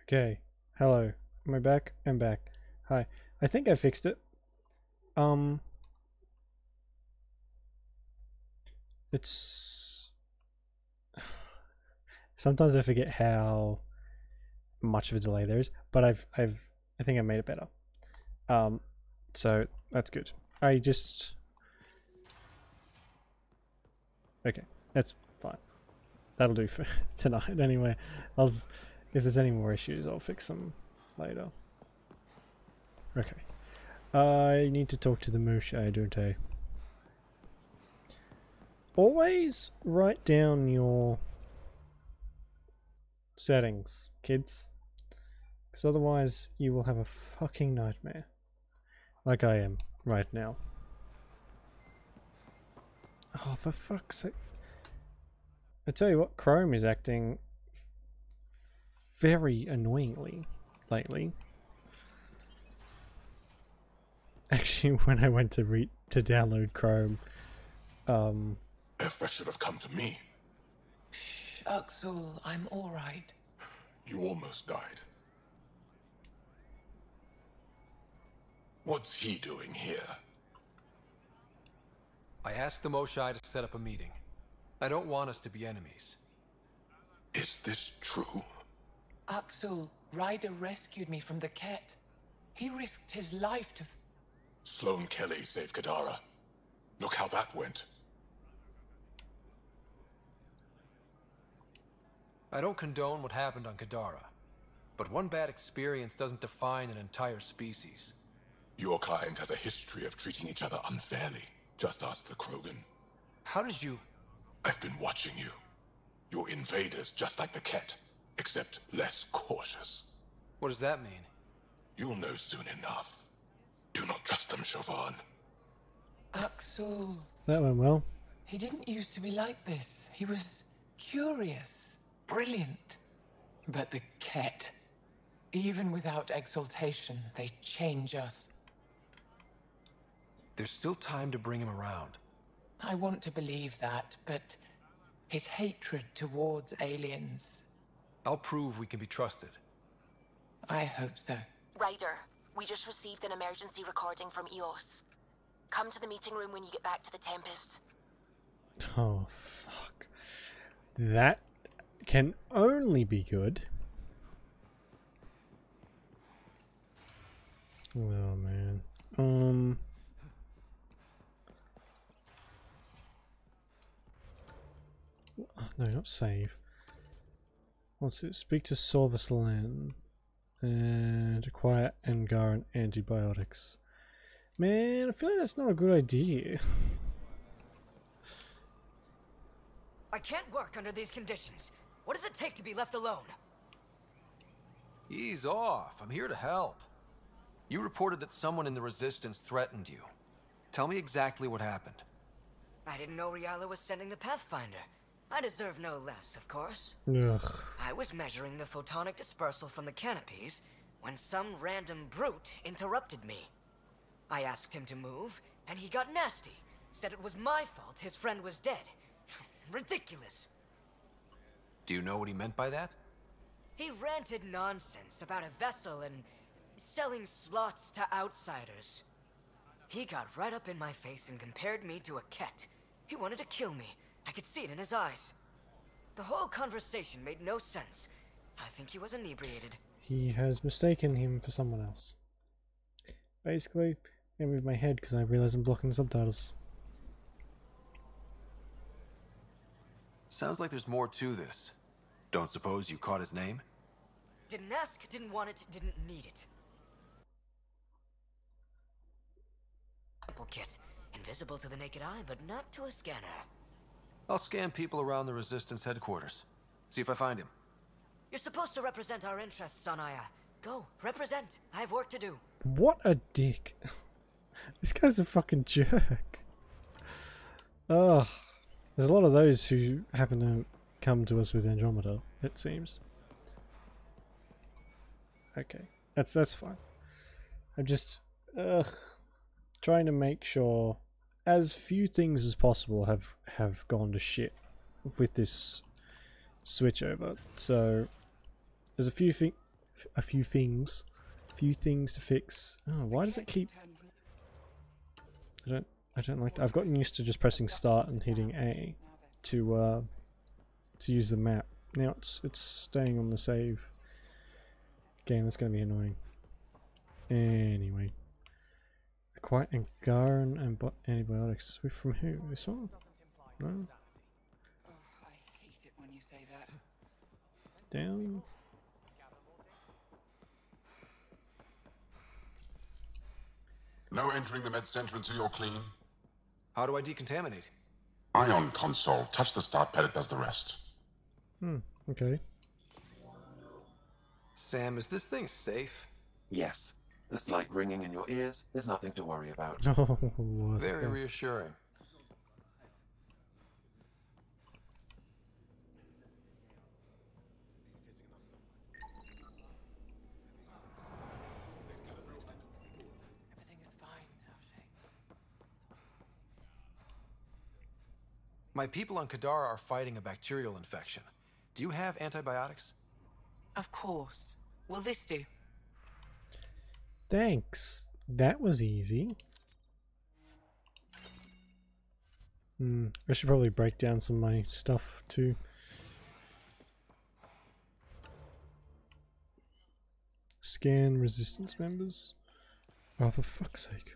Okay. Hello. Am I back? I'm back. Hi. I think I fixed it. It's sometimes I forget how much of a delay there is, but I think I made it better. So that's good. I just okay. That's fine. That'll do for tonight anyway. If there's any more issues, I'll fix them later. Okay. I need to talk to the Musha, don't I? Always write down your settings, kids. Because otherwise you will have a fucking nightmare. Like I am right now. Oh, for fuck's sake. I tell you what, Chrome is acting very annoyingly lately. Actually, when I went to download Chrome, If should have come to me. Shh, Axel, I'm alright. You almost died. What's he doing here? I asked the Moshai to set up a meeting. I don't want us to be enemies. Is this true? Axel, Ryder rescued me from the Ket. He risked his life to... Sloane Kelly saved Kadara. Look how that went. I don't condone what happened on Kadara, but one bad experience doesn't define an entire species. Your kind has a history of treating each other unfairly. Just ask the Krogan. How did you... I've been watching you. You're invaders just like the Ket, except less cautious. What does that mean? You'll know soon enough. Do not trust them, Chauvin. Axel... that went well. He didn't used to be like this. He was curious, brilliant. But the Ket, even without exaltation, they change us. There's still time to bring him around. I want to believe that, but his hatred towards aliens... I'll prove we can be trusted. I hope so. Ryder, we just received an emergency recording from EOS. Come to the meeting room when you get back to the Tempest. Oh, fuck. That can only be good. Oh, man. No, not save. What's it? Speak to Sorvislan and acquire Angaran antibiotics. Man, I feel like that's not a good idea. I can't work under these conditions. What does it take to be left alone? Ease off. I'm here to help. You reported that someone in the Resistance threatened you. Tell me exactly what happened. I didn't know Riala was sending the Pathfinder. I deserve no less, of course. Ugh. I was measuring the photonic dispersal from the canopies when some random brute interrupted me. I asked him to move, and he got nasty. Said it was my fault his friend was dead. Ridiculous. Do you know what he meant by that? He ranted nonsense about a vessel and selling slots to outsiders. He got right up in my face and compared me to a Ket. He wanted to kill me. I could see it in his eyes. The whole conversation made no sense. I think he was inebriated. He has mistaken him for someone else. Basically, I move my head because I realize I'm blocking the subtitles. Sounds like there's more to this. Don't suppose you caught his name? Didn't ask, didn't want it, didn't need it. Simple kit. Invisible to the naked eye, but not to a scanner. I'll scan people around the Resistance headquarters. See if I find him. You're supposed to represent our interests on Aya. Go, represent. I have work to do. What a dick. This guy's a fucking jerk. Ugh. There's a lot of those who happen to come to us with Andromeda, it seems. Okay. That's fine. I'm just trying to make sure as few things as possible have gone to shit with this switch over. So there's a few things. a few things to fix. Oh, why does it keep? I don't like that. I've gotten used to just pressing start and hitting A to use the map. Now it's staying on the save game. That's going to be annoying. Anyway, acquire Angaran and antibiotics. From who? This one? No. Oh, I hate it when you say that. Down. No entering the med center until you're clean. How do I decontaminate? Ion console. Touch the start pad, it does the rest. Okay. Sam, is this thing safe? Yes. The slight ringing in your ears is nothing to worry about. Oh, Very reassuring. Everything is fine, Taoshi. My people on Kadara are fighting a bacterial infection. Do you have antibiotics? Of course. Will this do? Thanks. That was easy. I should probably break down some of my stuff too. Scan resistance members. Oh, for fuck's sake.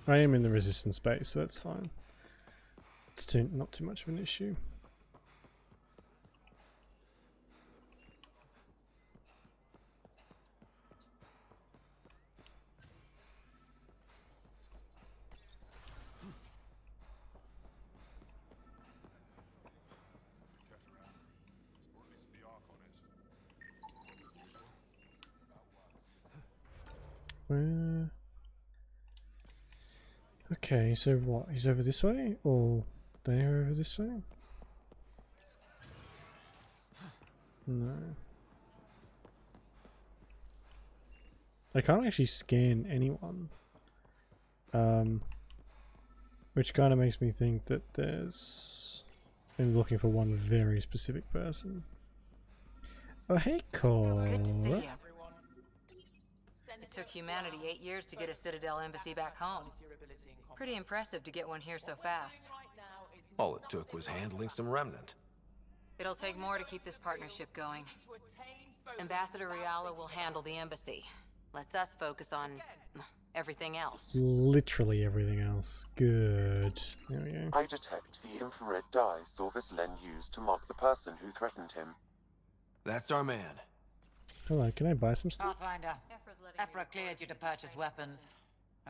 I am in the resistance space, so that's fine. It's not too much of an issue. Where? Okay, so what? He's over this way? Or they are over this way? No. I can't actually scan anyone. Which kind of makes me think that there's... I'm looking for one very specific person. Oh, hey, Cora. Good to see you. It took humanity 8 years to get a Citadel embassy back home. Pretty impressive to get one here so fast. All it took was handling some remnant. It'll take more to keep this partnership going. Ambassador Riala will handle the embassy. Lets us focus on everything else. Literally everything else. Good. There we go. I detect the infrared dye Sorvis Len used to mark the person who threatened him. That's our man. Hello, can I buy some stuff? Pathfinder, Ephra cleared you to purchase weapons.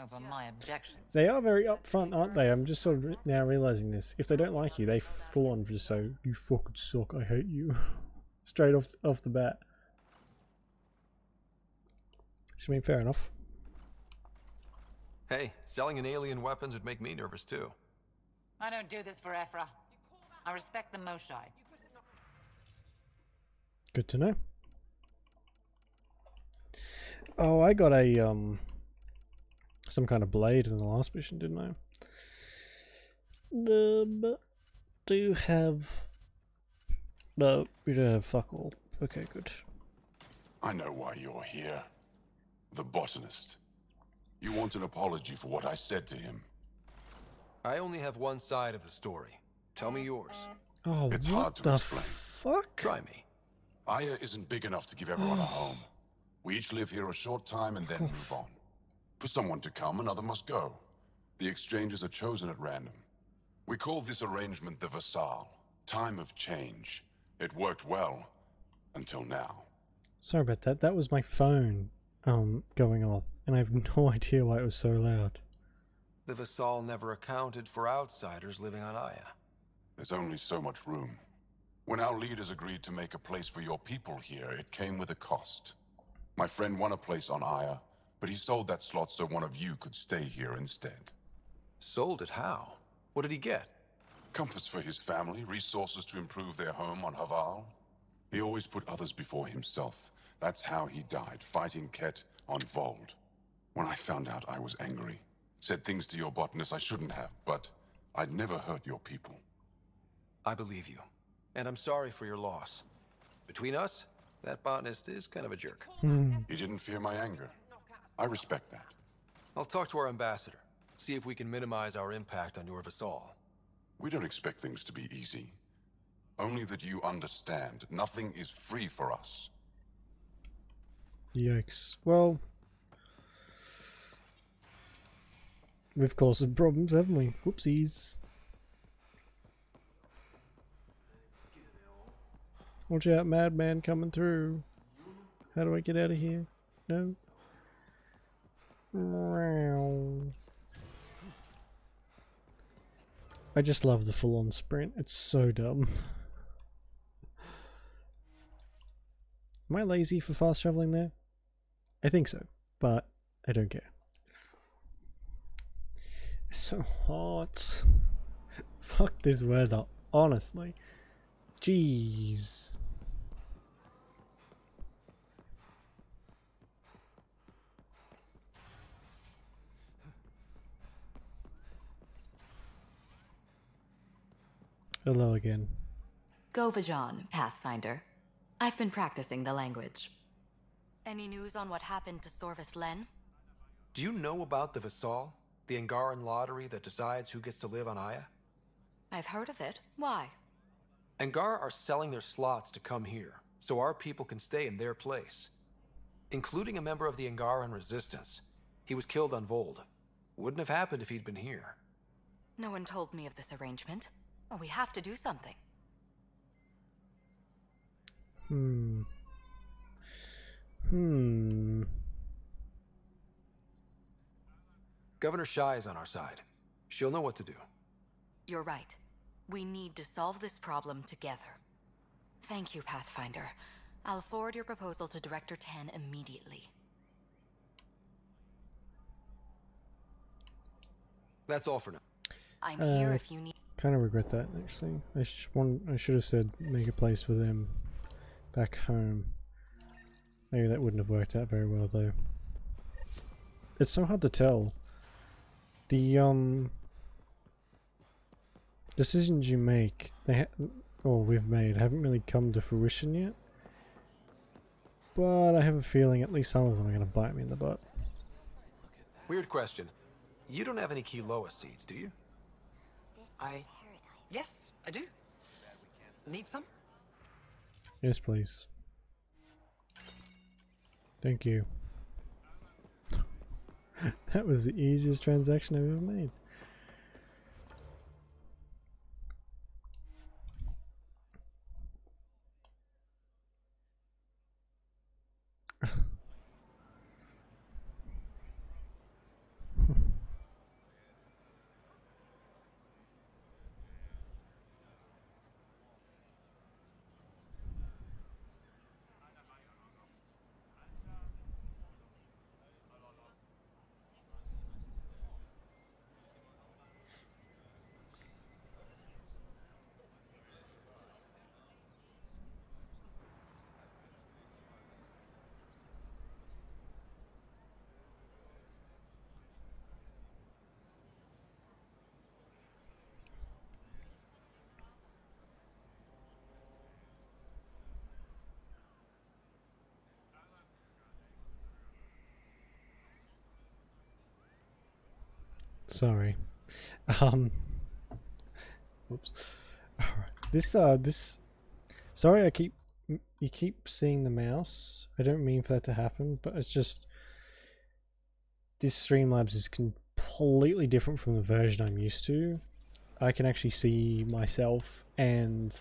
Over my objections. They are very upfront, aren't they? I'm just sort of now realizing this. If they don't like you, they full on just say, "You fucking suck, I hate you." Straight off the bat. Which I mean, fair enough. Hey, selling an alien weapons would make me nervous too. I don't do this for Ephra. I respect the Moshai. Good to know. Oh, I got a some kind of blade in the last mission, didn't I? But do you have... No, we don't have fuck all. Okay, good. I know why you're here. The botanist. You want an apology for what I said to him. I only have one side of the story. Tell me yours. Oh, It's what hard to the explain. fuck? Try me. Aya isn't big enough to give everyone a home. We each live here a short time and then move on. For someone to come, another must go. The exchanges are chosen at random. We call this arrangement the Vassal. Time of change. It worked well. Until now. Sorry about that. That was my phone going off, and I have no idea why it was so loud. The Vassal never accounted for outsiders living on Aya. There's only so much room. When our leaders agreed to make a place for your people here, it came with a cost. My friend won a place on Aya, but he sold that slot so one of you could stay here instead. Sold it how? What did he get? Comforts for his family, resources to improve their home on Haval. He always put others before himself. That's how he died, fighting Ket on Vold. When I found out, I was angry. Said things to your botanist I shouldn't have, but I'd never hurt your people. I believe you. And I'm sorry for your loss. Between us, that botanist is kind of a jerk. He didn't fear my anger. I respect that. I'll talk to our ambassador. See if we can minimize our impact on your Vassal. We don't expect things to be easy. Only that you understand, nothing is free for us. Yikes. Well, we've caused some problems, haven't we? Whoopsies. Watch out, madman coming through. How do I get out of here? No? I just love the full-on sprint. It's so dumb. Am I lazy for fast traveling there? I think so, but I don't care. It's so hot. Fuck this weather, honestly. Jeez. Hello again. Govajon, Pathfinder. I've been practicing the language. Any news on what happened to Sorvis Len? Do you know about the Vassal? The Angaran lottery that decides who gets to live on Aya? I've heard of it. Why? Angar are selling their slots to come here, so our people can stay in their place. Including a member of the Angaran resistance. He was killed on Vold. Wouldn't have happened if he'd been here. No one told me of this arrangement. Well, we have to do something. Governor Shai is on our side. She'll know what to do. You're right. We need to solve this problem together. Thank you, Pathfinder. I'll forward your proposal to Director Tan immediately. That's all for now. I'm here if you need... Kind of regret that, actually. I should have said make a place for them back home. Maybe that wouldn't have worked out very well, though. It's so hard to tell. The decisions you make, we've made, haven't really come to fruition yet. But I have a feeling at least some of them are going to bite me in the butt. Weird question. You don't have any Kiloa seeds, do you? Yes, I do. Need some? Yes, please. Thank you. That was the easiest transaction I've ever made. Sorry. Whoops. Alright. This sorry you keep seeing the mouse. I don't mean for that to happen, but it's just this Streamlabs is completely different from the version I'm used to. I can actually see myself and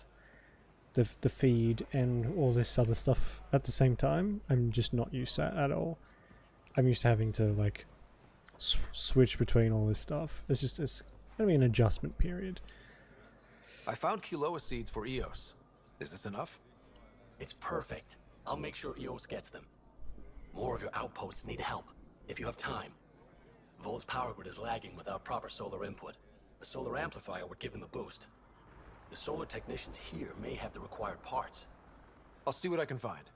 the feed and all this other stuff at the same time. I'm just not used to that at all. I'm used to having to like switch between all this stuff. It's gonna be an adjustment period. I found Kiloa seeds for Eos. Is this enough? It's perfect. I'll make sure Eos gets them. More of your outposts need help, if you have time. Vold's power grid is lagging without proper solar input. The solar amplifier would give them a boost. The solar technicians here may have the required parts. I'll see what I can find.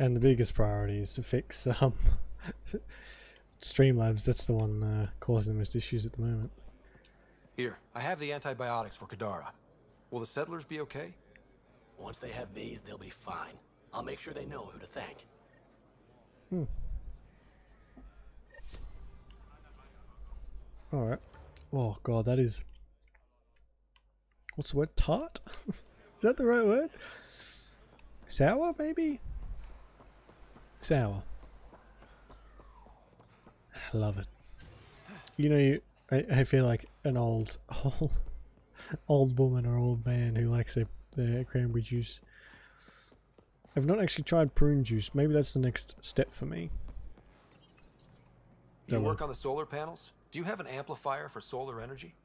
And the biggest priority is to fix Streamlabs. That's the one causing the most issues at the moment. Here, I have the antibiotics for Kadara. Will the settlers be okay? Once they have these, they'll be fine. I'll make sure they know who to thank. Alright. Oh god, that is... What's the word? Tart? Is that the right word? Sour, maybe? Sour. I love it. You know, I feel like an old woman or old man who likes their cranberry juice. I've not actually tried prune juice. Maybe that's the next step for me. You work on the solar panels? Do you have an amplifier for solar energy?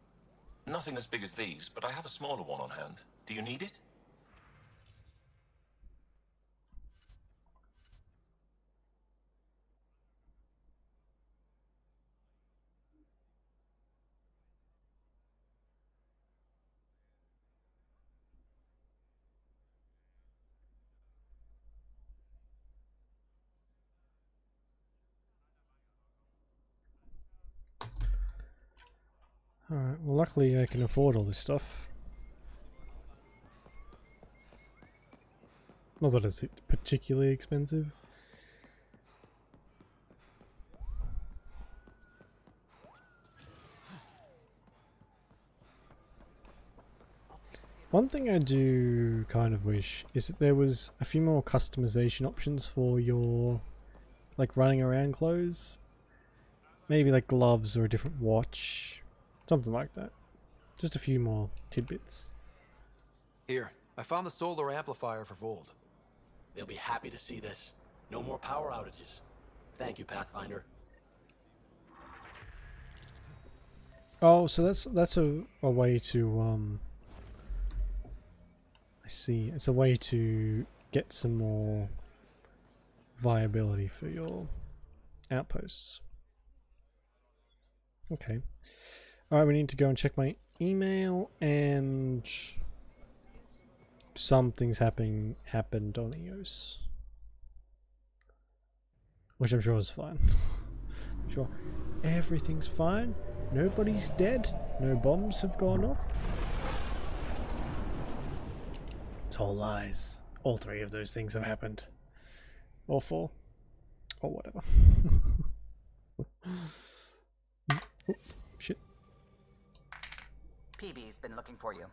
Nothing as big as these, but I have a smaller one on hand. Do you need it? Alright, well luckily I can afford all this stuff. Not that it's particularly expensive. One thing I do kind of wish is that there was a few more customization options for your like running around clothes. Maybe like gloves or a different watch. Something like that. Just a few more tidbits. Here, I found the solar amplifier for Vold. They'll be happy to see this. No more power outages. Thank you, Pathfinder. Oh, so that's a way to I see. It's a way to get some more viability for your outposts. Okay. Alright, we need to go and check my email, and something's happened on EOS. Which I'm sure is fine. Sure. Everything's fine. Nobody's dead. No bombs have gone off. It's all lies. All three of those things have happened. Or four. Or whatever. Oh, shit. PB's been looking for you.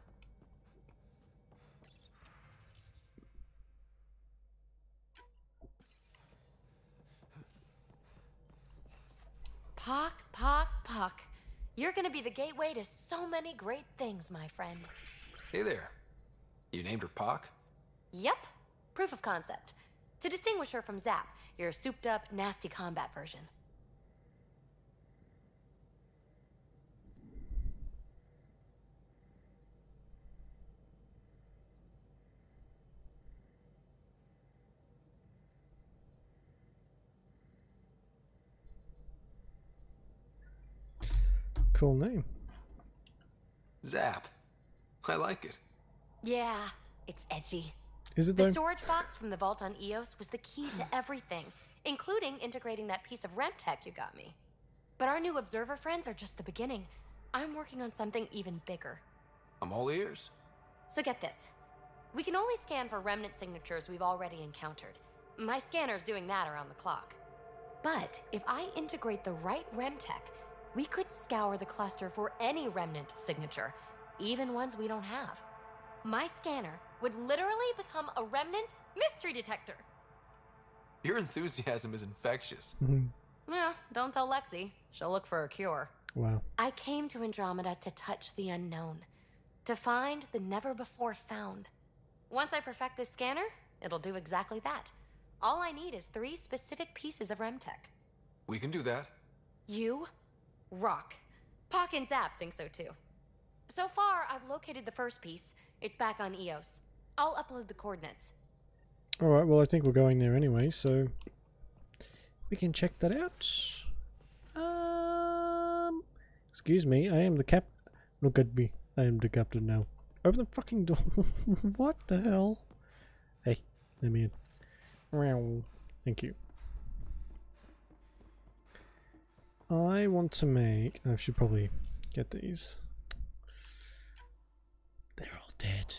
Pock. You're gonna be the gateway to so many great things, my friend. Hey there. You named her Pock? Yep. Proof of concept. To distinguish her from Zap, your souped-up, nasty combat version. Cool name. Zap. I like it. Yeah, it's edgy. Is it The though? storage box from the vault on EOS was the key to everything, including integrating that piece of Remtech you got me. But our new observer friends are just the beginning. I'm working on something even bigger. I'm all ears. So get this. We can only scan for remnant signatures we've already encountered. My scanner's doing that around the clock. But if I integrate the right Remtech, we could scour the cluster for any remnant signature, even ones we don't have. My scanner would literally become a remnant mystery detector. Your enthusiasm is infectious. Yeah, don't tell Lexi. She'll look for a cure. Wow. I came to Andromeda to touch the unknown, to find the never-before-found. Once I perfect this scanner, it'll do exactly that. All I need is 3 specific pieces of Remtech. We can do that. You rock. Pock and Zap think so too. So far, I've located the first piece. It's back on EOS. I'll upload the coordinates. Alright, well I think we're going there anyway, so we can check that out. Excuse me, I am the cap. Look at me, I am the captain now. Open the fucking door. What the hell? Hey, let me in. Thank you. I want to make... I should probably get these. They're all dead.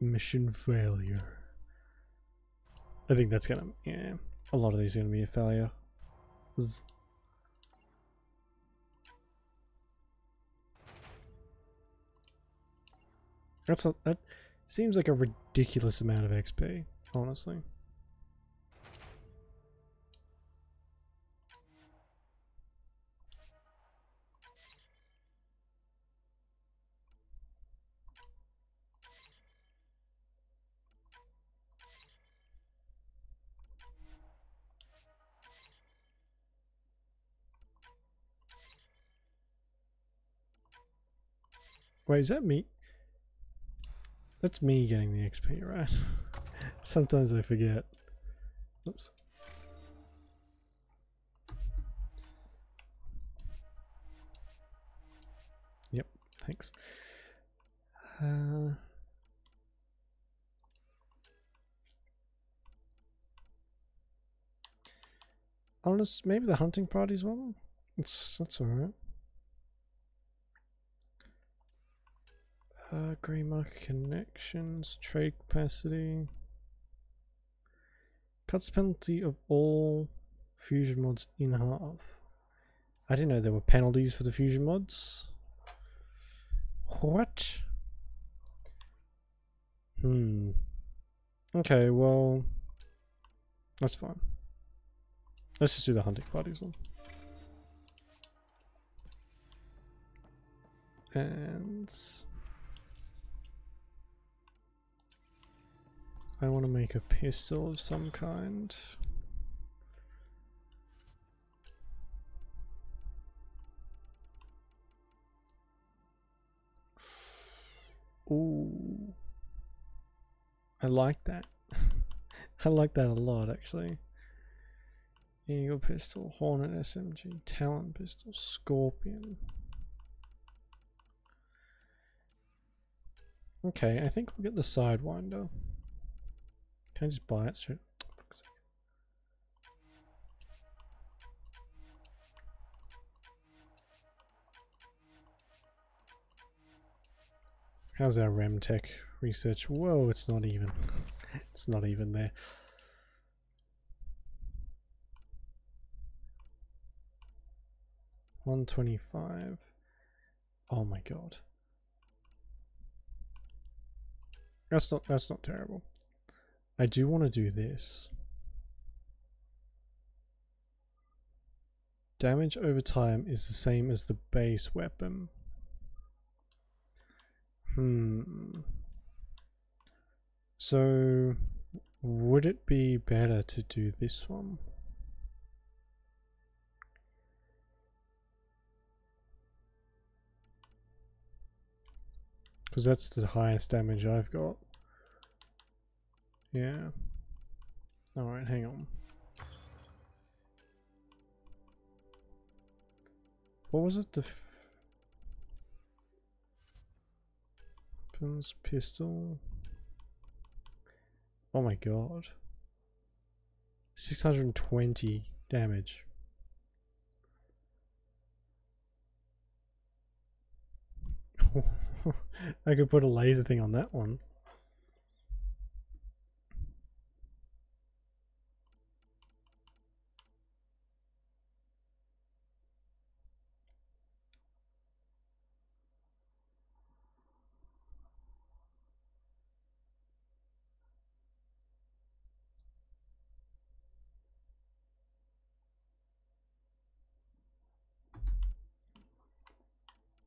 Mission failure. I think that's gonna... yeah. A lot of these are gonna be a failure. That seems like a ridiculous amount of XP, honestly. Wait, is that me? That's me getting the XP, right? Sometimes I forget. Oops. Yep, thanks. Honest, maybe the hunting party's one? That's alright. Green market connections, trade capacity. Cuts the penalty of all fusion mods in half. I didn't know there were penalties for the fusion mods. What? Okay, well, that's fine. Let's just do the hunting parties one. And I want to make a pistol of some kind. Ooh. I like that. I like that a lot, actually. Eagle pistol, Hornet SMG, Talon pistol, Scorpion. Okay, I think we'll get the Sidewinder. Can I just buy it straight? How's our REM tech research? Whoa, it's not even. It's not even there. $125. Oh my god. That's not terrible. I do want to do this. Damage over time is the same as the base weapon. So would it be better to do this one? Because that's the highest damage I've got. Yeah. Alright, hang on. What was it? The weapons, pistol. Oh my god. 620 damage. I could put a laser thing on that one.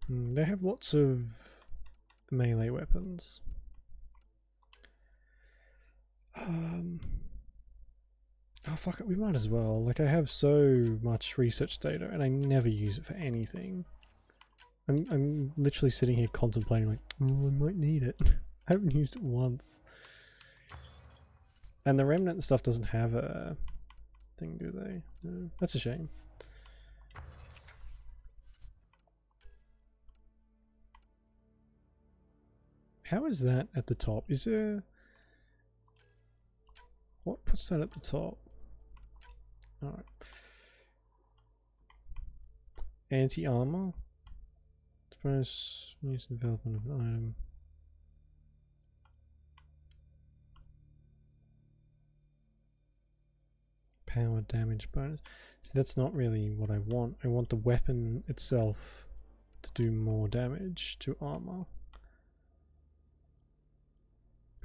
They have lots of melee weapons. Oh fuck it, we might as well. Like, I have so much research data and I never use it for anything. I'm literally sitting here contemplating like, oh, I might need it. I haven't used it once. And the remnant stuff doesn't have a thing, do they? No, that's a shame. How is that at the top? Is there... What puts that at the top? Alright. Anti-armor. Bonus use development of an item. Power damage bonus. See, that's not really what I want. I want the weapon itself to do more damage to armor.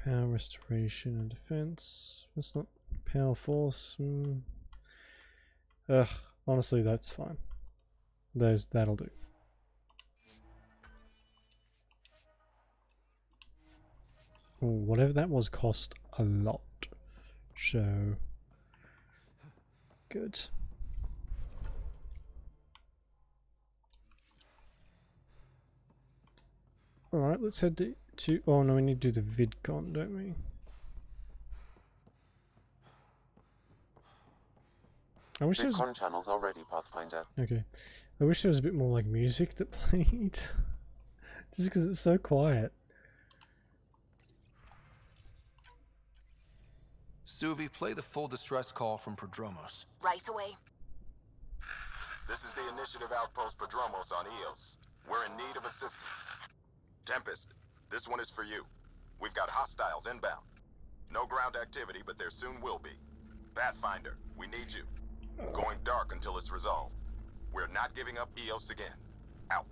Power restoration and defense. That's not power force. Ugh, honestly, that's fine. That'll do. Ooh, whatever that was cost a lot. So good. Alright, let's head to oh no, we need to do the VidCon, don't we? I wish there was VidCon channels are ready, Pathfinder. okay. I wish there was a bit more like music that played. Just because it's so quiet. Suvi, play the full distress call from Prodromos. Right away. This is the Initiative Outpost Prodromos on Eos. We're in need of assistance. Tempest, this one is for you. We've got hostiles inbound. No ground activity, but there soon will be. Pathfinder, we need you. Going dark until it's resolved. We're not giving up Eos again. Out.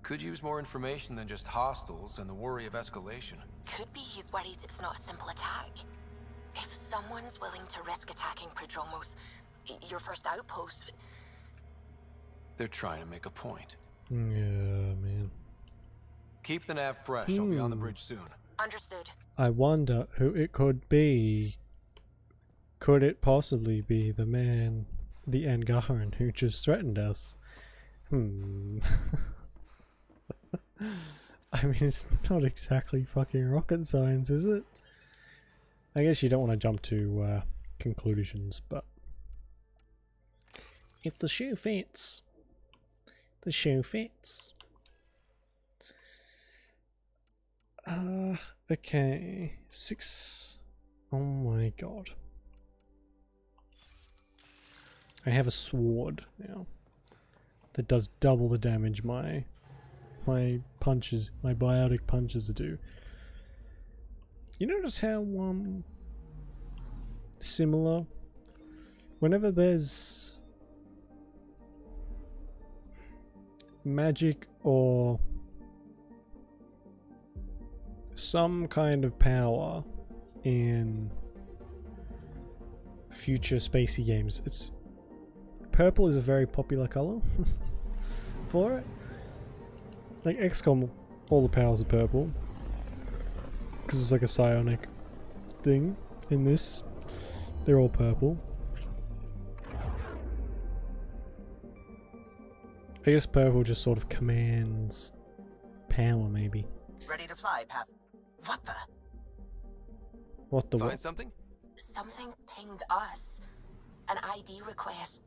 Could use more information than just hostiles and the worry of escalation. Could be he's worried it's not a simple attack. If someone's willing to risk attacking Prodromos, your first outpost... They're trying to make a point. Yeah, man. Keep the nav fresh. I'll be on the bridge soon. Understood. I wonder who it could be. Could it possibly be the man, the Angaran, who just threatened us? I mean, it's not exactly fucking rocket science, is it? I guess you don't want to jump to conclusions, but if the shoe fits, the shoe fits. Okay, 6. Oh my god. I have a sword now that does double the damage my punches, my biotic punches do. You notice how similar whenever there's magic or some kind of power in future spacey games, it's purple is a very popular color for it. Like XCOM, all the powers are purple because it's like a psionic thing. In this, they're all purple. I guess purple just sort of commands power, maybe. Ready to fly, Path. What the? What the Find what? something? Something pinged us. An ID request.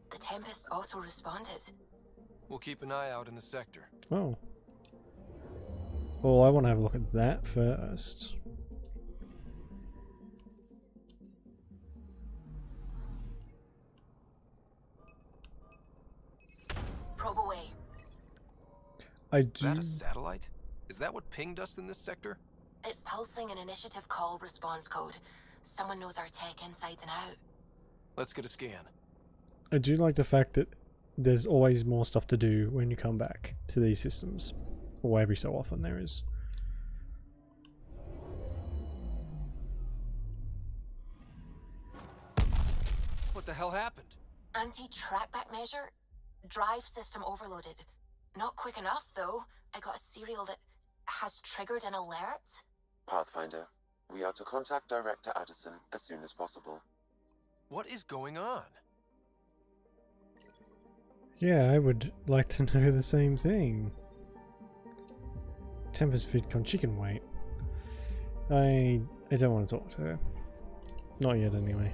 The Tempest auto-responded. We'll keep an eye out in the sector. Oh. Well, I want to have a look at that first. Probe away. Is that a satellite? Is that what pinged us in this sector? It's pulsing an initiative call response code. Someone knows our tech inside and out. Let's get a scan. I do like the fact that there's always more stuff to do when you come back to these systems. Or every so often there is. What the hell happened? Anti-trackback measure? Drive system overloaded. Not quick enough, though. I got a serial that has triggered an alert. Pathfinder, we are to contact Director Addison as soon as possible. What is going on? Yeah, I would like to know the same thing. Tempest VidCon, she can wait. I don't want to talk to her. Not yet, anyway.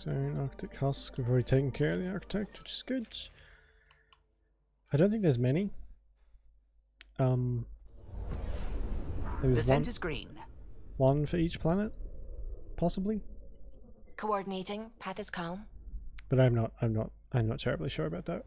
Zone, Arctic Husk, we've already taken care of the Architect, which is good. I don't think there's many. There's Descent is green. One for each planet, possibly. Coordinating. Path is calm. But I'm not terribly sure about that.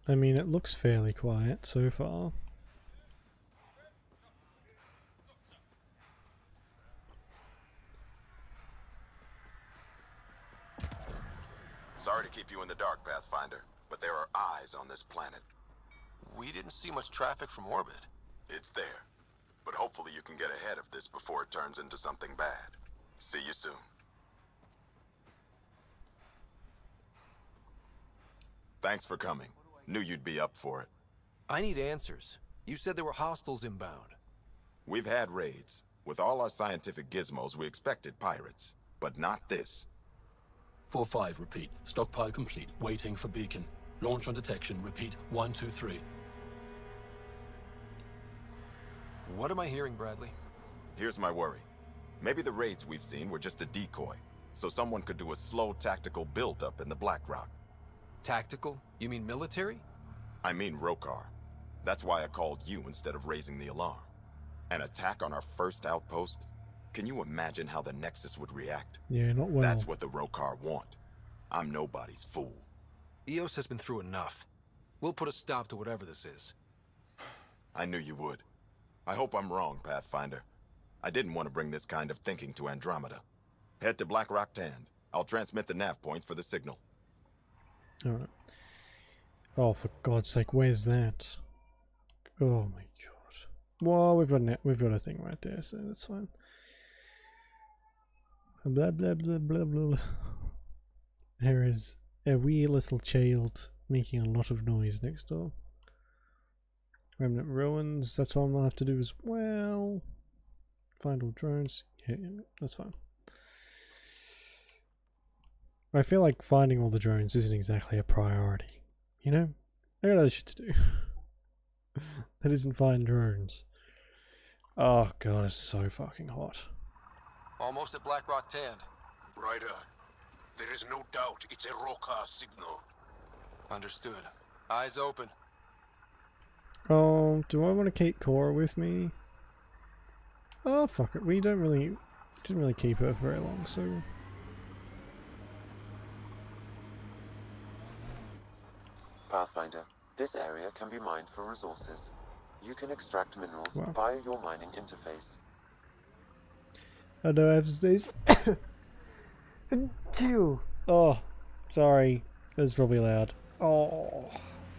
I mean, it looks fairly quiet so far. Sorry to keep you in the dark, Pathfinder, but there are eyes on this planet. We didn't see much traffic from orbit. It's there. But hopefully you can get ahead of this before it turns into something bad. See you soon. Thanks for coming. Knew you'd be up for it. I need answers. You said there were hostiles inbound. We've had raids. With all our scientific gizmos, we expected pirates. But not this. 4-5, repeat. Stockpile complete. Waiting for beacon. Launch on detection. Repeat. 1, 2, 3. What am I hearing, Bradley? Here's my worry. Maybe the raids we've seen were just a decoy, so someone could do a slow tactical build-up in the Black Rock. Tactical? You mean military? I mean Rokar. That's why I called you instead of raising the alarm. An attack on our first outpost? Can you imagine how the Nexus would react? Yeah, not well. That's what the Rokar want. I'm nobody's fool. EOS has been through enough. We'll put a stop to whatever this is. I knew you would. I hope I'm wrong, Pathfinder. I didn't want to bring this kind of thinking to Andromeda. Head to Black Rock Tand. I'll transmit the nav point for the signal. Alright. Oh, for God's sake, where's that? Oh my God. Well, we've got a thing right there, so that's fine. Blah blah blah blah blah. There is a wee little child making a lot of noise next door. Remnant ruins, that's what I'm gonna have to do as well. Find all drones. Yeah, that's fine. I feel like finding all the drones isn't exactly a priority. You know? I got other shit to do. That isn't find drones. Oh God, it's so fucking hot. Almost at Black Rock Tand. Ryder, there is no doubt it's a Rokar signal. Understood. Eyes open. Oh, do I want to keep Cora with me? Oh, fuck it. We didn't really keep her for very long, so... Pathfinder, this area can be mined for resources. You can extract minerals Wow. via your mining interface. I know I have to sneeze. Oh, sorry. It was probably loud. Oh,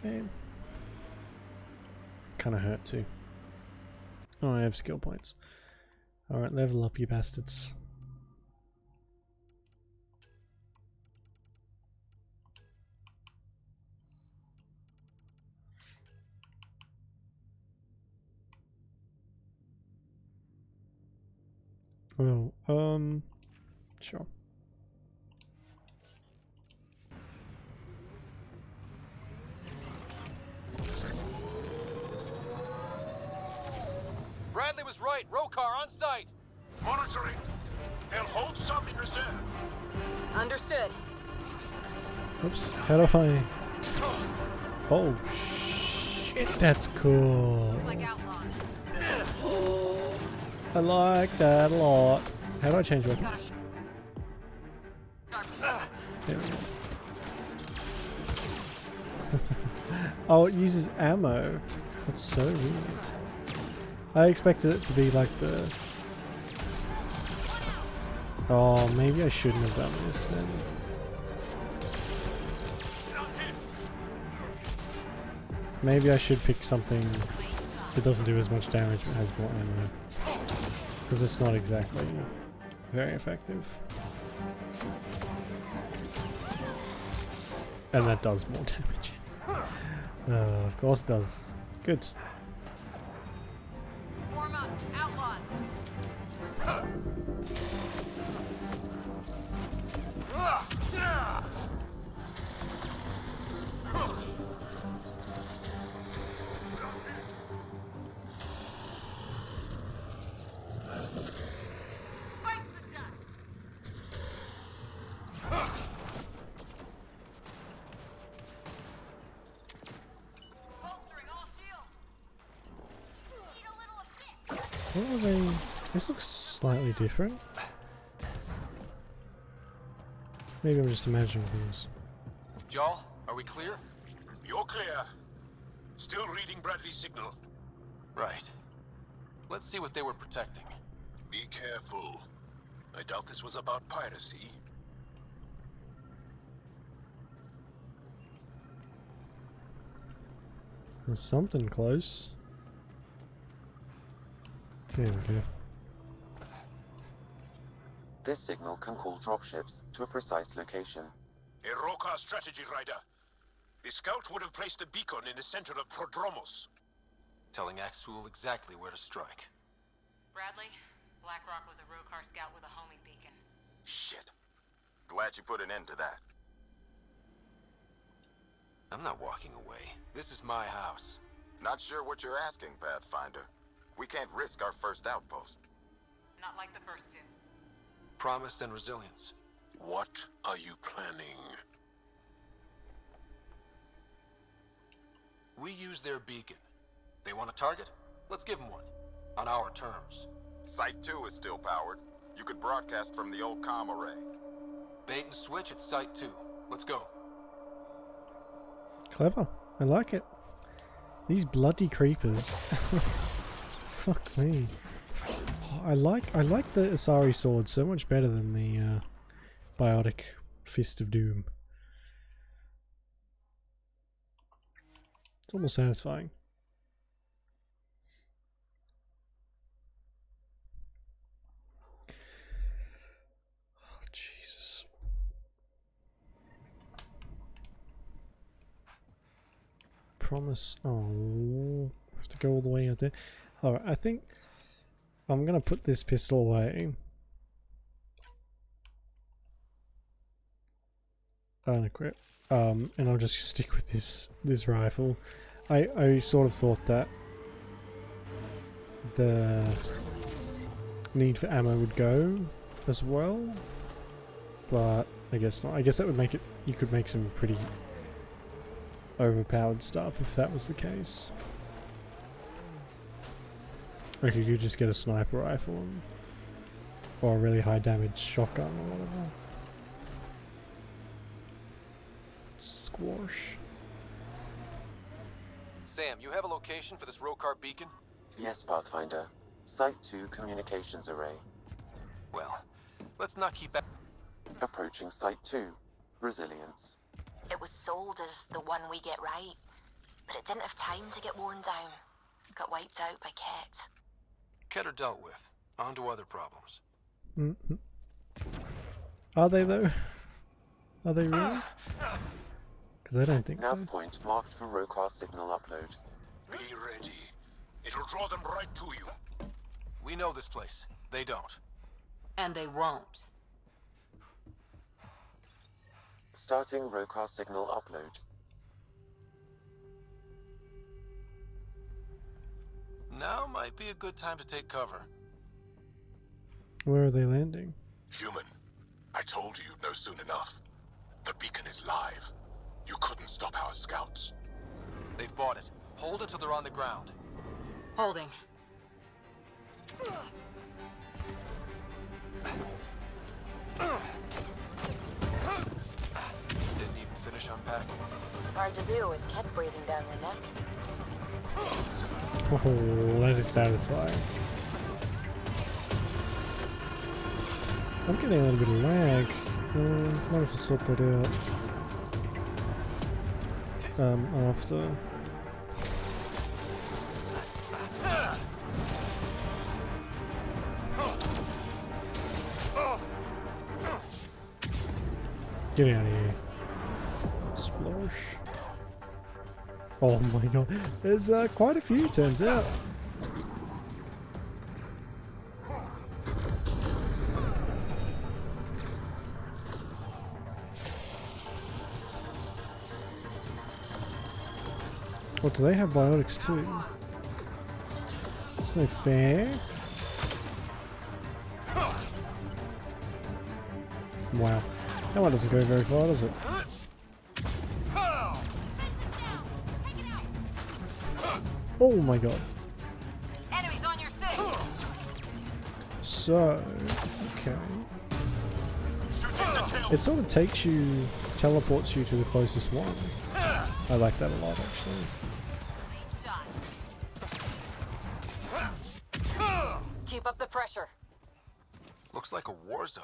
man. Kinda hurt too. Oh, I have skill points. Alright, level up, you bastards. Oh, sure. Bradley was right. Rokar on site. Monitoring. They'll hold some in reserve. Understood. Oops, how do I... Oh, shit, that's cool. Like outlaws. I like that a lot. How do I change weapons? There we go. Oh, it uses ammo. That's so weird. I expected it to be like the... Oh, maybe I shouldn't have done this then. Maybe I should pick something that doesn't do as much damage but has more ammo. Because it's not exactly very effective. And that does more damage. Of course it does. Good. Warm up, outlaws. What are they? This looks slightly different. Maybe I'm just imagining things. Y'all, are we clear? You're clear. Still reading Bradley's signal. Right. Let's see what they were protecting. Be careful. I doubt this was about piracy. There's something close. There we go. This signal can call dropships to a precise location. A Roka strategy rider. The scout would have placed the beacon in the center of Prodromos. Telling Axul exactly where to strike. Bradley, Blackrock was a Rokar scout with a homing beacon. Shit. Glad you put an end to that. I'm not walking away. This is my house. Not sure what you're asking, Pathfinder. We can't risk our first outpost. Not like the first two. Promise and resilience. What are you planning? We use their beacon. They want a target? Let's give them one. On our terms. Site 2 is still powered. You could broadcast from the old comm array. Bait and switch at Site 2. Let's go. Clever. I like it. These bloody creepers. Fuck me. I like the Asari sword so much better than the biotic Fist of Doom. It's almost satisfying. Oh, Jesus. Promise. Oh, I have to go all the way out there. Alright, I think I'm gonna put this pistol away. Unequip. And I'll just stick with this rifle. I sort of thought that the need for ammo would go as well, but I guess not. I guess that would make it, you could make some pretty overpowered stuff if that was the case. Like you could just get a sniper rifle or a really high damage shotgun or whatever. Squash. Sam, you have a location for this Rokar beacon? Yes, Pathfinder. Site 2 communications array. Well, let's not keep at. Approaching Site 2. Resilience. It was sold as the one we get right, but it didn't have time to get worn down. Got wiped out by Ket. Ketter dealt with. On to other problems. Mm-hmm. Are they though? Are they really? Because I don't think so. Nav point marked for Rokar signal upload. Be ready. It'll draw them right to you. We know this place. They don't. And they won't. Starting Rokar signal upload. Now might be a good time to take cover. Where are they landing? Human, I told you you'd know soon enough. The beacon is live. You couldn't stop our scouts. They've bought it. Hold it till they're on the ground. Holding. Didn't even finish unpacking. Hard to do with Ket's breathing down your neck. Oh, that is satisfying. I'm getting a little bit of lag. Might have to sort that out. After. Get out of here. Splosh. Oh my god. There's quite a few, turns out. What, do they have biotics too? That's no fair. Wow. That one doesn't go very far, does it? Oh my god. Enemies on your six. So, okay. It sort of teleports you to the closest one. I like that a lot, actually. Keep up the pressure. Looks like a war zone.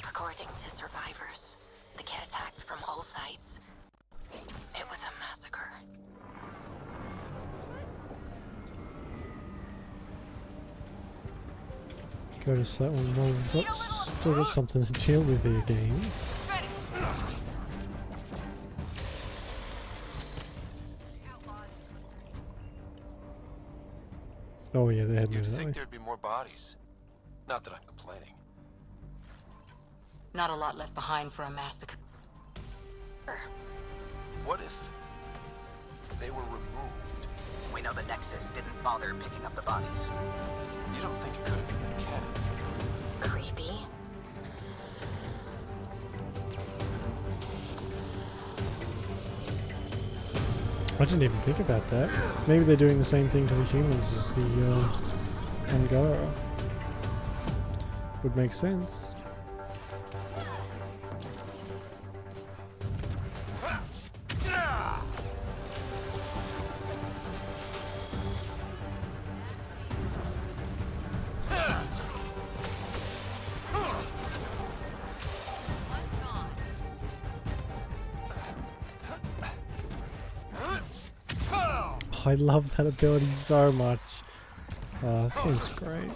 According to survivors, the kit attacked from all sides. It was a massacre. Go to that one. Well, we've still got something to deal with here, game. Oh yeah, they had me You'd that think way. there'd be more bodies. Not that I'm complaining. Not a lot left behind for a massacre. What if they were removed? We know the Nexus didn't bother picking up the bodies. You don't think it could have been a cat? Creepy. I didn't even think about that. Maybe they're doing the same thing to the humans as the Angara. Would make sense. I love that ability so much. Oh, this game's great.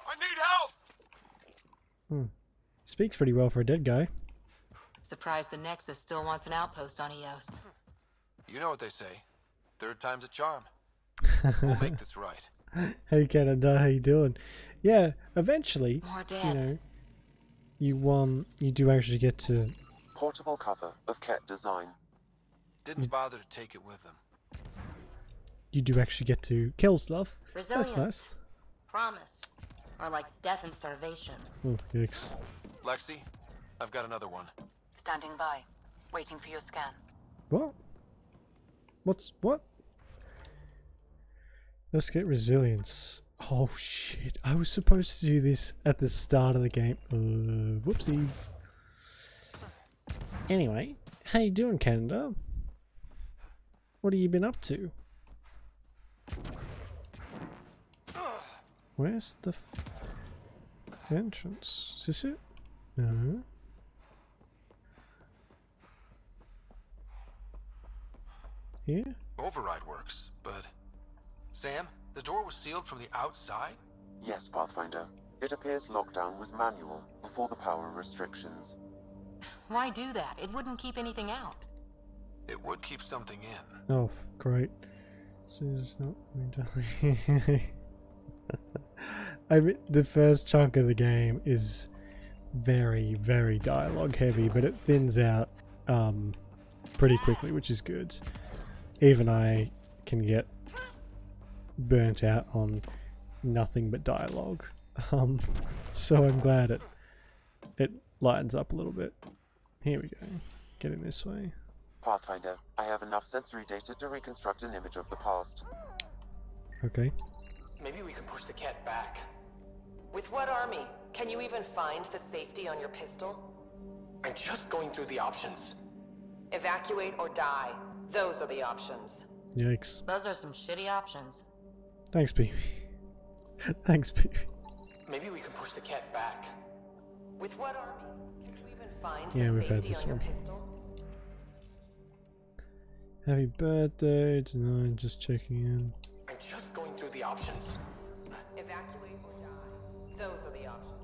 I need help! Speaks pretty well for a dead guy. Surprised the Nexus still wants an outpost on Eos. You know what they say. Third time's a charm. We'll make this right. Hey Canada, how you doing? Yeah, eventually, More you dead. know, you do actually get to. Portable cover of Ket design. Didn't bother to take it with them. You do actually get to kill stuff. Resilience. That's nice. Promise. Or like death and starvation. Oh, yikes. Lexi, I've got another one. Standing by, waiting for your scan. What? What? Let's get resilience. Oh shit! I was supposed to do this at the start of the game. Whoopsies. Anyway, how you doing, Canada? What have you been up to? Where's the entrance? Is this it? No. Here? Override works, but... Sam, the door was sealed from the outside? Yes, Pathfinder. It appears lockdown was manual before the power restrictions. Why do that? It wouldn't keep anything out. It would keep something in. Oh, great. So it's not I mean, the first chunk of the game is very, very dialogue heavy, but it thins out pretty quickly, which is good. Even I can get burnt out on nothing but dialogue. So I'm glad it lightens up a little bit. Here we go. Getting this way. Pathfinder, I have enough sensory data to reconstruct an image of the past. Okay. Maybe we can push the cat back. With what army? Can you even find the safety on your pistol? I'm just going through the options. Evacuate or die. Those are the options. Yikes. Those are some shitty options. Thanks, Pee. Thanks, Pee. Maybe we can push the cat back. With what army? Can you even find Yeah, the we've had safety this on your one. pistol? Happy birthday tonight, just checking in. I'm just going through the options. Evacuate or die. Those are the options.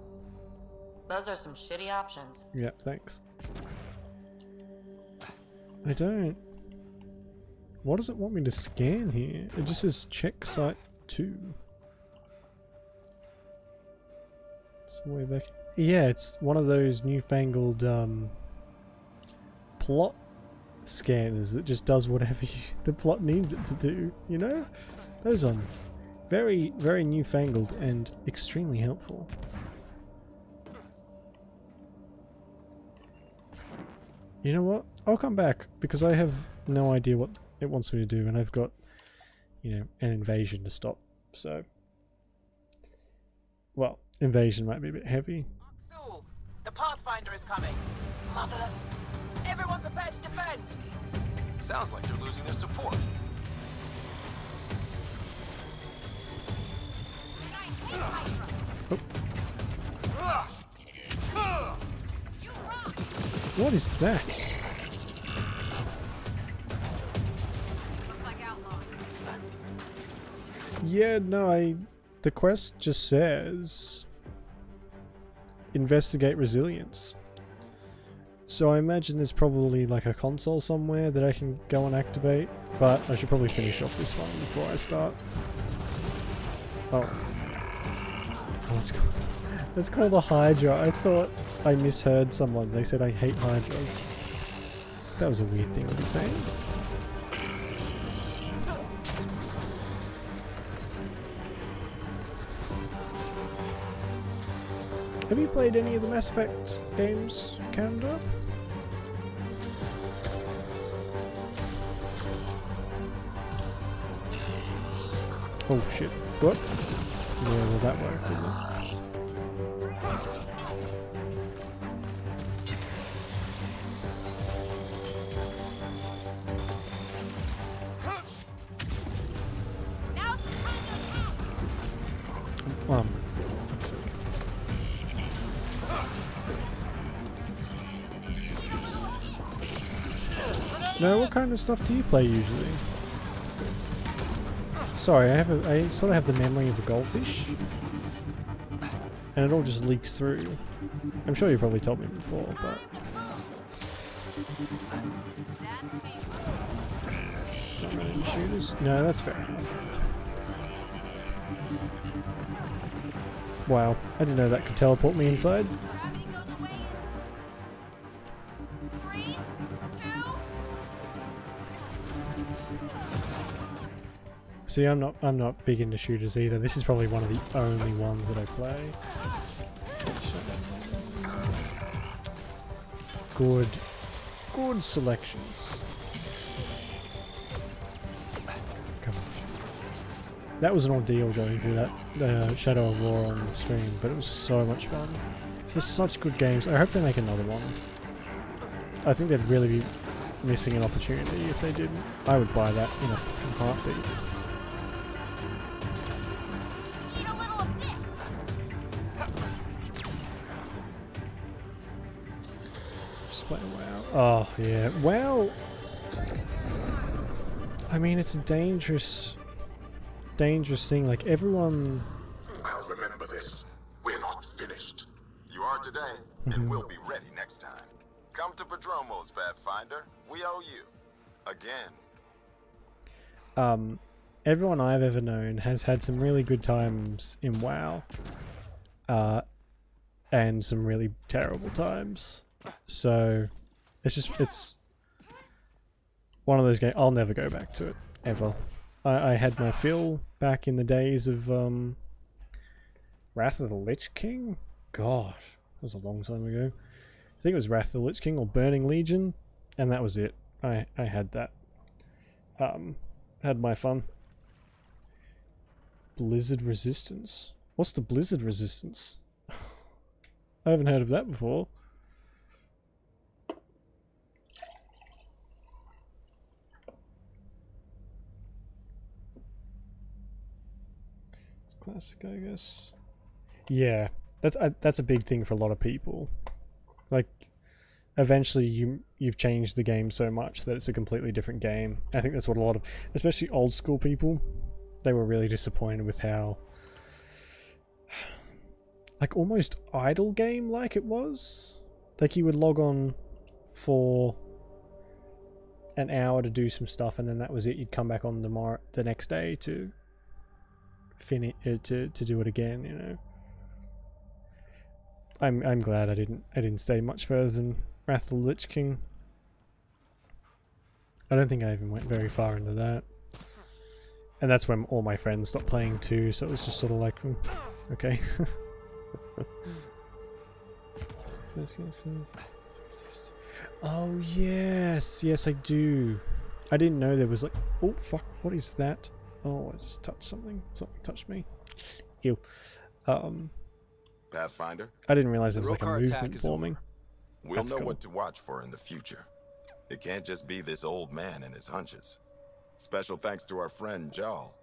Those are some shitty options. Yeah, thanks. I don't... What does it want me to scan here? It just says check site 2. It's way back. Yeah, it's one of those newfangled plot scanners that just does whatever the plot needs it to do, you know? Those ones. Very, very newfangled and extremely helpful. You know what? I'll come back because I have no idea what it wants me to do and I've got, you know, an invasion to stop. So, Well, invasion might be a bit heavy. Soul, the Pathfinder is coming. Motherless. Everyone prepare to defend. Sounds like they're losing their support. What is that? Yeah, no, the quest just says investigate resilience. So I imagine there's probably like a console somewhere that I can go and activate, but I should probably finish off this one before I start. Oh, let's call the Hydra. I thought I misheard someone. They said I hate Hydras. That was a weird thing to be saying. Have you played any of the Mass Effect games, Canada? Oh shit. What? Yeah, well that worked, didn't it? Fuck's sake. Now, what kind of stuff do you play usually? Sorry, I sort of have the memory of a goldfish, and it all just leaks through. I'm sure you probably told me before, but not running shooters. No, that's fair enough. Wow, I didn't know that could teleport me inside. See, I'm not big into shooters either. This is probably one of the only ones that I play. Good selections. Come on. That was an ordeal going through that Shadow of War on the stream, but it was so much fun. There's such good games. I hope they make another one. I think they'd really be missing an opportunity if they didn't. I would buy that in a heartbeat. Oh, yeah. Well, I mean, it's a dangerous thing. Like, everyone... I'll remember this. We're not finished. You are today, and we'll be ready next time. Come to Padromos, Pathfinder. We owe you. Again. Everyone I've ever known has had some really good times in WoW. And some really terrible times. So... It's one of those games. I'll never go back to it, ever. I had my fill back in the days of Wrath of the Lich King? Gosh, that was a long time ago. I think it was Wrath of the Lich King or Burning Legion, and that was it. I had that. Had my fun. Blizzard Resistance? What's the Blizzard Resistance? I haven't heard of that before. Classic, I guess. Yeah, that's a big thing for a lot of people. Like, eventually you've changed the game so much that it's a completely different game. I think that's what a lot of, especially old school people, they were really disappointed with how, like, almost idle game like it was. Like, you would log on for an hour to do some stuff, and then that was it. You'd come back on the next day to finish to do it again, you know. I'm glad I didn't stay much further than Wrath of the Lich King. I don't think I even went very far into that. And that's when all my friends stopped playing too, so it was just sort of like, okay. Oh yes, yes I do. I didn't know there was like, oh fuck, what is that? Oh, I just touched something. Something touched me. Ew. Pathfinder? I didn't realize The there was like a Rokar attack movement is forming. We'll That's know cool. what to watch for in the future. It can't just be this old man and his hunches. Special thanks to our friend Jarl.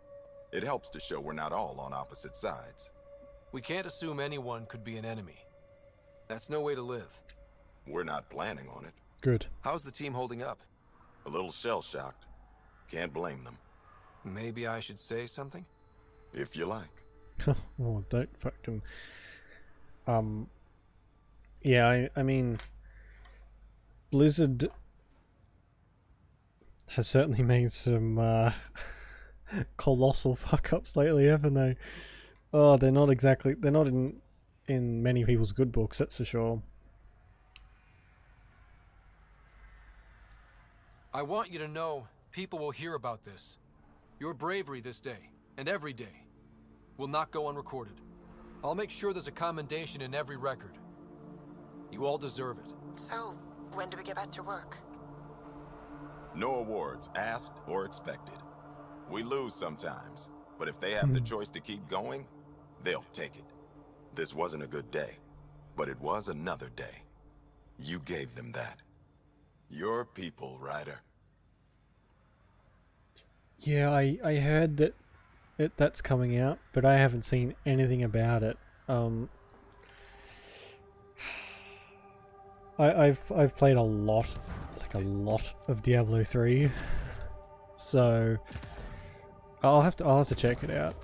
It helps to show we're not all on opposite sides. We can't assume anyone could be an enemy. That's no way to live. We're not planning on it. Good. How's the team holding up? A little shell-shocked. Can't blame them. Maybe I should say something? If you like. Oh, don't fucking... Yeah, I mean... Blizzard has certainly made some colossal fuck-ups lately, haven't they? Oh, they're not in many people's good books, that's for sure. I want you to know people will hear about this. Your bravery this day, and every day, will not go unrecorded. I'll make sure there's a commendation in every record. You all deserve it. So, when do we get back to work? No awards asked or expected. We lose sometimes, but if they have the choice to keep going, they'll take it. This wasn't a good day, but it was another day. You gave them that. Your people, Ryder. Yeah, I heard that that's coming out, but I haven't seen anything about it. I've played a lot of Diablo 3, so I'll have to check it out,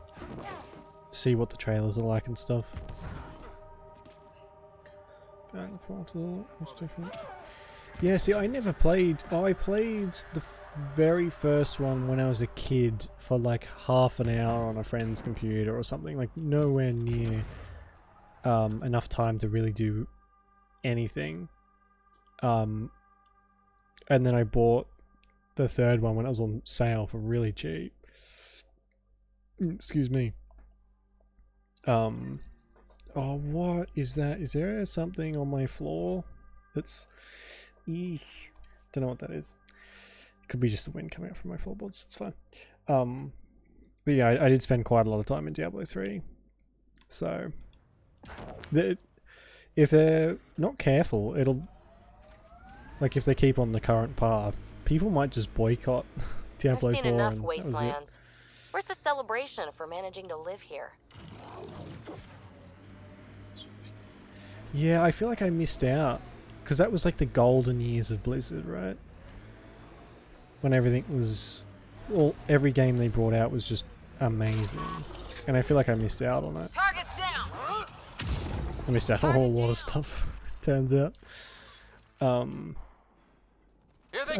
see what the trailers are like and stuff. Going forward to what's different. Yeah, see, I never played. Oh, I played the very first one when I was a kid for like half an hour on a friend's computer or something. Like nowhere near enough time to really do anything. And then I bought the third one when it was on sale for really cheap. Excuse me. Oh, what is that? Is there something on my floor that's... Eesh. Don't know what that is. It could be just the wind coming out from my floorboards. It's fine. But yeah, I did spend quite a lot of time in Diablo 3. So, if they're not careful, it'll... Like, if they keep on the current path, people might just boycott Diablo 4. I've seen enough wastelands. Where's the celebration for managing to live here? Yeah, I feel like I missed out. Because that was like the golden years of Blizzard, right? When everything was... Well, every game they brought out was just amazing. And I feel like I missed out on it. Target's down. I missed out on a whole lot of stuff, turns out. I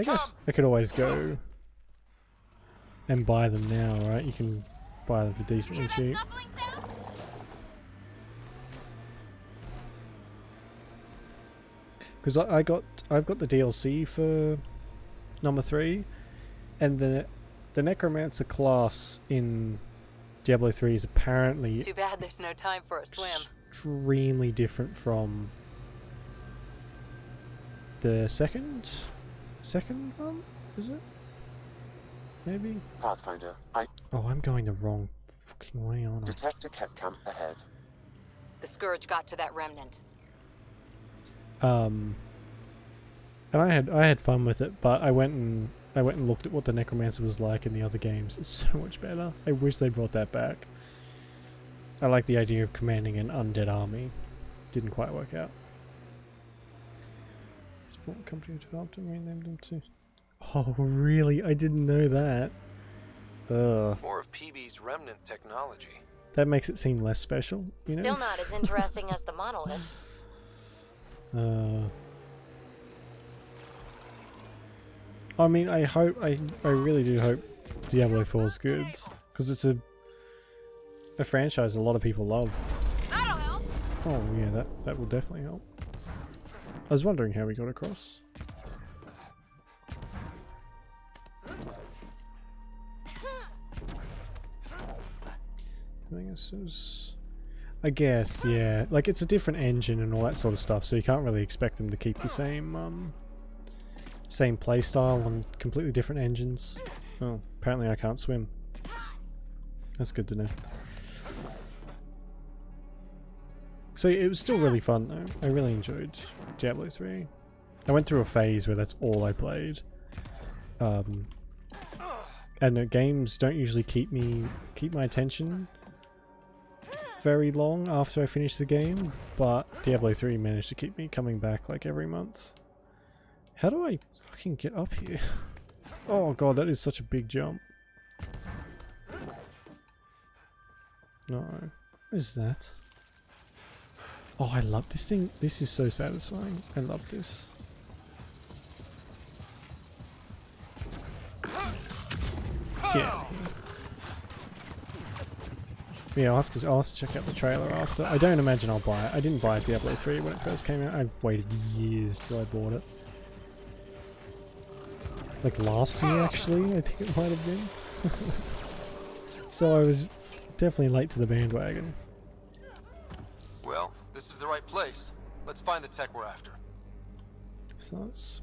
guess I could always go and buy them now, right? You can buy them for decently cheap. Because I've got the DLC for number 3, and the Necromancer class in Diablo 3 is apparently Too bad there's no time for a swim. extremely different from the second one, is it? Maybe? Pathfinder, Oh, I'm going the wrong fucking way, aren't I? detect a cat camp ahead. The Scourge got to that remnant. And I had fun with it, but I went and looked at what the Necromancer was like in the other games. It's so much better. I wish they brought that back. I like the idea of commanding an undead army. Didn't quite work out. Support company developed and renamed them to... Oh, really? I didn't know that. Ugh. More of PB's remnant technology. That makes it seem less special, you know? Still not as interesting as the monoliths. I mean, I really do hope Diablo 4 is good, because it's a franchise a lot of people love. That'll help. Oh yeah, that will definitely help. I was wondering how we got across. I guess, yeah. Like, it's a different engine and all that sort of stuff, so you can't really expect them to keep the same playstyle on completely different engines. Oh, apparently I can't swim. That's good to know. So it was still really fun though. I really enjoyed Diablo 3. I went through a phase where that's all I played. And games don't usually keep my attention very long after I finish the game, but Diablo 3 managed to keep me coming back like every month. How do I fucking get up here? Oh god, that is such a big jump. No. What is that? Oh, I love this thing. This is so satisfying. I love this. Yeah. Yeah, I'll have to check out the trailer after. I don't imagine I'll buy it. I didn't buy Diablo 3 when it first came out. I waited years till I bought it. Like last year actually, I think it might have been. So I was definitely late to the bandwagon. Well, this is the right place. Let's find the tech we're after. So that's...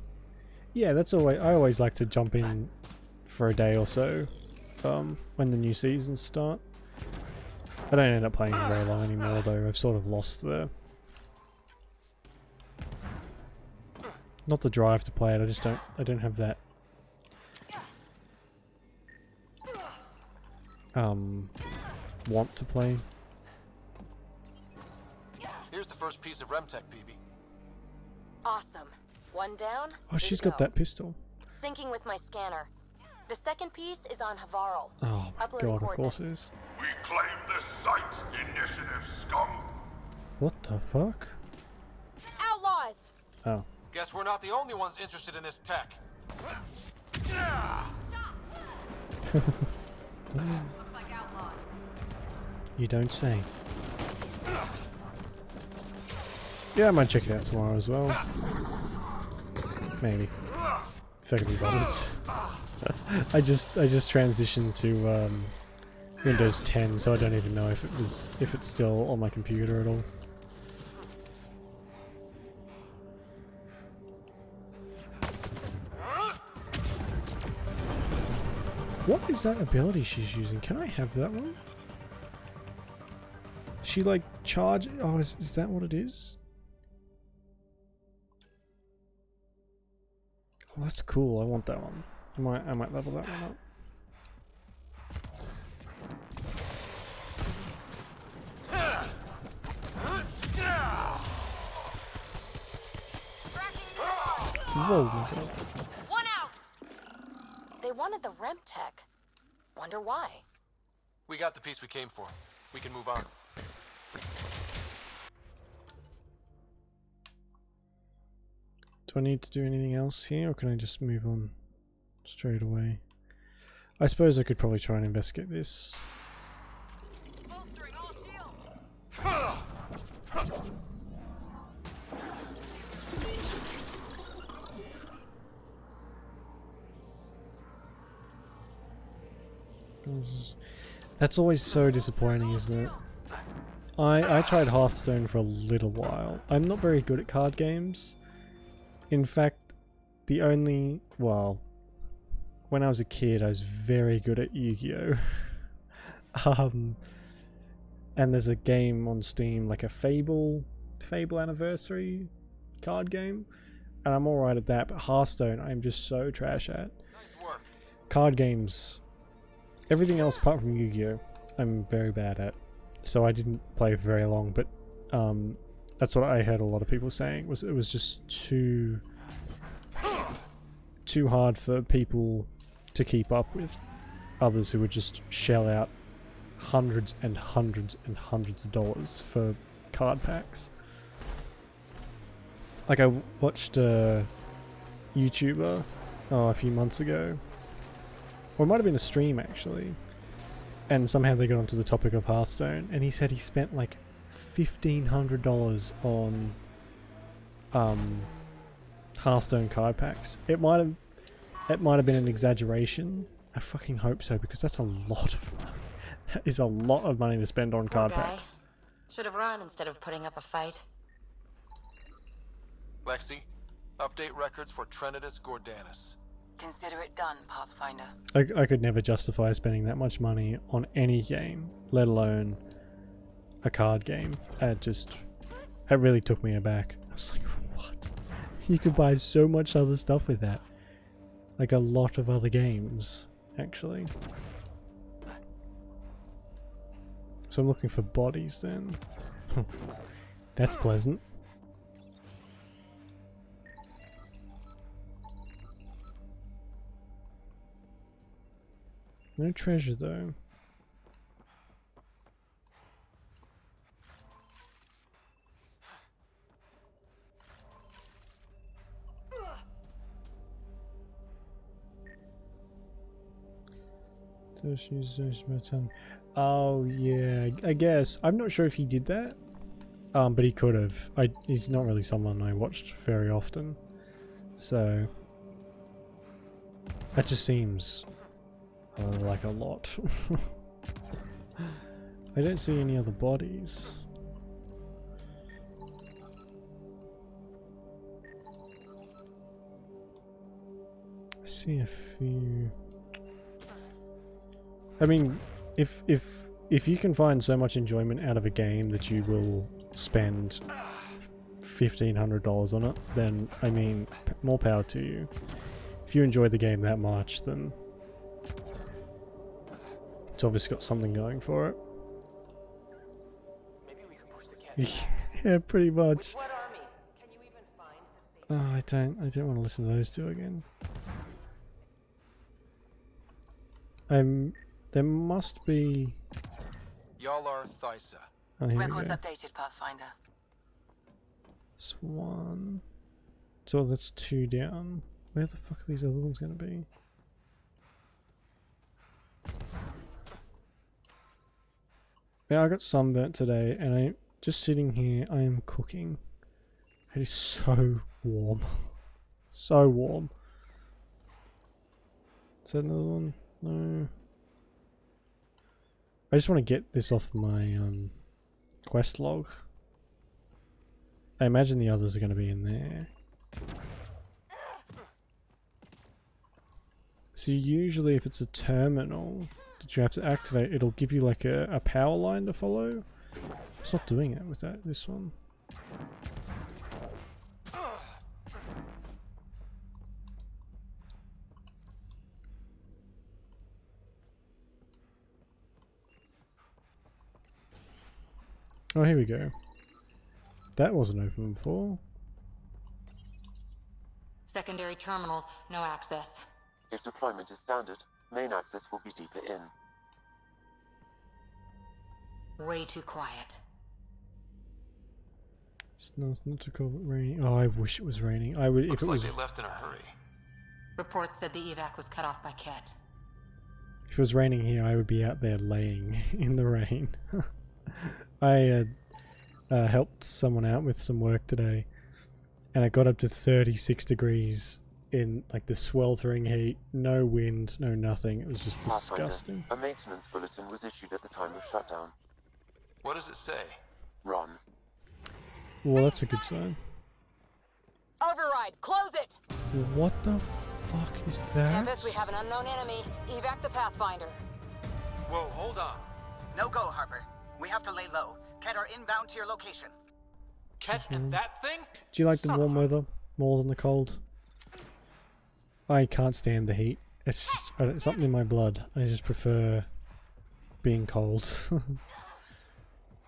Yeah, that's always... I always like to jump in for a day or so when the new seasons start. I don't end up playing very long anymore though. I've sort of lost the... Not the drive to play it, I just don't... I don't have that... want to play. Here's the first piece of RemTech, PB. Awesome. One down. Oh, she's got that pistol. Syncing with my scanner. The second piece is on Havarl. Oh my god, of course it is. We claim this site, initiative scum. What the fuck? Outlaws! Oh. Guess we're not the only ones interested in this tech. You don't say. Yeah, I might check it out tomorrow as well. Maybe. If I can be bothered. I just transitioned to Windows 10, so I don't even know if it's still on my computer at all. What is that ability she's using? Can I have that one? She like charge... Oh, is that what it is? Oh, that's cool. I want that one. I might level that one up. Whoa, my god. One out! They wanted the RemTech. Wonder why. We got the piece we came for. We can move on. Do I need to do anything else here, or can I just move on straight away? I suppose I could probably try and investigate this. That's always so disappointing, isn't it? I tried Hearthstone for a little while. I'm not very good at card games. In fact, the only... well, when I was a kid I was very good at Yu-Gi-Oh! And there's a game on Steam, like a Fable Anniversary card game, and I'm alright at that, but Hearthstone I'm just so trash at. Nice work. Card games, everything else apart from Yu-Gi-Oh! I'm very bad at, so I didn't play for very long, but that's what I heard a lot of people saying, was it was just too hard for people to keep up with, others who would just shell out hundreds and hundreds and hundreds of dollars for card packs. Like I watched a YouTuber a few months ago, or it might have been a stream actually, and somehow they got onto the topic of Hearthstone, and he said he spent like $1,500 on Hearthstone card packs. It might have been an exaggeration. I fucking hope so, because that's a lot of money. That is a lot of money to spend on card packs. Should have run instead of putting up a fight. Lexi, update records for Trinitas Gordanis. Consider it done, Pathfinder. I could never justify spending that much money on any game, let alone a card game. That really took me aback. I was like, what? You could buy so much other stuff with that. Like a lot of other games, actually. So I'm looking for bodies then. That's pleasant. No treasure though. So she's my tongue. Oh yeah, I guess. I'm not sure if he did that. But he could have. He's not really someone I watched very often. So that just seems like a lot. I don't see any other bodies. I see a few. I mean, if you can find so much enjoyment out of a game that you will spend $1,500 on it, then I mean, more power to you. If you enjoy the game that much, then it's obviously got something going for it. Maybe we could push the cat. Yeah, pretty much. With what army? Can you even find the Oh, I don't want to listen to those two again. There must be. Y'all are Thysa. Oh, here we Records go. updated, Pathfinder. Swan. So that's 2 down. Where the fuck are these other ones gonna be? Yeah, I got sunburnt today, and I just sitting here. I am cooking. It is so warm, so warm. Is that another one? No. I just want to get this off my quest log. I imagine the others are going to be in there. So usually if it's a terminal that you have to activate, it'll give you like a power line to follow. It's not doing it with this one. Oh, here we go. That wasn't open before. Secondary terminals, no access. If deployment is standard, main access will be deeper in. Way too quiet. It's not too cold, but raining. Oh, I wish it was raining. I would if it was. Looks like they left in a hurry. Reports said the evac was cut off by Ket. If it was raining here, I would be out there laying in the rain. I helped someone out with some work today, and it got up to 36 degrees in like the sweltering heat, no wind, no nothing. It was just disgusting. A maintenance bulletin was issued at the time of shutdown. What does it say? Run. Well, that's a good sign. Override, close it! What the fuck is that? Tempest, we have an unknown enemy. Evac the Pathfinder. Whoa, hold on. No go, Harper. We have to lay low. Ket are inbound to your location. Ket and that thing? Do you like the warm weather more than the cold? I can't stand the heat. It's just it's something in my blood. I just prefer being cold.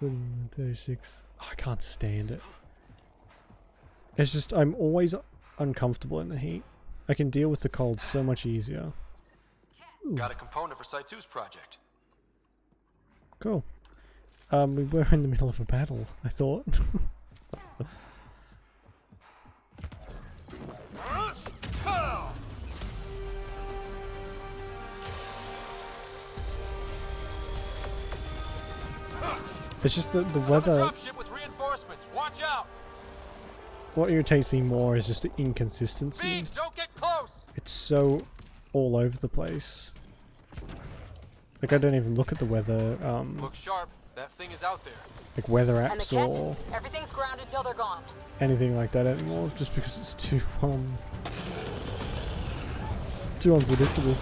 36. Oh, I can't stand it. It's just I'm always uncomfortable in the heat. I can deal with the cold so much easier. Ooh. Got a component for Site 2's project. Cool. We were in the middle of a battle, I thought. It's just the weather. Dropship with reinforcements. Watch out. What irritates me more is just the inconsistency. Beans, don't get close. It's so all over the place. Like I don't even look at the weather. Look sharp. That thing is out there. Like weather And the apps Ket? or Everything's grounded till they're gone. anything like that anymore, just because it's too unpredictable.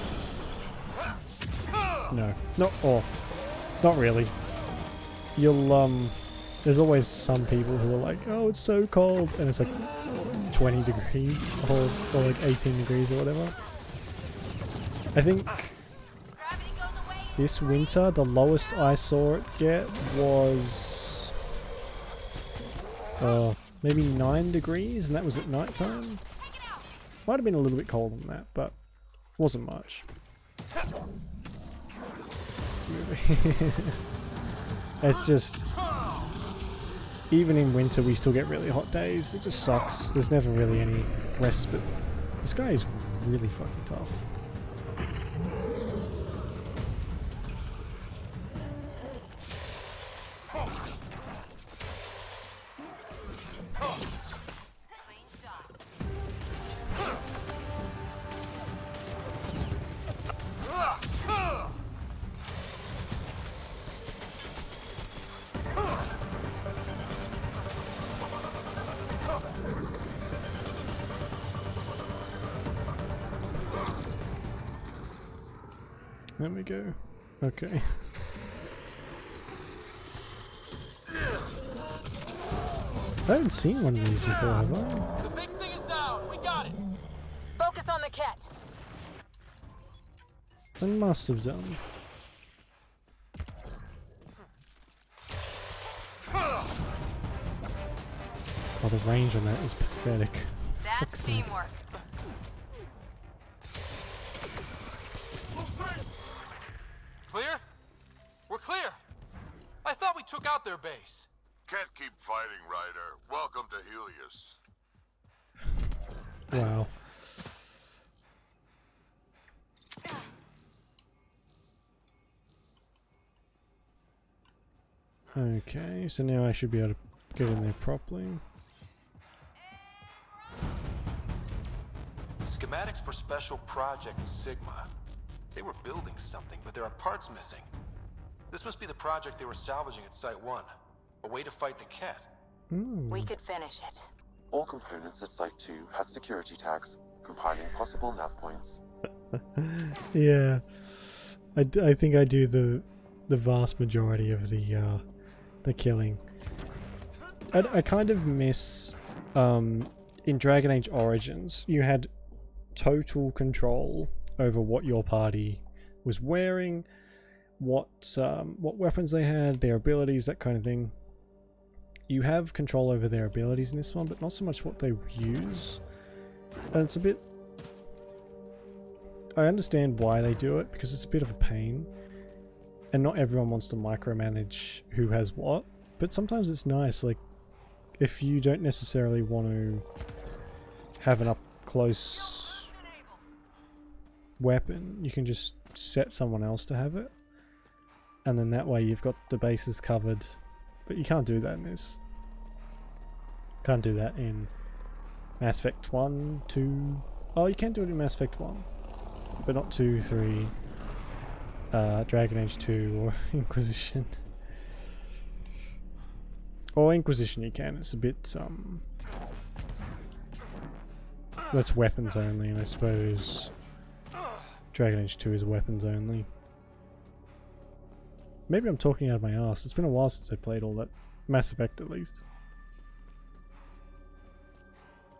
No, not really. You'll there's always some people who are like, oh, it's so cold, and it's like 20 degrees or like 18 degrees or whatever. I think this winter the lowest I saw it get was maybe 9 degrees, and that was at night time. Might have been a little bit colder than that, but wasn't much. It's just, even in winter we still get really hot days. It just sucks. There's never really any respite. This guy is really fucking tough. There we go. Okay. I haven't seen one of these before, have I? The big thing is down. We got it. Focus on the cat. I must have done. Oh, the range on that is pathetic. That's teamwork. Clear? We're clear. I thought we took out their base. Can't keep fighting, Ryder. Welcome to Helios. Wow. Okay, so now I should be able to get in there properly. Schematics for Special Project Sigma. They were building something, but there are parts missing. This must be the project they were salvaging at Site 1. A way to fight the cat. We could finish it. All components at Site 2 had security tags, compiling possible nav points. Yeah, I think I do the vast majority of the killing. I kind of miss in Dragon Age Origins you had total control over what your party was wearing, what weapons they had, their abilities, that kind of thing. You have control over their abilities in this one, but not so much what they use. And it's a bit... I understand why they do it, because it's a bit of a pain. And not everyone wants to micromanage who has what, but sometimes it's nice, like, if you don't necessarily want to have an up-close weapon, you can just set someone else to have it. And then that way you've got the bases covered. But you can't do that in this. Can't do that in Mass Effect 1, 2... Oh, you can do it in Mass Effect 1. But not 2, 3, Dragon Age 2 or Inquisition. Or Inquisition you can, it's a bit, that's weapons only, and I suppose Dragon Age 2 is weapons only. Maybe I'm talking out of my ass. It's been a while since I played all that. Mass Effect, at least.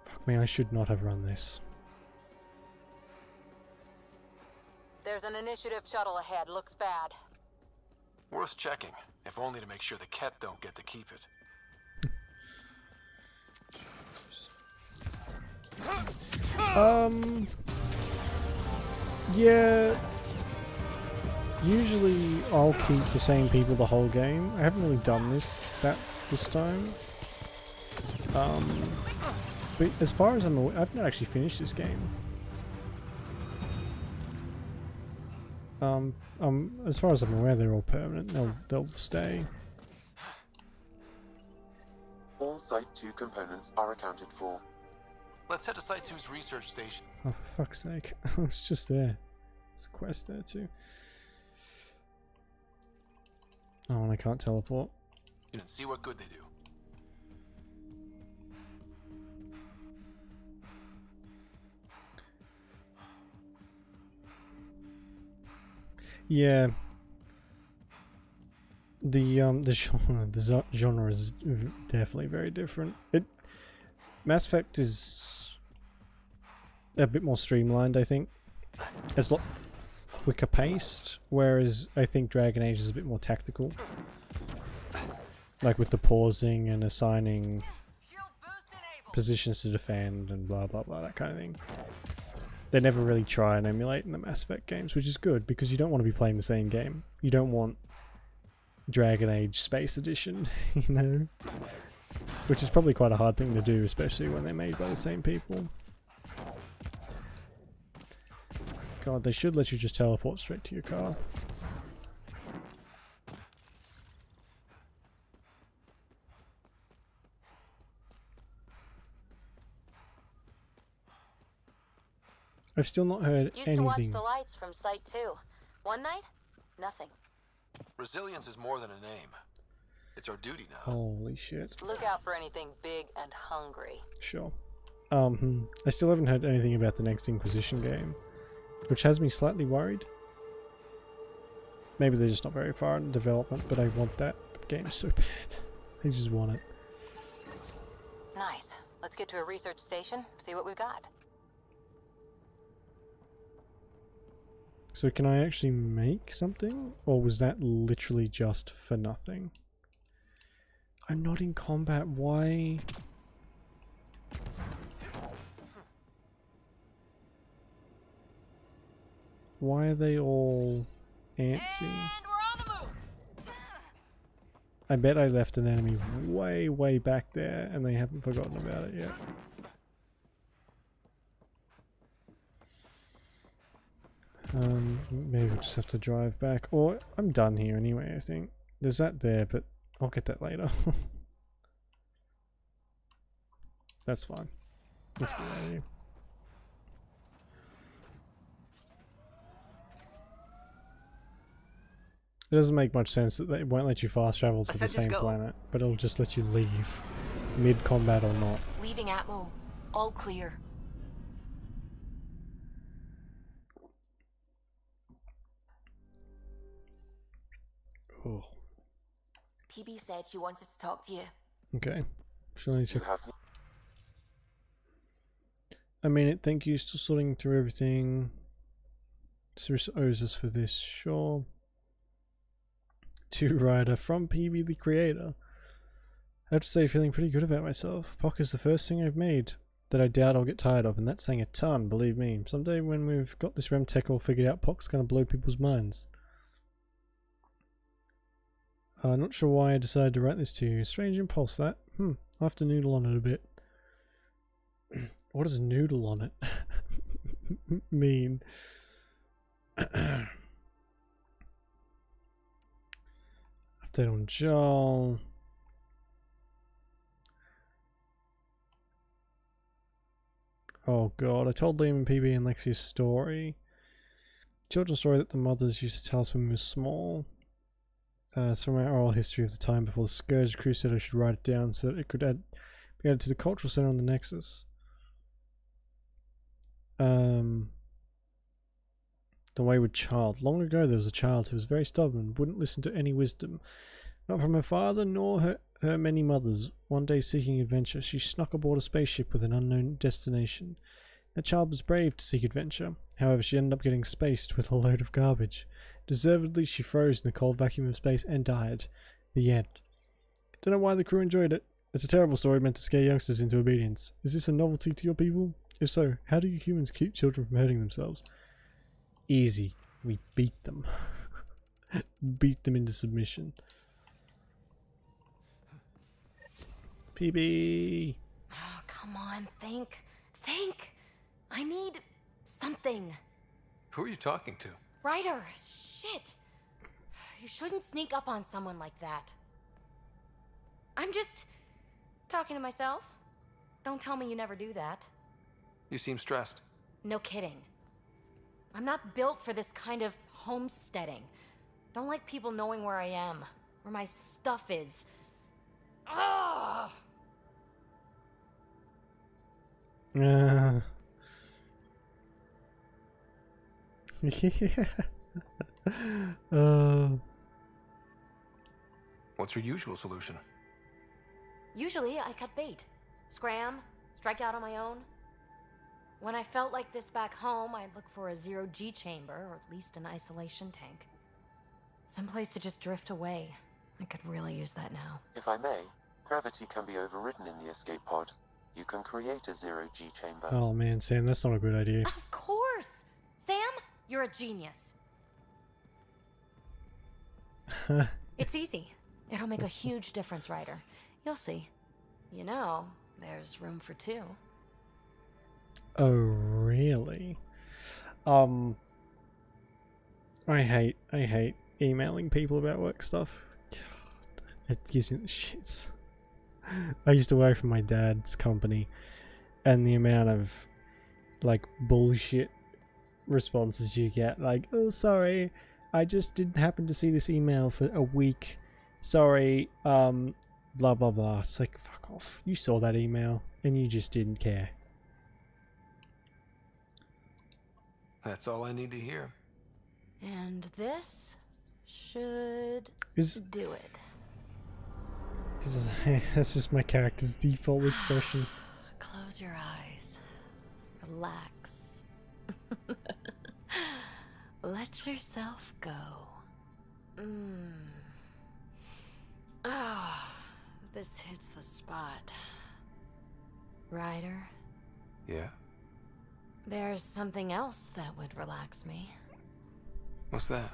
Fuck me, I should not have run this. There's an initiative shuttle ahead. Looks bad. Worth checking, if only to make sure the Ket don't get to keep it. Yeah. Usually I'll keep the same people the whole game. I haven't really done this time. But as far as I'm aware, I've not actually finished this game. As far as I'm aware, they're all permanent. They'll stay. All Site 2 components are accounted for. Let's head to Site 2's research station. Oh, for fuck's sake. I was just there. There's a quest there too. Oh, and I can't teleport. And see what good they do. Yeah. the genre is definitely very different. Mass Effect is a bit more streamlined, I think. It's a lot quicker paced, whereas I think Dragon Age is a bit more tactical. Like with the pausing and assigning positions to defend and blah blah blah, that kind of thing. They never really try and emulate in the Mass Effect games, which is good because you don't want to be playing the same game. You don't want Dragon Age Space Edition, you know? Which is probably quite a hard thing to do, especially when they're made by the same people. God, they should let you just teleport straight to your car. I've still not heard Used anything. to watch the lights from Site 2. One night, nothing. Resilience is more than a name. It's our duty now. Holy shit. Look out for anything big and hungry. Sure. I still haven't heard anything about the next Inquisition game, which has me slightly worried. Maybe they're just not very far in development, but I want that game so bad. I just want it. Nice. Let's get to a research station, see what we got. So can I actually make something? Or was that literally just for nothing? I'm not in combat, why? Why are they all antsy? I bet I left an enemy way back there and they haven't forgotten about it yet. Maybe we'll just have to drive back. Or I'm done here anyway, I think. There's that there, but I'll get that later. That's fine. Let's get out of here. It doesn't make much sense that they won't let you fast travel to the same planet, but it'll just let you leave mid-combat or not. Leaving Atmo. All clear. Oh. PB said she wanted to talk to you. Okay. Shall I check? I mean, thank you. Still sorting through everything. Serious owes us for this, sure. To Rider from PB the creator. I have to say, feeling pretty good about myself. POC is the first thing I've made that I doubt I'll get tired of, and that's saying a ton, believe me. Someday when we've got this REM tech all figured out, POC's gonna blow people's minds. Not sure why I decided to write this to you. Strange impulse, that. I'll have to noodle on it a bit. What does noodle on it mean? Update on Joel. Oh god, I told Liam and PB and Lexi's story. Children's story that the mothers used to tell us when we were small. It's from our oral history of the time before the Scourge Crusader. should write it down so that it could be added to the cultural center on the Nexus. The wayward child. Long ago there was a child who was very stubborn, wouldn't listen to any wisdom. Not from her father nor her many mothers. One day seeking adventure, she snuck aboard a spaceship with an unknown destination. That child was brave to seek adventure. However, she ended up getting spaced with a load of garbage. Deservedly, she froze in the cold vacuum of space and died. The end. Don't know why the crew enjoyed it. It's a terrible story meant to scare youngsters into obedience. Is this a novelty to your people? If so, how do you humans keep children from hurting themselves? Easy. We beat them. Beat them into submission. PB! Oh, come on, think. Think! I need something. Who are you talking to? Ryder! Shit! You shouldn't sneak up on someone like that. I'm just talking to myself. Don't tell me you never do that. You seem stressed. No kidding. I'm not built for this kind of homesteading. Don't like people knowing where I am, where my stuff is. Ugh! Yeah. What's your usual solution? Usually, I cut bait. Scram, strike out on my own. When I felt like this back home, I'd look for a zero-G chamber, or at least an isolation tank. Someplace to just drift away. I could really use that now. If I may, gravity can be overridden in the escape pod. You can create a zero-G chamber. Oh man, Sam, that's not a good idea. Of course! Sam, you're a genius. It's easy. It'll make a huge difference, Ryder. You'll see. You know, there's room for two. Oh, really? I hate emailing people about work stuff. God, it gives me the shits. I used to work for my dad's company, and the amount of like bullshit responses you get, like, oh sorry, I just didn't happen to see this email for a week. Sorry, blah blah blah. It's like, fuck off. You saw that email and you just didn't care. That's all I need to hear. And this should do it. That's just my character's default expression. Close your eyes. Relax. Let yourself go. Oh, this hits the spot. Ryder? Yeah? There's something else that would relax me. What's that?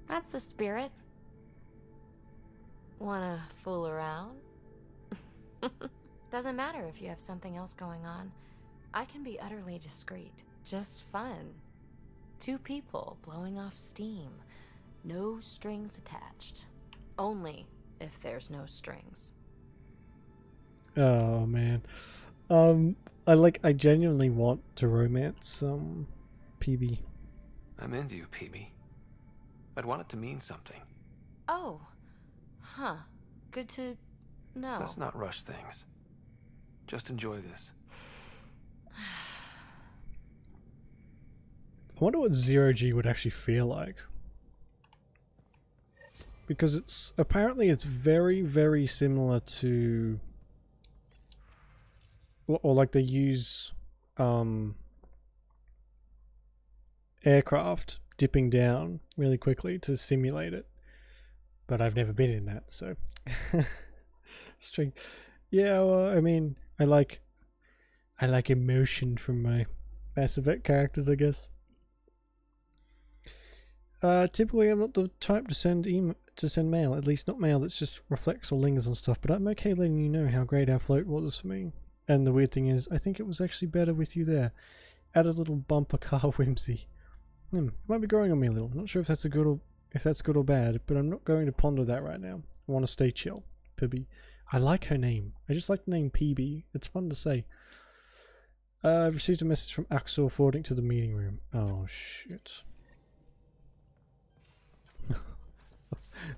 That's the spirit. Wanna fool around? Doesn't matter if you have something else going on. I can be utterly discreet. Just fun. Two people blowing off steam. No strings attached. Only if there's no strings. Oh man. I genuinely want to romance PB. I'm into you, PB. I'd want it to mean something. Oh. Huh. Good to know. Let's not rush things. Just enjoy this. I wonder what zero-G would actually feel like. Because it's very, very similar to, or like they use aircraft dipping down really quickly to simulate it. But I've never been in that, so string. Yeah, well, I mean, I like emotion from my Mass Effect characters, I guess. Typically, I'm not the type to send mail. At least not mail that just reflects or lingers on stuff. But I'm okay letting you know how great our float was for me. And the weird thing is, I think it was actually better with you there. Add a little bumper car whimsy. It might be growing on me a little. Not sure if that's good or bad, but I'm not going to ponder that right now. I want to stay chill. Pibby. I like her name. I just like the name PB. It's fun to say. I've received a message from Axel forwarding to the meeting room. Oh shit.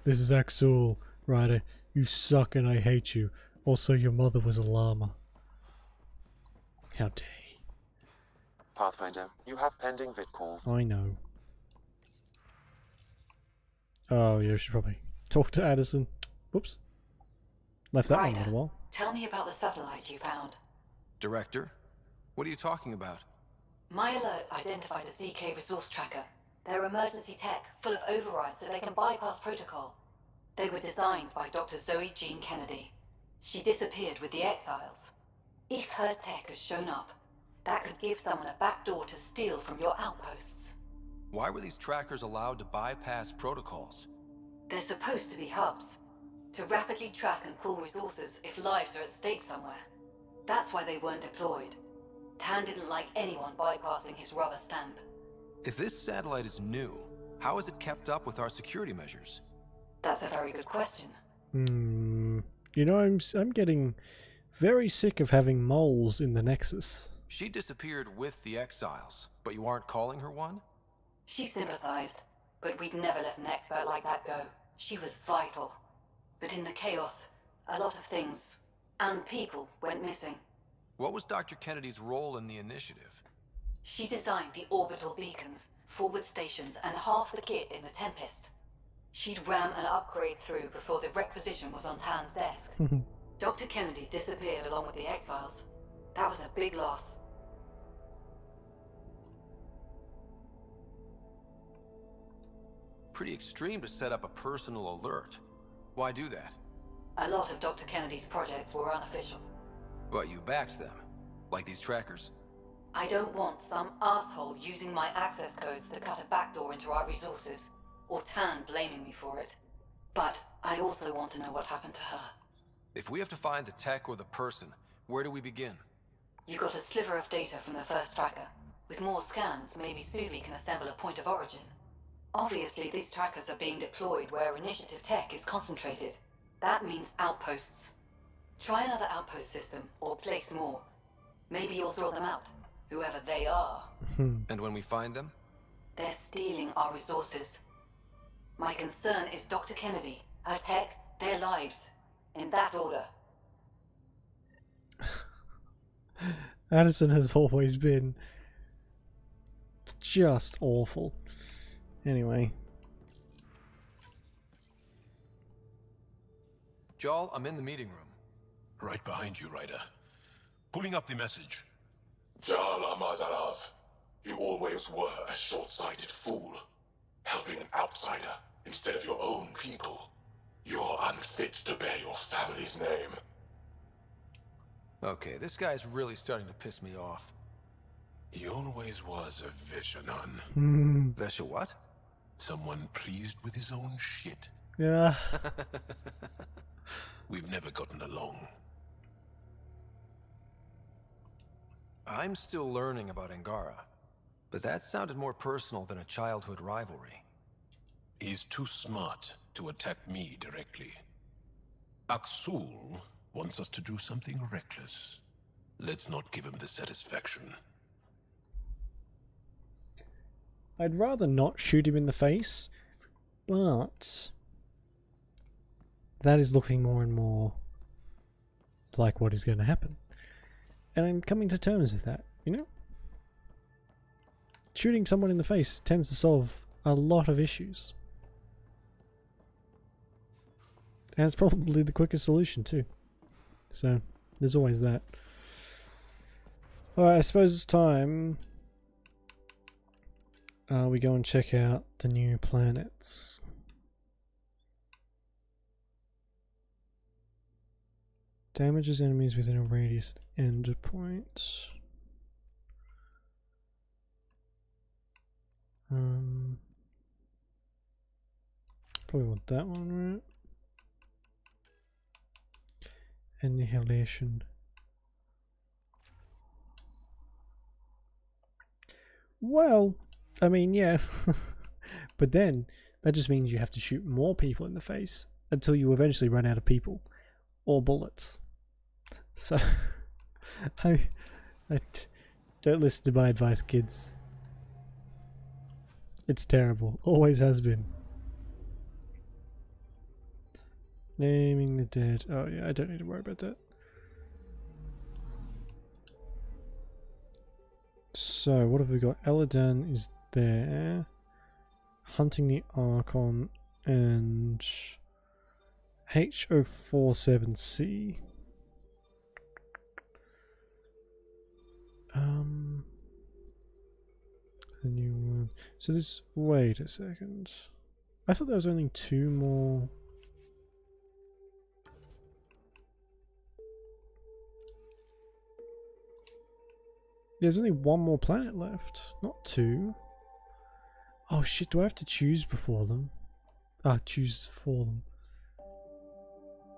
This is Axel, Ryder. You suck and I hate you. Also, your mother was a llama. How dare you? Pathfinder, you have pending vid calls. I know. Oh yeah, we should probably talk to Addison. Whoops. Left that one a little while. Tell me about the satellite you found. Director? What are you talking about? My alert identified a ZK resource tracker. They're emergency tech, full of overrides so they can bypass protocol. They were designed by Dr. Zoe Jean Kennedy. She disappeared with the Exiles. If her tech has shown up, that could give someone a backdoor to steal from your outposts. Why were these trackers allowed to bypass protocols? They're supposed to be hubs, to rapidly track and pull resources if lives are at stake somewhere. That's why they weren't deployed. Tan didn't like anyone bypassing his rubber stamp. If this satellite is new, how is it kept up with our security measures? That's a very good question. You know, I'm getting very sick of having moles in the Nexus. She disappeared with the Exiles, but you aren't calling her one? She sympathized, but we'd never let an expert like that go. She was vital. But in the chaos, a lot of things, and people, went missing. What was Dr. Kennedy's role in the initiative? She designed the orbital beacons, forward stations, and half the kit in the Tempest. She'd ram an upgrade through before the requisition was on Tan's desk. Dr. Kennedy disappeared along with the exiles. That was a big loss. Pretty extreme to set up a personal alert. Why do that? A lot of Dr. Kennedy's projects were unofficial. But you backed them, like these trackers. I don't want some asshole using my access codes to cut a backdoor into our resources, or Tan blaming me for it. But I also want to know what happened to her. If we have to find the tech or the person, where do we begin? You got a sliver of data from the first tracker. With more scans, maybe Suvi can assemble a point of origin. Obviously, these trackers are being deployed where initiative tech is concentrated. That means outposts. Try another outpost system, or place more. Maybe you'll draw them out, whoever they are. And when we find them? They're stealing our resources. My concern is Dr. Kennedy, her tech, their lives. In that order. Addison has always been just awful. Anyway. Jarl, I'm in the meeting room. Right behind you, Ryder. Pulling up the message. Jarl Amadarav, you always were a short-sighted fool. Helping an outsider instead of your own people. You're unfit to bear your family's name. Okay, this guy's really starting to piss me off. He always was a Vishanan. Vesha what? Someone pleased with his own shit. Yeah. We've never gotten along. I'm still learning about Angara, but that sounded more personal than a childhood rivalry. He's too smart to attack me directly. Aksul wants us to do something reckless. Let's not give him the satisfaction. I'd rather not shoot him in the face, but that is looking more and more like what is going to happen. And I'm coming to terms with that, you know? Shooting someone in the face tends to solve a lot of issues. And it's probably the quickest solution too. So, there's always that. Alright, I suppose it's time we go and check out the new planets. Damages enemies within a radius endpoint. Probably want that one, right? Annihilation. Well, I mean, yeah. But then, that just means you have to shoot more people in the face until you eventually run out of people. Or bullets. So, don't listen to my advice, kids. It's terrible. Always has been. Naming the dead. Oh yeah, I don't need to worry about that. So, what have we got? Eladan is there. Hunting the Archon and H047C. A new one. So this. Wait a second. I thought there was only 2 more. There's only 1 more planet left, not 2. Oh shit, do I have to choose before them? Ah, choose for them.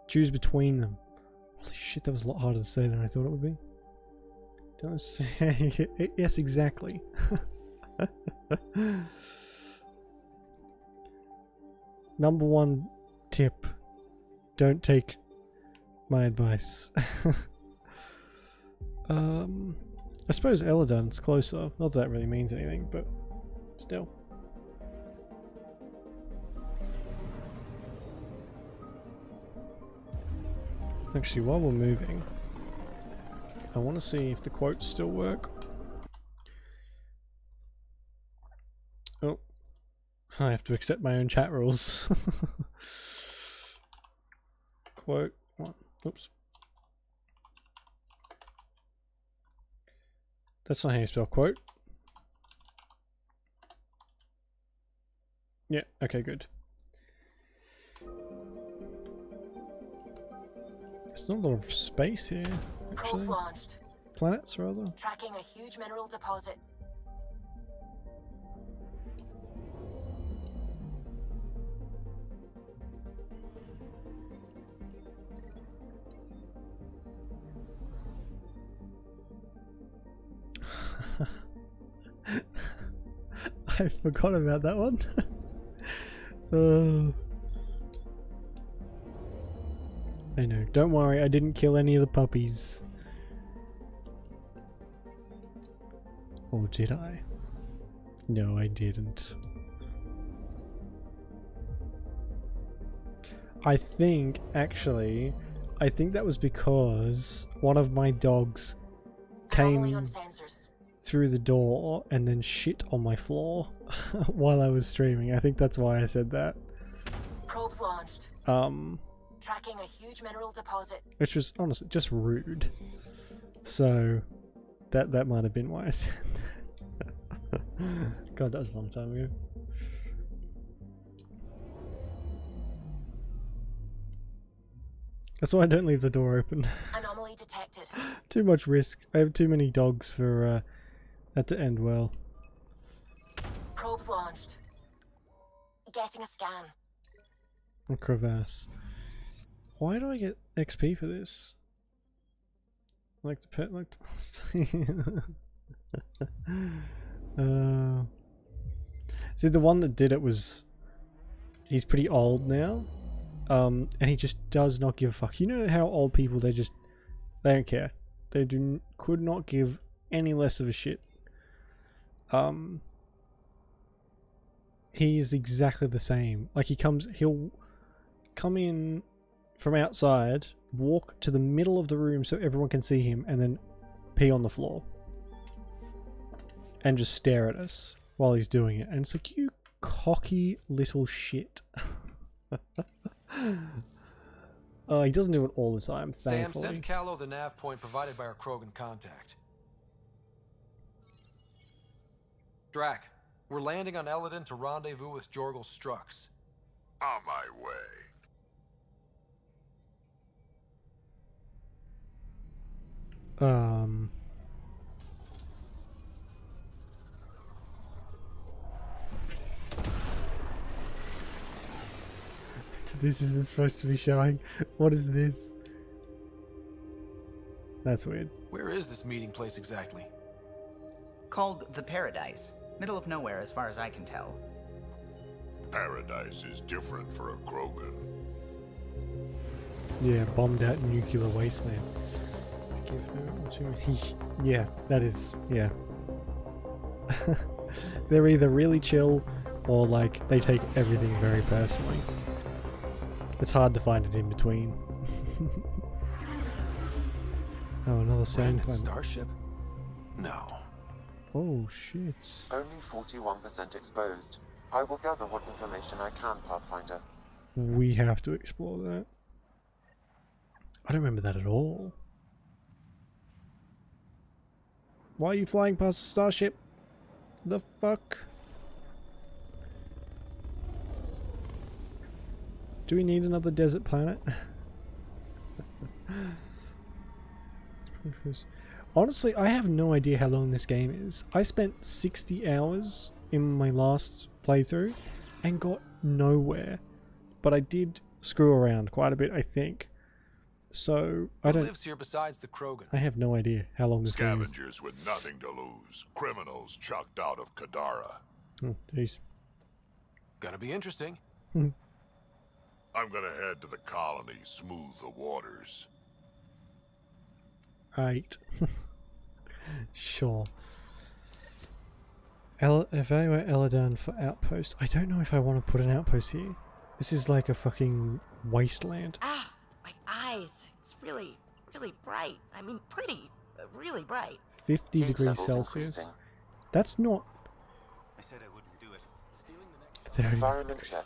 Choose between them. Holy shit, that was a lot harder to say than I thought it would be. Don't say... Yes, exactly. Number 1 tip. Don't take my advice. I suppose Eladan's closer. Not that really means anything, but still. Actually, while we're moving, I want to see if the quotes still work. Oh. I have to accept my own chat rules. Quote one. Oops. That's not how you spell quote. Yeah, okay, good. There's not a lot of space here, actually. Probes launched. Planets, rather. Tracking a huge mineral deposit. I forgot about that one. I know. Don't worry, I didn't kill any of the puppies. Or did I? No, I didn't. I think that was because one of my dogs came through the door and then shit on my floor while I was streaming. I think that's why I said that. Probes launched. Tracking a huge mineral deposit. Which was honestly just rude. So that might have been why I said that. God, that was a long time ago. That's why I don't leave the door open. Anomaly detected. Too much risk. I have too many dogs for that to end well. Probes launched. Getting a scan. A crevasse. Why do I get XP for this? Like the pet, like the see, the one that did it was... He's pretty old now. And he just does not give a fuck. You know how old people, they don't care. They could not give any less of a shit. He is exactly the same. Like he'll come in from outside, walk to the middle of the room so everyone can see him, and then pee on the floor. And just stare at us while he's doing it. And it's like, you cocky little shit. He doesn't do it all the time, thankfully. Sam, send Callow the nav point provided by our Krogan contact. Drac, we're landing on Eladon to rendezvous with Jorgel Strux. On my way. This isn't supposed to be showing. What is this? That's weird. Where is this meeting place exactly? Called the Paradise. Middle of nowhere as far as I can tell. Paradise is different for a Krogan. Yeah, bombed out nuclear wasteland. To give no too many. Yeah, that is, yeah. They're either really chill or like they take everything very personally. It's hard to find it in between. Oh, another sand climb. Starship? No. Oh shit. Only 41% exposed. I will gather what information I can, Pathfinder. We have to explore that. I don't remember that at all. Why are you flying past the starship? The fuck? Do we need another desert planet? Honestly, I have no idea how long this game is. I spent 60 hours in my last playthrough and got nowhere. But I did screw around quite a bit, I think. So, I don't... Who lives here besides the Krogan? I have no idea how long this game is. Scavengers with nothing to lose. Criminals chucked out of Kadara. Oh, jeez. Gonna be interesting. I'm gonna head to the colony, smooth the waters. Right. Sure. Evaluate Eladon for outpost. I don't know if I want to put an outpost here. This is like a fucking wasteland. Ah, my eyes. It's really, really bright. I mean, pretty, but really bright. 50 degrees Celsius. That's not I said I wouldn't do it. Stealing the next... There Environment check.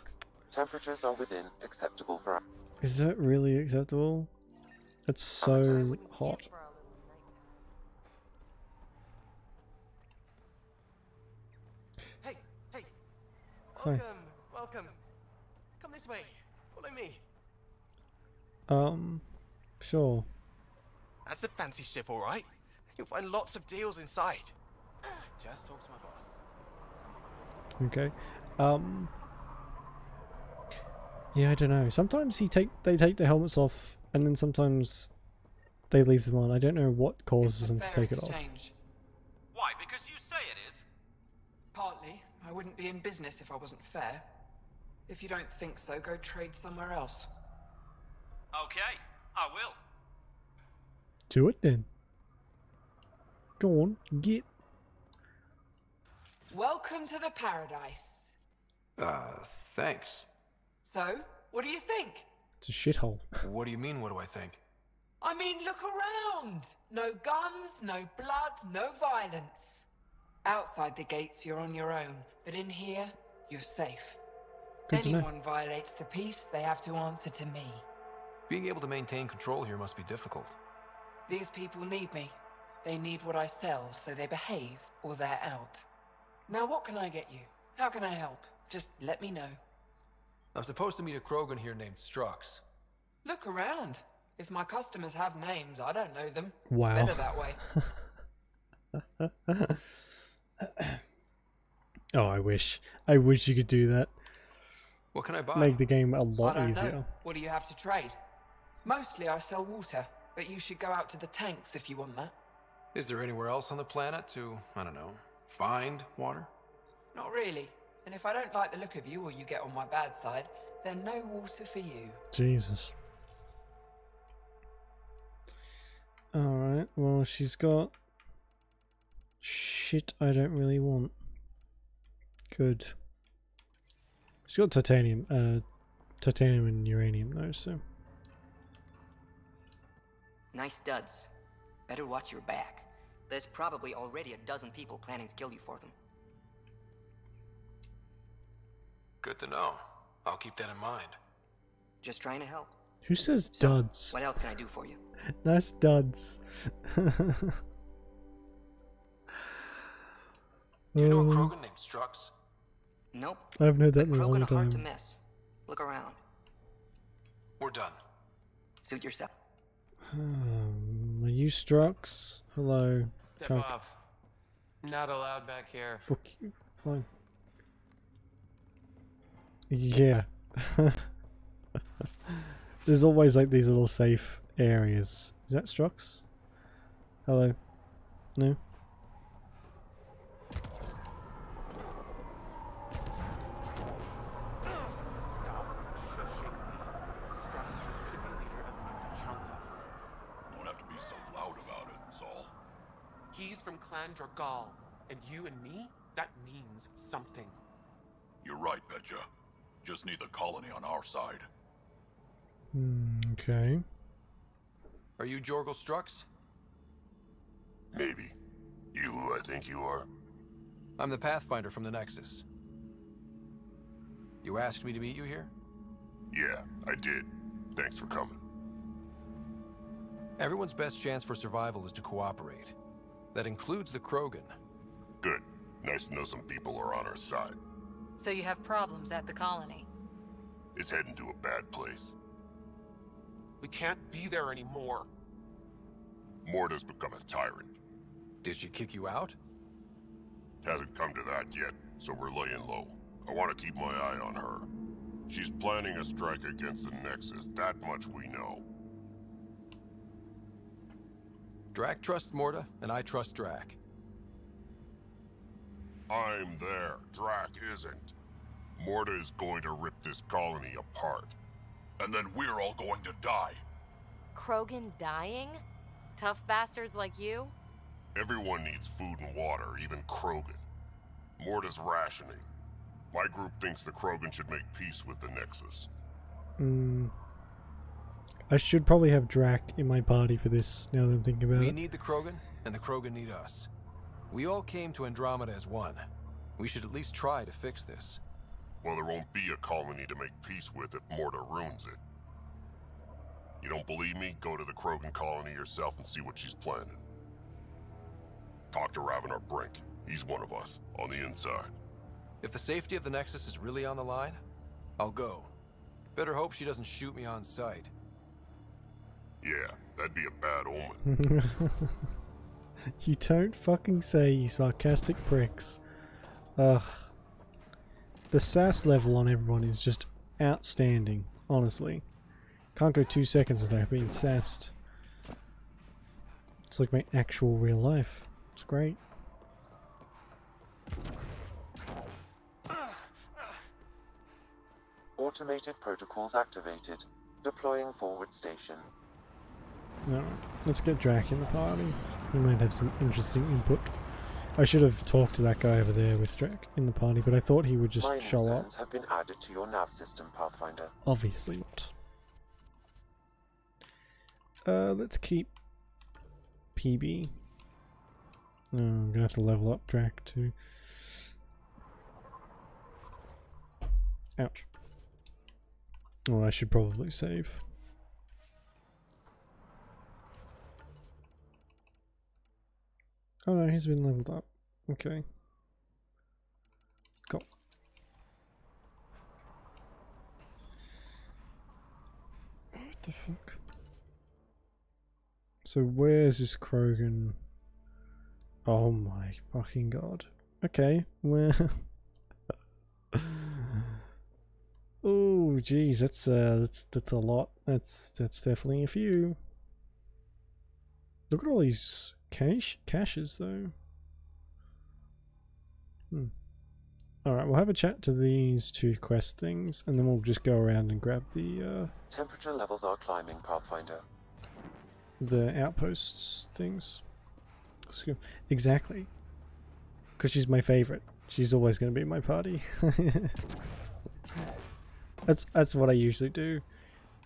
Temperatures are within acceptable parameters. Is that really acceptable? It's so hot. Hey, hey! Hi. Welcome, welcome. Come this way. Follow me. Sure. That's a fancy ship, all right. You'll find lots of deals inside. Just talk to my boss. Okay. Yeah, I don't know. Sometimes they take their helmets off, and then sometimes they leave them on. I don't know what causes them to take it off. Why? Because you say it is? Partly. I wouldn't be in business if I wasn't fair. If you don't think so, go trade somewhere else. Okay, I will. Do it then. Go on, get. Welcome to the paradise. Thanks. So, what do you think? It's a shithole. What do you mean, what do I think? I mean, look around! No guns, no blood, no violence. Outside the gates, you're on your own, but in here, you're safe. Good to know. Anyone violates the peace, they have to answer to me. Being able to maintain control here must be difficult. These people need me. They need what I sell, so they behave, or they're out. Now what can I get you? How can I help? Just let me know. I'm supposed to meet a Krogan here named Strux. Look around. If my customers have names, I don't know them. Wow. It's better that way. Oh, I wish. I wish you could do that. What can I buy? Make the game a I lot don't easier. know. What do you have to trade? Mostly I sell water, but you should go out to the tanks if you want that. Is there anywhere else on the planet to, I don't know, find water? Not really. And if I don't like the look of you or you get on my bad side, then no water for you. Jesus. Alright, well, she's got shit I don't really want. Good. She's got titanium and uranium though, so. Nice duds. Better watch your back. There's probably already a dozen people planning to kill you for them. Good to know. I'll keep that in mind. Just trying to help. Who says duds? What else can I do for you? Nice duds. Do you know a Krogan named Strux? Nope. I haven't heard that in a Krogan long are hard to time. miss. Look around. We're done. Suit yourself. Are you Strux? Hello. Step Can't- off. Not allowed back here. Fuck you. Fine. Yeah. There's always like these little safe areas. Is that Strux? Hello? No? Don't have to be so loud about it, Zol. He's from Clan Dragal, and you and me, that means something. You're right, Betcha. Just need the colony on our side. Okay. Are you Jorgal Strux? Maybe. You who I think you are? I'm the Pathfinder from the Nexus. You asked me to meet you here? Yeah, I did. Thanks for coming. Everyone's best chance for survival is to cooperate. That includes the Krogan. Good. Nice to know some people are on our side. So you have problems at the colony? It's heading to a bad place. We can't be there anymore. Morta's become a tyrant. Did she kick you out? Hasn't come to that yet, so we're laying low. I want to keep my eye on her. She's planning a strike against the Nexus, that much we know. Drac trusts Morta, and I trust Drac. I'm there. Drac isn't. Morta is going to rip this colony apart. And then we're all going to die. Krogan dying? Tough bastards like you? Everyone needs food and water, even Krogan. Morta's rationing. My group thinks the Krogan should make peace with the Nexus. I should probably have Drac in my party for this, now that I'm thinking about We it. need the Krogan, and the Krogan need us. We all came to Andromeda as one. We should at least try to fix this. Well, there won't be a colony to make peace with if Morta ruins it. You don't believe me? Go to the Krogan colony yourself and see what she's planning. Talk to Ravenar Brink. He's one of us, on the inside. If the safety of the Nexus is really on the line, I'll go. Better hope she doesn't shoot me on sight. Yeah, that'd be a bad omen. You don't fucking say, you sarcastic pricks. Ugh. The sass level on everyone is just outstanding, honestly. Can't go 2 seconds without being sassed. It's like my actual real life. It's great. Automated protocols activated. Deploying forward station. Alright, let's get Drac in the party. He might have some interesting input. I should have talked to that guy over there with Drac in the party, but I thought he would just Mining show up. zones have been added to your nav system, Pathfinder. Obviously not. Let's keep PB. Oh, I'm gonna have to level up Drac too. Ouch. Oh, I should probably save. Oh no, he's been leveled up. Okay. Cool. What the fuck? So where's this Krogan? Oh my fucking god. Okay, where? Oh geez, that's a lot. That's definitely a few. Look at all these caches though. Alright, we'll have a chat to these two quest things and then we'll just go around and grab the Temperature levels are climbing, Pathfinder. the outposts things. Exactly. Because she's my favorite. She's always going to be in my party. That's what I usually do.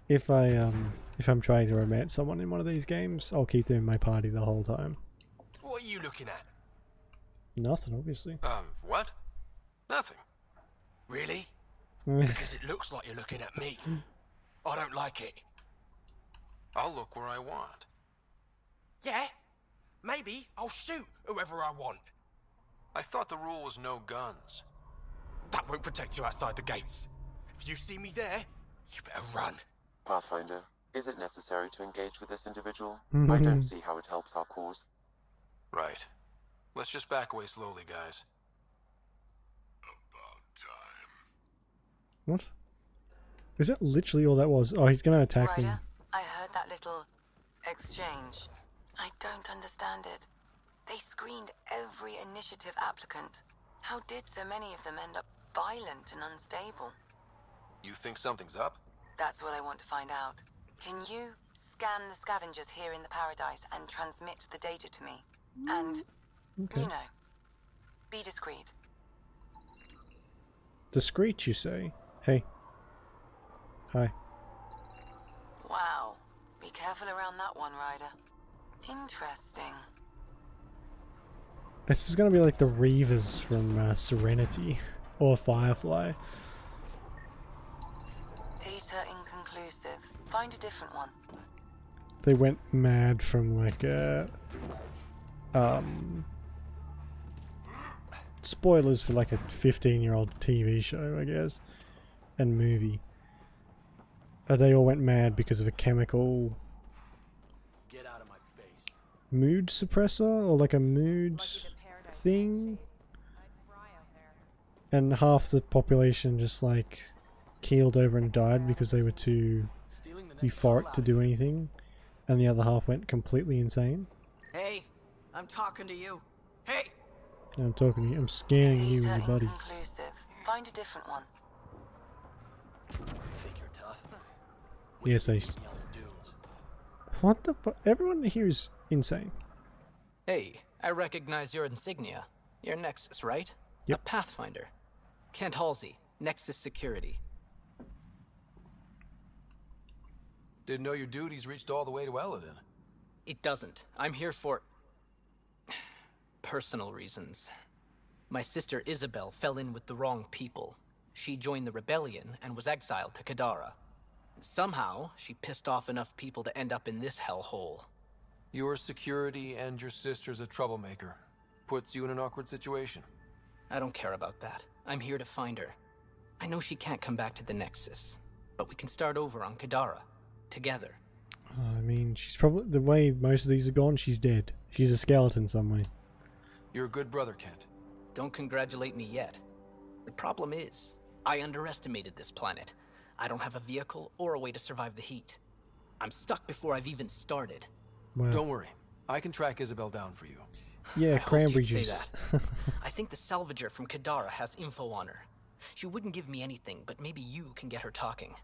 If I'm trying to romance someone in one of these games, I'll keep them in my party the whole time. What are you looking at? Nothing, obviously. What? Nothing. Really? Because it looks like you're looking at me. I don't like it. I'll look where I want. Yeah? Maybe I'll shoot whoever I want. I thought the rule was no guns. That won't protect you outside the gates. If you see me there, you better run. Pathfinder, is it necessary to engage with this individual? I don't see how it helps our cause. Right. Let's just back away slowly, guys. What? Is that literally all that was? Oh, he's gonna attack me. Ryder, I heard that little exchange. I don't understand it. They screened every initiative applicant. How did so many of them end up violent and unstable? You think something's up? That's what I want to find out. Can you scan the scavengers here in the Paradise and transmit the data to me? And, Okay. you know, be discreet. Discreet, you say? Hey. Hi. Wow. Be careful around that one, Ryder. Interesting. This is gonna be like the Reavers from Serenity or Firefly. Data inconclusive. Find a different one. They went mad from like spoilers for like a 15-year-old TV show, I guess, and movie. They all went mad because of a chemical mood suppressor or like a mood thing, and half the population just like keeled over and died because they were too euphoric to do anything, and the other half went completely insane. Hey, I'm talking to you. Hey! I'm talking to you. I'm scanning you and Data your buddies. inconclusive. Find a different one. Think you're tough? Yes, I. What the fuck? Everyone here is insane. Hey, I recognize your insignia. You're Nexus, right? Yep. A Pathfinder. Kent Halsey, Nexus Security. Didn't know your duties reached all the way to Eladin. It doesn't. I'm here for personal reasons. My sister Isabel fell in with the wrong people. She joined the rebellion and was exiled to Kadara. Somehow, she pissed off enough people to end up in this hellhole. Your security and your sister's a troublemaker. Puts you in an awkward situation. I don't care about that. I'm here to find her. I know she can't come back to the Nexus, but we can start over on Kadara, together. I mean, she's probably, the way most of these are gone, she's dead. She's a skeleton somewhere. You're a good brother, Kent. Don't congratulate me yet. The problem is, I underestimated this planet. I don't have a vehicle or a way to survive the heat. I'm stuck before I've even started. Wow. Don't worry. I can track Isabel down for you. Yeah, I cranberry hoped you'd juice. say that. I think the salvager from Kadara has info on her. She wouldn't give me anything, but maybe you can get her talking.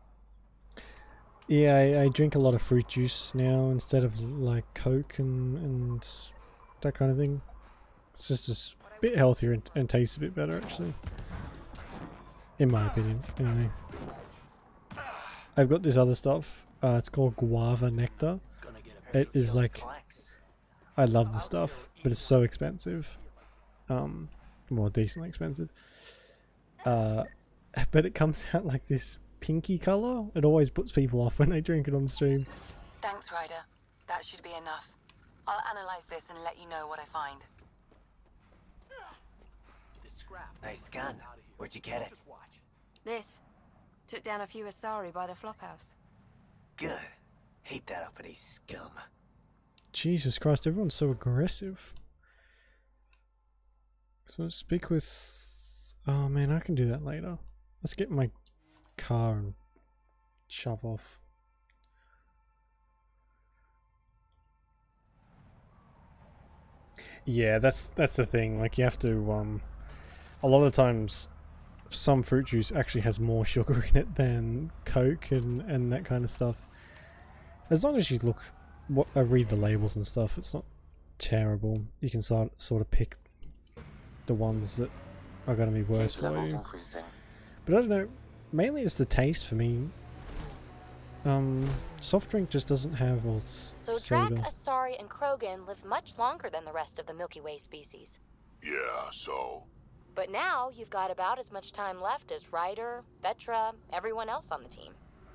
Yeah, I drink a lot of fruit juice now instead of like Coke and that kind of thing. It's just a bit healthier and tastes a bit better, actually. In my opinion, anyway. I've got this other stuff. It's called guava nectar. It is like, I love the stuff, but it's so expensive. More decently expensive. But it comes out like this pinky color. It always puts people off when they drink it on stream. Thanks, Ryder. That should be enough. I'll analyze this and let you know what I find. Nice gun. Where'd you get it? This. Took down a few Asari by the flophouse. Good. Hate that uppity scum. Jesus Christ, everyone's so aggressive. So speak with... Oh man, I can do that later. Let's get my car and shove off. Yeah, that's the thing. Like, you have to... a lot of times, some fruit juice actually has more sugar in it than Coke and that kind of stuff. As long as you read the labels and stuff, it's not terrible. You can sort of pick the ones that are going to be worse for you. Increasing. But I don't know, mainly it's the taste for me. Soft drink just doesn't have So Drac, Asari, and Krogan live much longer than the rest of the Milky Way species. Yeah, so? But now you've got about as much time left as Ryder, Vetra, everyone else on the team.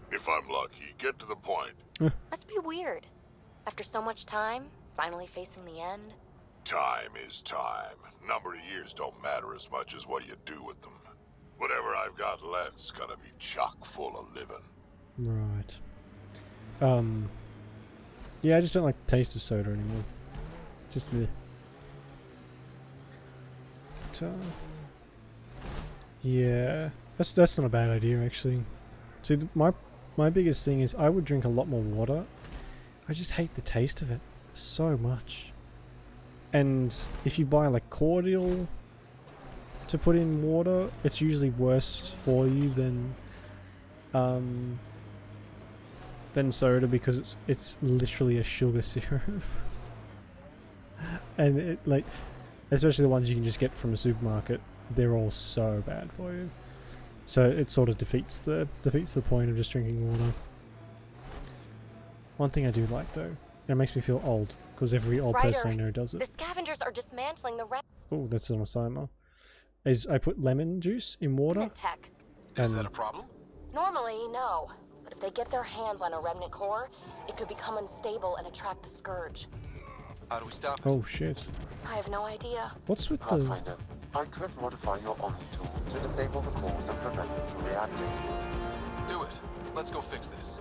If I'm lucky, get to the point. Must be weird. After so much time, finally facing the end. Time is time. Number of years don't matter as much as what you do with them. Whatever I've got left's gonna be chock full of living. Right. Yeah, I just don't like the taste of soda anymore. Just me. Yeah, that's not a bad idea actually. See, my biggest thing is I would drink a lot more water. I just hate the taste of it so much. And if you buy like cordial to put in water, it's usually worse for you than soda because it's literally a sugar syrup. And it, like, especially the ones you can just get from a supermarket, they're all so bad for you. So it sort of defeats the point of just drinking water. One thing I do like though, it makes me feel old because every old person I know does it. The scavengers are dismantling the Oh, that's on a timer. Is I put lemon juice in water. tech. Is that a problem? Normally, no. But if they get their hands on a remnant core, it could become unstable and attract the scourge. How do we stop it? Oh shit. I have no idea. What's with Pathfinder, I could modify your Omni tool to disable the cores and prevent them from reacting. Do it. Let's go fix this.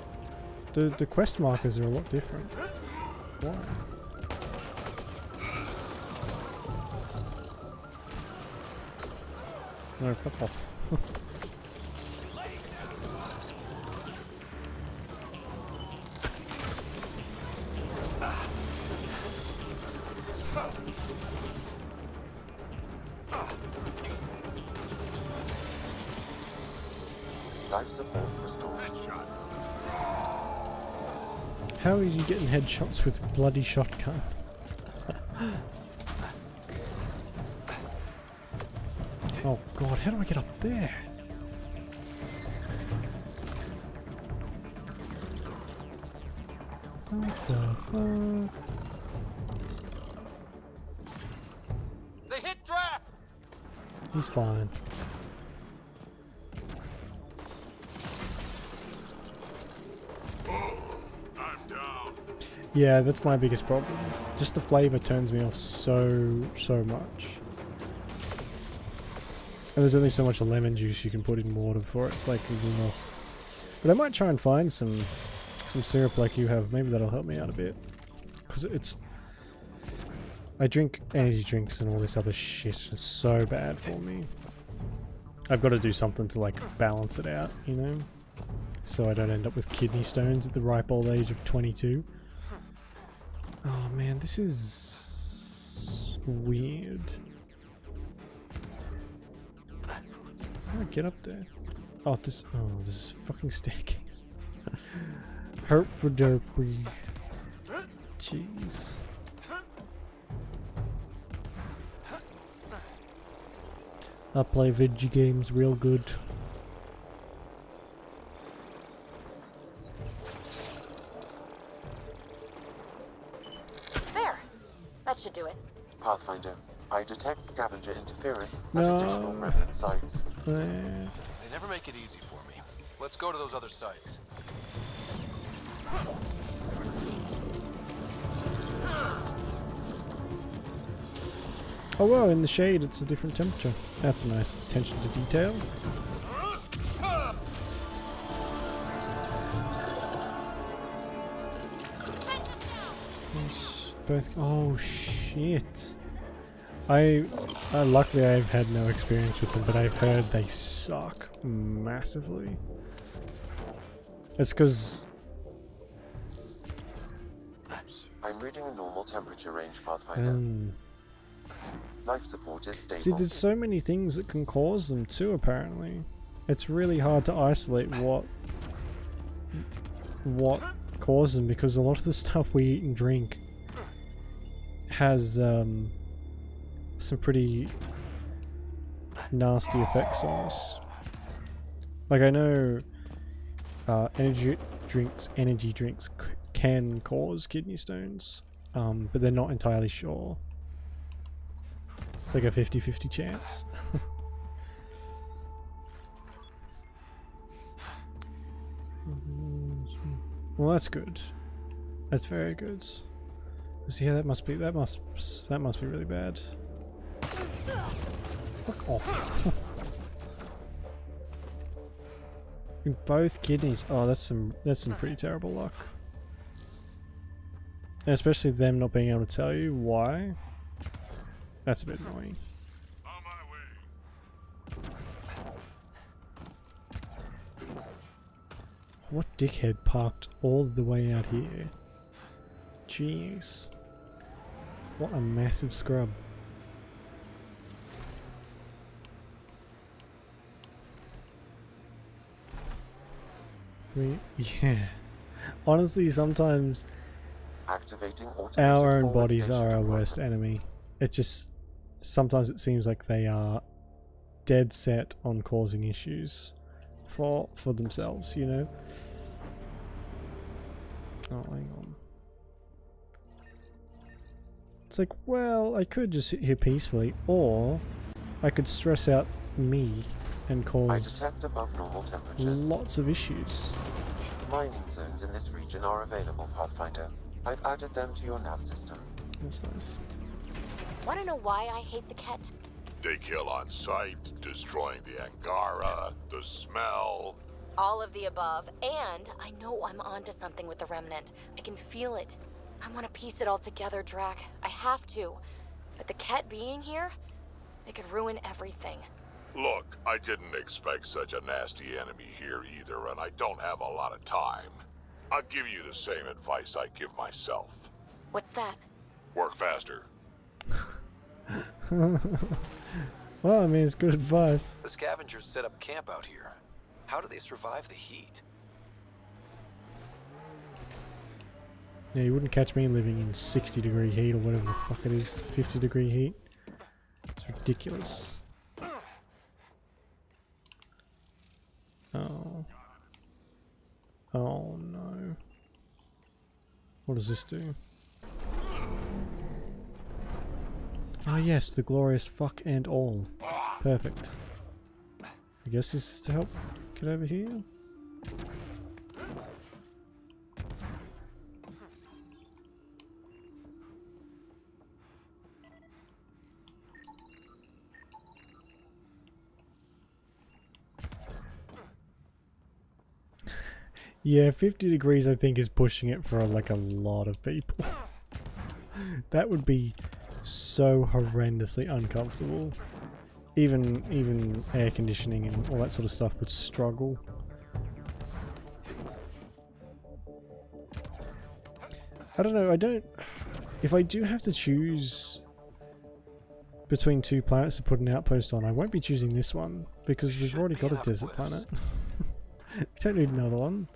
the quest markers are a lot different. Why? No, fuck off. Life support restored. How are you getting headshots with bloody shotgun? Oh god, how do I get up there? What the fuck? They hit Drac! He's fine. Yeah, that's my biggest problem. Just the flavor turns me off so much. And there's only so much lemon juice you can put in water before it's like, ugh. But I might try and find some syrup like you have. Maybe that'll help me out a bit. Because I drink energy drinks and all this other shit. It's so bad for me. I've got to do something to like balance it out, you know? So I don't end up with kidney stones at the ripe old age of 22. Oh man, this is weird. How do I get up there? Oh, this is fucking staircase. Herp-a-derpy. Jeez. I play video games real good. There! That should do it. Pathfinder, I detect scavenger interference at No. additional remnant sites. They never make it easy for me. Let's go to those other sites. Oh wow, in the shade it's a different temperature. That's a nice attention to detail. Both. Oh shit! Luckily I've had no experience with them, but I've heard they suck massively. It's because I'm reading a normal temperature range, Pathfinder. Life support is stable. See, there's so many things that can cause them too, apparently. It's really hard to isolate what causes them, because a lot of the stuff we eat and drink has some pretty nasty effects on us. Like, I know energy drinks can cause kidney stones, but they're not entirely sure. It's like a 50-50 chance. Well, that's good. That's very good. So yeah, that must be really bad. Fuck off. In both kidneys. Oh, that's some pretty terrible luck. And especially them not being able to tell you why. That's a bit annoying. What dickhead parked all the way out here? Jeez. What a massive scrub. Yeah. Honestly, sometimes our own bodies are our worst enemy. It just... Sometimes it seems like they are dead set on causing issues for themselves, you know? Oh, hang on. It's like, well, I could just sit here peacefully, or I could stress out me and cause above normal temperatures. Lots of issues. Mining zones in this region are available, Pathfinder. I've added them to your nav system. That's nice. Want to know why I hate the Ket? They kill on sight, destroying the Angara, the smell. All of the above, and I know I'm onto something with the Remnant. I can feel it. I want to piece it all together, Drac. I have to. But the Ket being here, they could ruin everything. Look, I didn't expect such a nasty enemy here either, and I don't have a lot of time. I'll give you the same advice I give myself. What's that? Work faster. Well, I mean, it's good advice. The scavengers set up camp out here. How do they survive the heat? Yeah, you wouldn't catch me living in 60-degree heat or whatever the fuck it is, 50-degree heat. It's ridiculous. Oh. Oh no. What does this do? Ah yes, the glorious fuck and all. Perfect. I guess this is to help get over here. Yeah, 50 degrees I think is pushing it for like a lot of people. That would be so horrendously uncomfortable. Even air conditioning and all that sort of stuff would struggle. I don't know, if I do have to choose between two planets to put an outpost on, I won't be choosing this one because we've already got a desert planet. We don't need another one.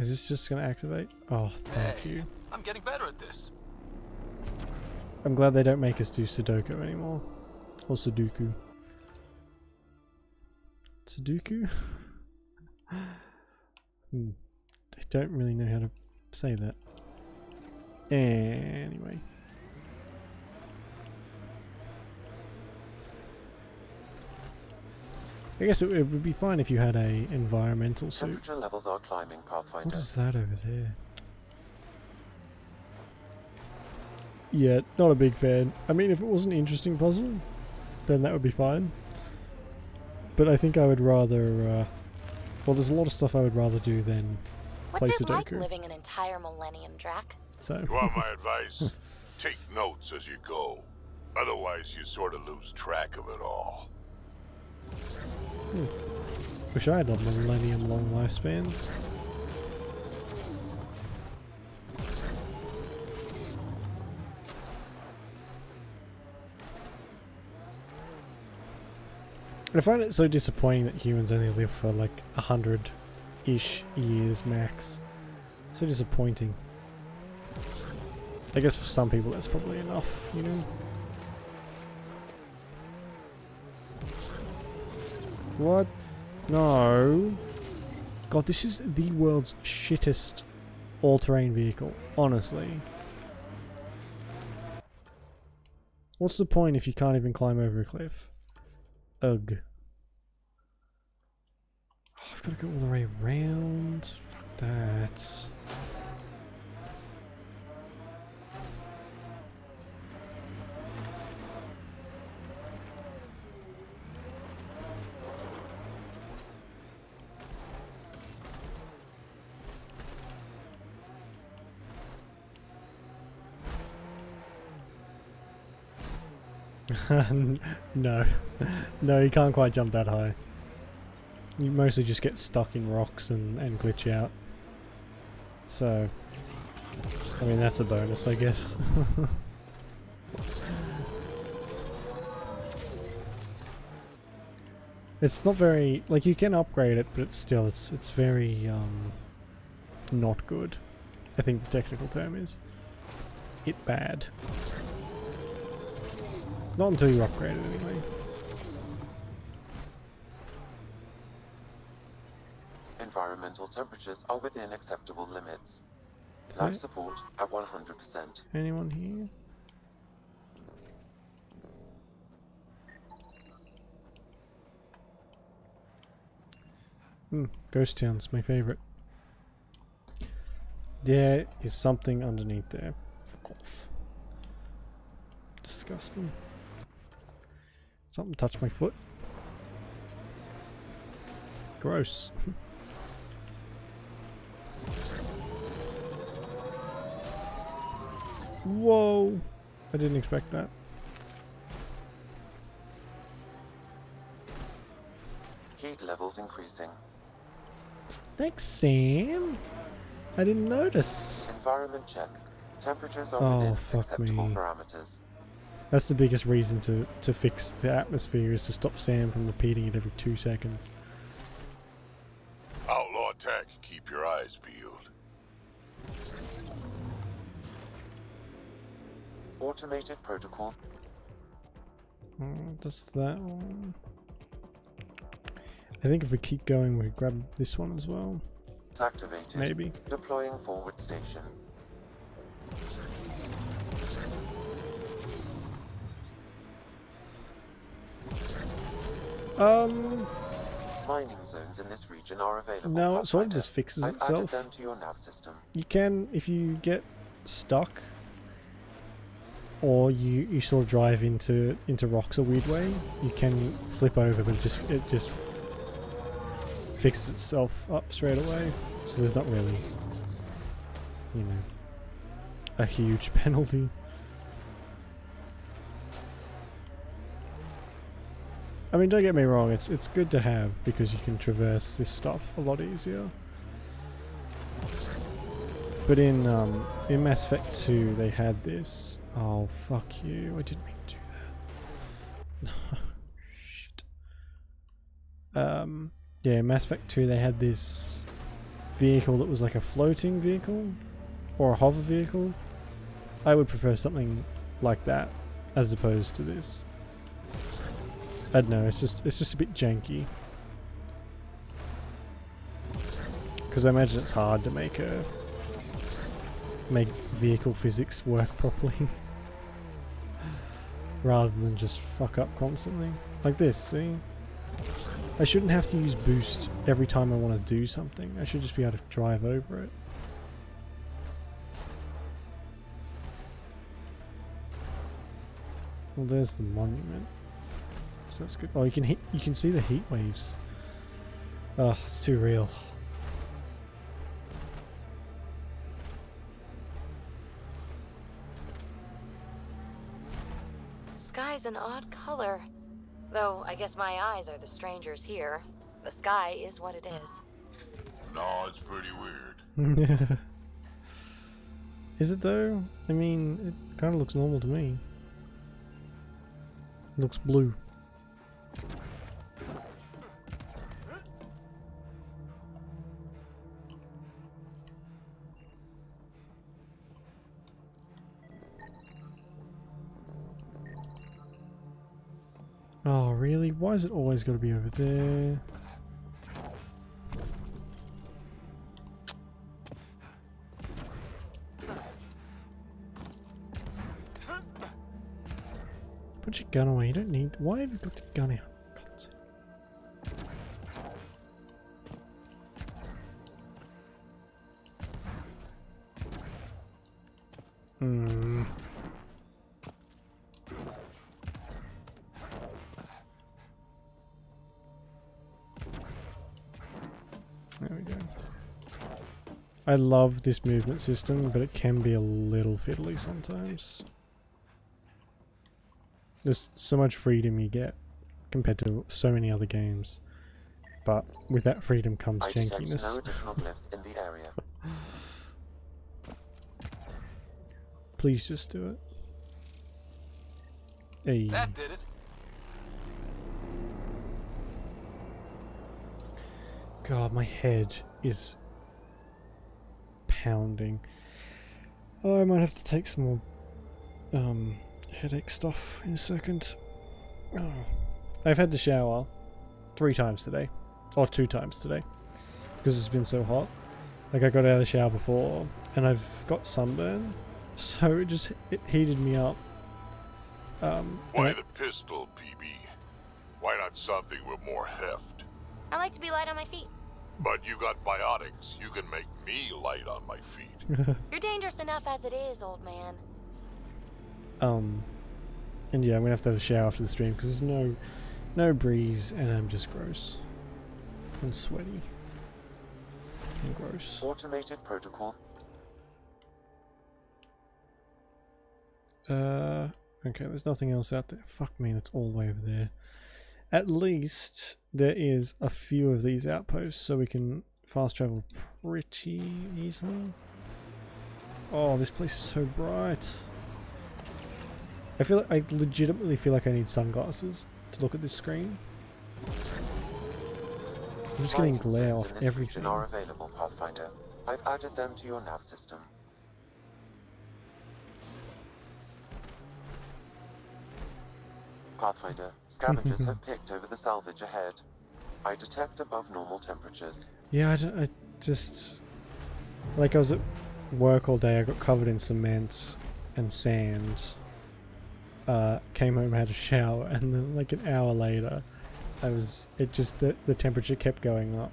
Is this just going to activate? Oh, thank you. I'm getting better at this. I'm glad they don't make us do Sudoku anymore. Or Sudoku. Sudoku? I don't really know how to say that. Anyway. I guess it would be fine if you had a environmental suit. Temperature levels are climbing, Pathfinder. What is that over there? Yeah, not a big fan. I mean, if it was an interesting puzzle, then that would be fine. But I think I would rather, well, there's a lot of stuff I would rather do than play What's it Sudoku. like living an entire millennium, Drac? So. You want my advice? Take notes as you go. Otherwise, you sort of lose track of it all. Wish I had a millennium long lifespan. I find it so disappointing that humans only live for like 100-ish years max. So disappointing. I guess for some people that's probably enough, you know? What? No. God, this is the world's shittest all-terrain vehicle, honestly. What's the point if you can't even climb over a cliff? Ugh. Oh, I've got to go all the way around. Fuck that. No. No, you can't quite jump that high. You mostly just get stuck in rocks and glitch out. So, I mean, that's a bonus, I guess. It's not very, like, you can upgrade it, but it's still, it's very, not good. I think the technical term is. It bad. Not until you upgrade it, anyway. Environmental temperatures are within acceptable limits. Life support at 100%. Anyone here? Ghost Town's my favourite. There is something underneath there. Fuck off. Disgusting. Something touched my foot. Gross. Whoa! I didn't expect that. Heat levels increasing. Thanks, Sam. I didn't notice. Environment check. Temperatures are within acceptable parameters. That's the biggest reason to fix the atmosphere, is to stop Sam from repeating it every 2 seconds. Outlaw tech, keep your eyes peeled. Automated protocol. That's that one. I think if we keep going, we grab this one as well. It's activated. Maybe. Deploying forward station. Mining zones in this region are available. No, it sort of just fixes I've itself. added them to your nav system. You can, if you get stuck, or you sort of drive into rocks a weird way, you can flip over, but it just fixes itself up straight away. So there's not really, you know, a huge penalty. I mean, don't get me wrong, it's good to have because you can traverse this stuff a lot easier. But in Mass Effect 2 they had this. Oh fuck you! I didn't mean to do that. Shit. Yeah, in Mass Effect 2 they had this vehicle that was like a floating vehicle or a hover vehicle. I would prefer something like that as opposed to this. I don't know, it's just a bit janky. Because I imagine it's hard to make vehicle physics work properly. Rather than just fuck up constantly. Like this, see? I shouldn't have to use boost every time I want to do something. I should just be able to drive over it. Well, there's the monument. So that's good. Oh, you can see the heat waves. Oh, it's too real. Sky's an odd color. Though, I guess my eyes are the strangers here. The sky is what it is. No, it's pretty weird. Is it though? I mean, it kind of looks normal to me. It looks blue. Oh, really? Why is it always got to be over there? Put your gun away. You don't need... Why have you got the gun out? Hmm. There we go. I love this movement system, but it can be a little fiddly sometimes. There's so much freedom you get compared to so many other games, but with that freedom comes jankiness. No additional glyphs in the area. Please just do it. Hey. That did it. God, my head is pounding. Oh, I might have to take some more headache stuff in a second. Oh. I've had to shower 3 times today, or 2 times today, because it's been so hot. Like, I got out of the shower before, and I've got sunburn, so it heated me up. Why the pistol, PB? Why not something with more heft? I like to be light on my feet. But you got biotics. You can make me light on my feet. You're dangerous enough as it is, old man. And yeah, I'm gonna have to have a shower after the stream because there's no breeze, and I'm just gross and sweaty and gross. Automated protocol. Okay, there's nothing else out there. Fuck me, that's all the way over there. At least there is a few of these outposts, so we can fast travel pretty easily. Oh, this place is so bright. I legitimately feel like I need sunglasses to look at this screen. I'm just getting glare off everything. Are available, Pathfinder. I've added them to your nav system. Pathfinder, scavengers have picked over the salvage ahead. I detect above normal temperatures. Yeah, I just... Like, I was at work all day, I got covered in cement and sand. Came home, had a shower, and then like an hour later, it just, the temperature kept going up.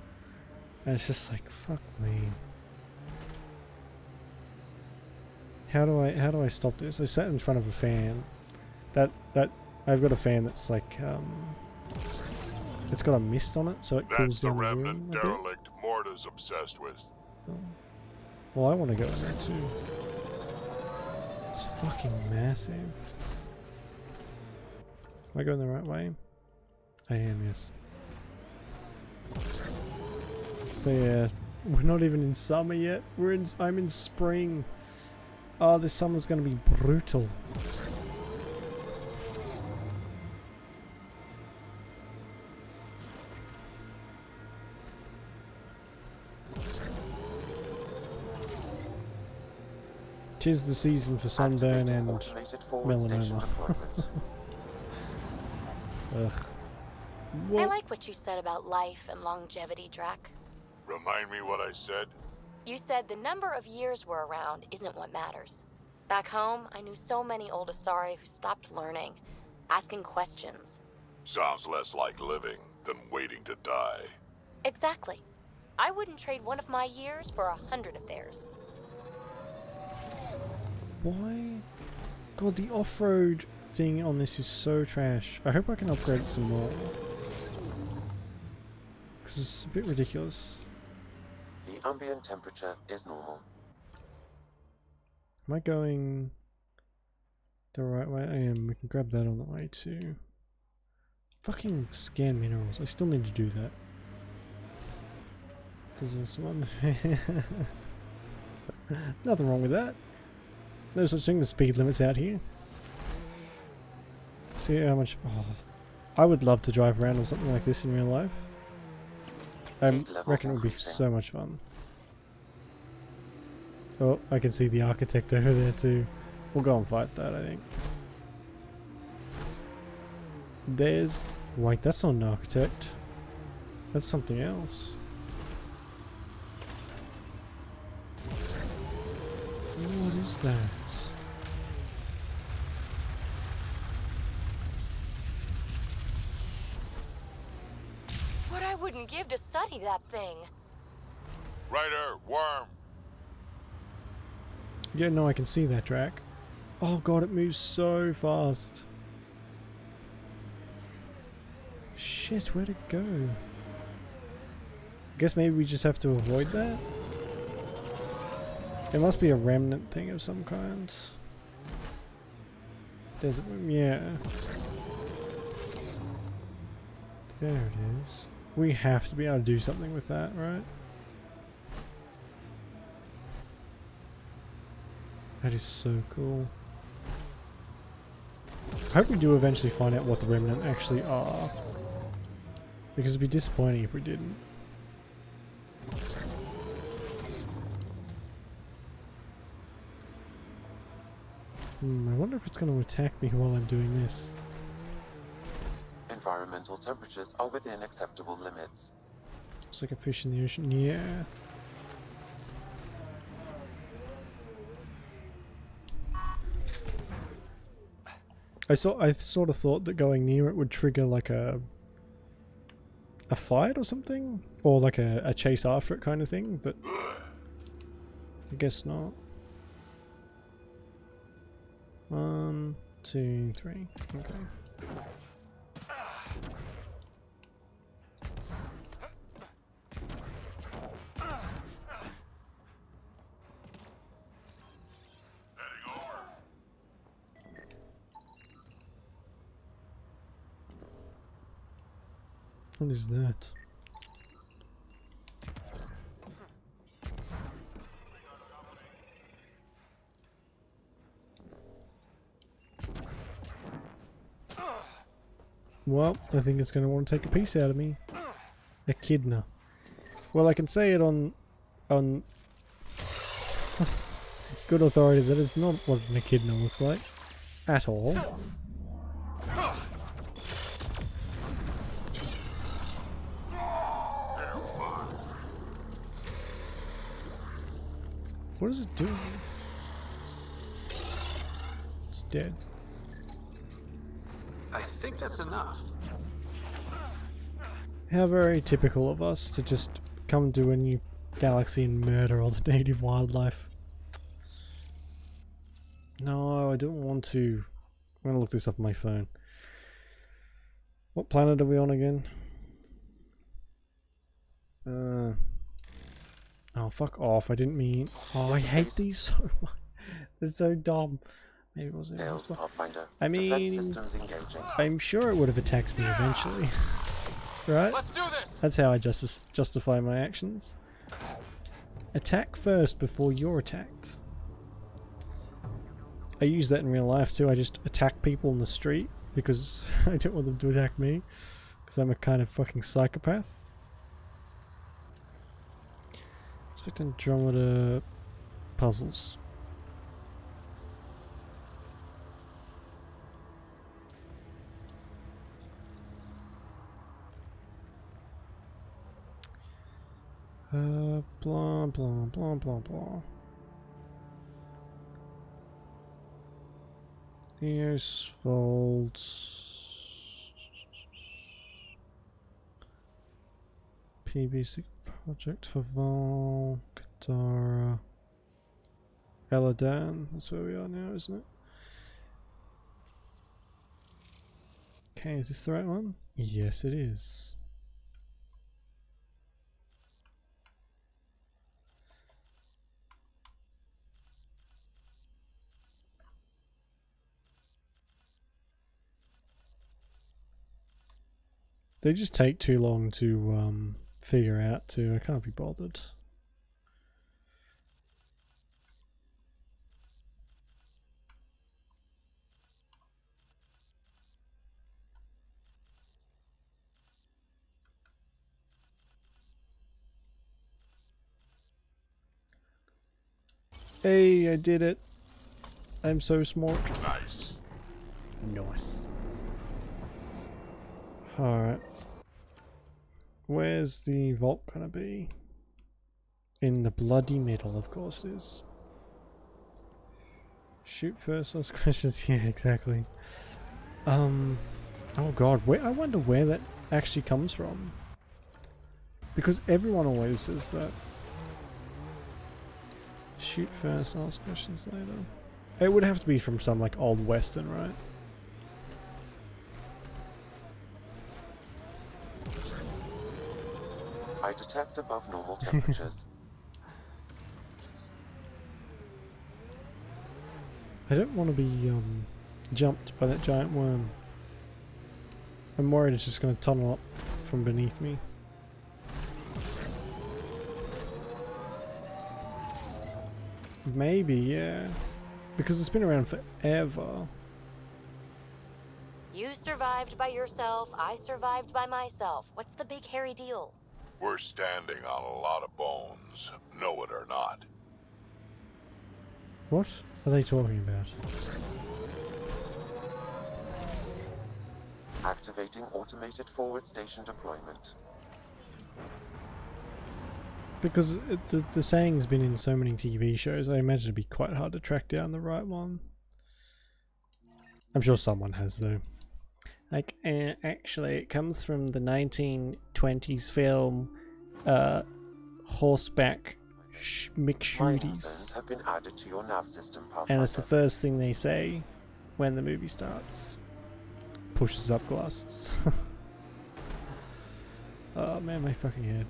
And it's just like, fuck me. How do I stop this? I sat in front of a fan. I've got a fan that's like, it's got a mist on it, so it cools down the room. That's the remnant derelict Morta's obsessed with. Oh. Well, I want to go in there too. It's fucking massive. Am I going the right way? I am, yes. But yeah, we're not even in summer yet. I'm in spring. Oh, this summer's gonna be brutal. Tis the season for sunburn and melanoma. Ugh. I like what you said about life and longevity, Drac. Remind me what I said? You said the number of years we're around isn't what matters. Back home, I knew so many old Asari who stopped learning, asking questions. Sounds less like living than waiting to die. Exactly. I wouldn't trade one of my years for 100 of theirs. Why? God, the off-road thing on this is so trash. I hope I can upgrade it some more. Because it's a bit ridiculous. The ambient temperature is normal. Am I going the right way? I am. We can grab that on the way too. Fucking scan minerals. I still need to do that. Does this one? Nothing wrong with that. No such thing as speed limits out here. See how much... Oh, I would love to drive around or something like this in real life. I reckon it would be so much fun. Oh, I can see the architect over there too. We'll go and fight that, I think. There's... Wait, that's not an architect. That's something else. What is that? What I wouldn't give to study that thing. Ryder, worm. Yeah, no, I can see that track. Oh god, it moves so fast. Shit, where'd it go? I guess maybe we just have to avoid that? It must be a remnant thing of some kind. Desert worm, yeah. There it is. We have to be able to do something with that, right? That is so cool. I hope we do eventually find out what the remnant actually are. Because it'd be disappointing if we didn't. I wonder if it's going to attack me while I'm doing this. Environmental temperatures are within acceptable limits. It's like a fish in the ocean, yeah. I sort of thought that going near it would trigger like a fight or something, or like a chase after it kind of thing, but I guess not. 1, 2, 3. Okay. What is that? Well, I think it's going to want to take a piece out of me. Echidna. Well, I can say it on good authority that it's not what an echidna looks like at all. What is it doing? It's dead. I think that's enough. How very typical of us to just come to a new galaxy and murder all the native wildlife. No, I don't want to. I'm gonna look this up on my phone. What planet are we on again? Oh, fuck off. I didn't mean... Oh, I hate these so much. They're so dumb. Maybe it wasn't... I mean... I'm sure it would have attacked me eventually. Right? Let's do this. That's how I justify my actions. Attack first before you're attacked. I use that in real life too. I just attack people in the street because I don't want them to attack me. Because I'm a kind of fucking psychopath. Expect Andromeda puzzles. Blah blah blah blah blah. Here's folds. PBC project Haval, Katara, Eladan. That's where we are now, isn't it? Okay, is this the right one? Yes, it is. They just take too long to figure out too. I can't be bothered. Hey, I did it. I'm so smart. Nice. Nice. Alright. Where's the vault gonna be? In the bloody middle, of course it is. Shoot first, ask questions. Yeah, exactly. Oh god, I wonder where that actually comes from. Because everyone always says that. Shoot first, ask questions later. It would have to be from some like old western, right? I detect above normal temperatures. I don't want to be jumped by that giant worm. I'm worried it's just going to tunnel up from beneath me. Maybe, yeah. Because it's been around forever. You survived by yourself, I survived by myself. What's the big hairy deal? We're standing on a lot of bones, know it or not. What are they talking about? Activating automated forward station deployment. Because the saying's been in so many TV shows, I imagine it'd be quite hard to track down the right one. I'm sure someone has though. Like, actually, it comes from the 1920s film, Horseback McShooties. Have been added to your nav system, And it's the first thing they say when the movie starts. Pushes up glasses. Oh man, my fucking head.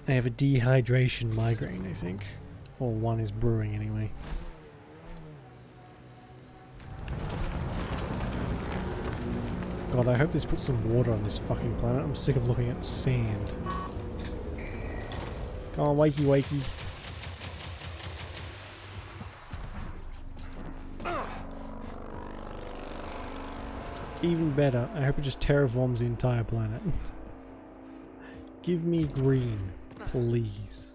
I have a dehydration migraine, I think. Or one is brewing anyway. God, I hope this puts some water on this fucking planet. I'm sick of looking at sand. Come on, wakey wakey. Even better, I hope it just terraforms the entire planet. Give me green, please.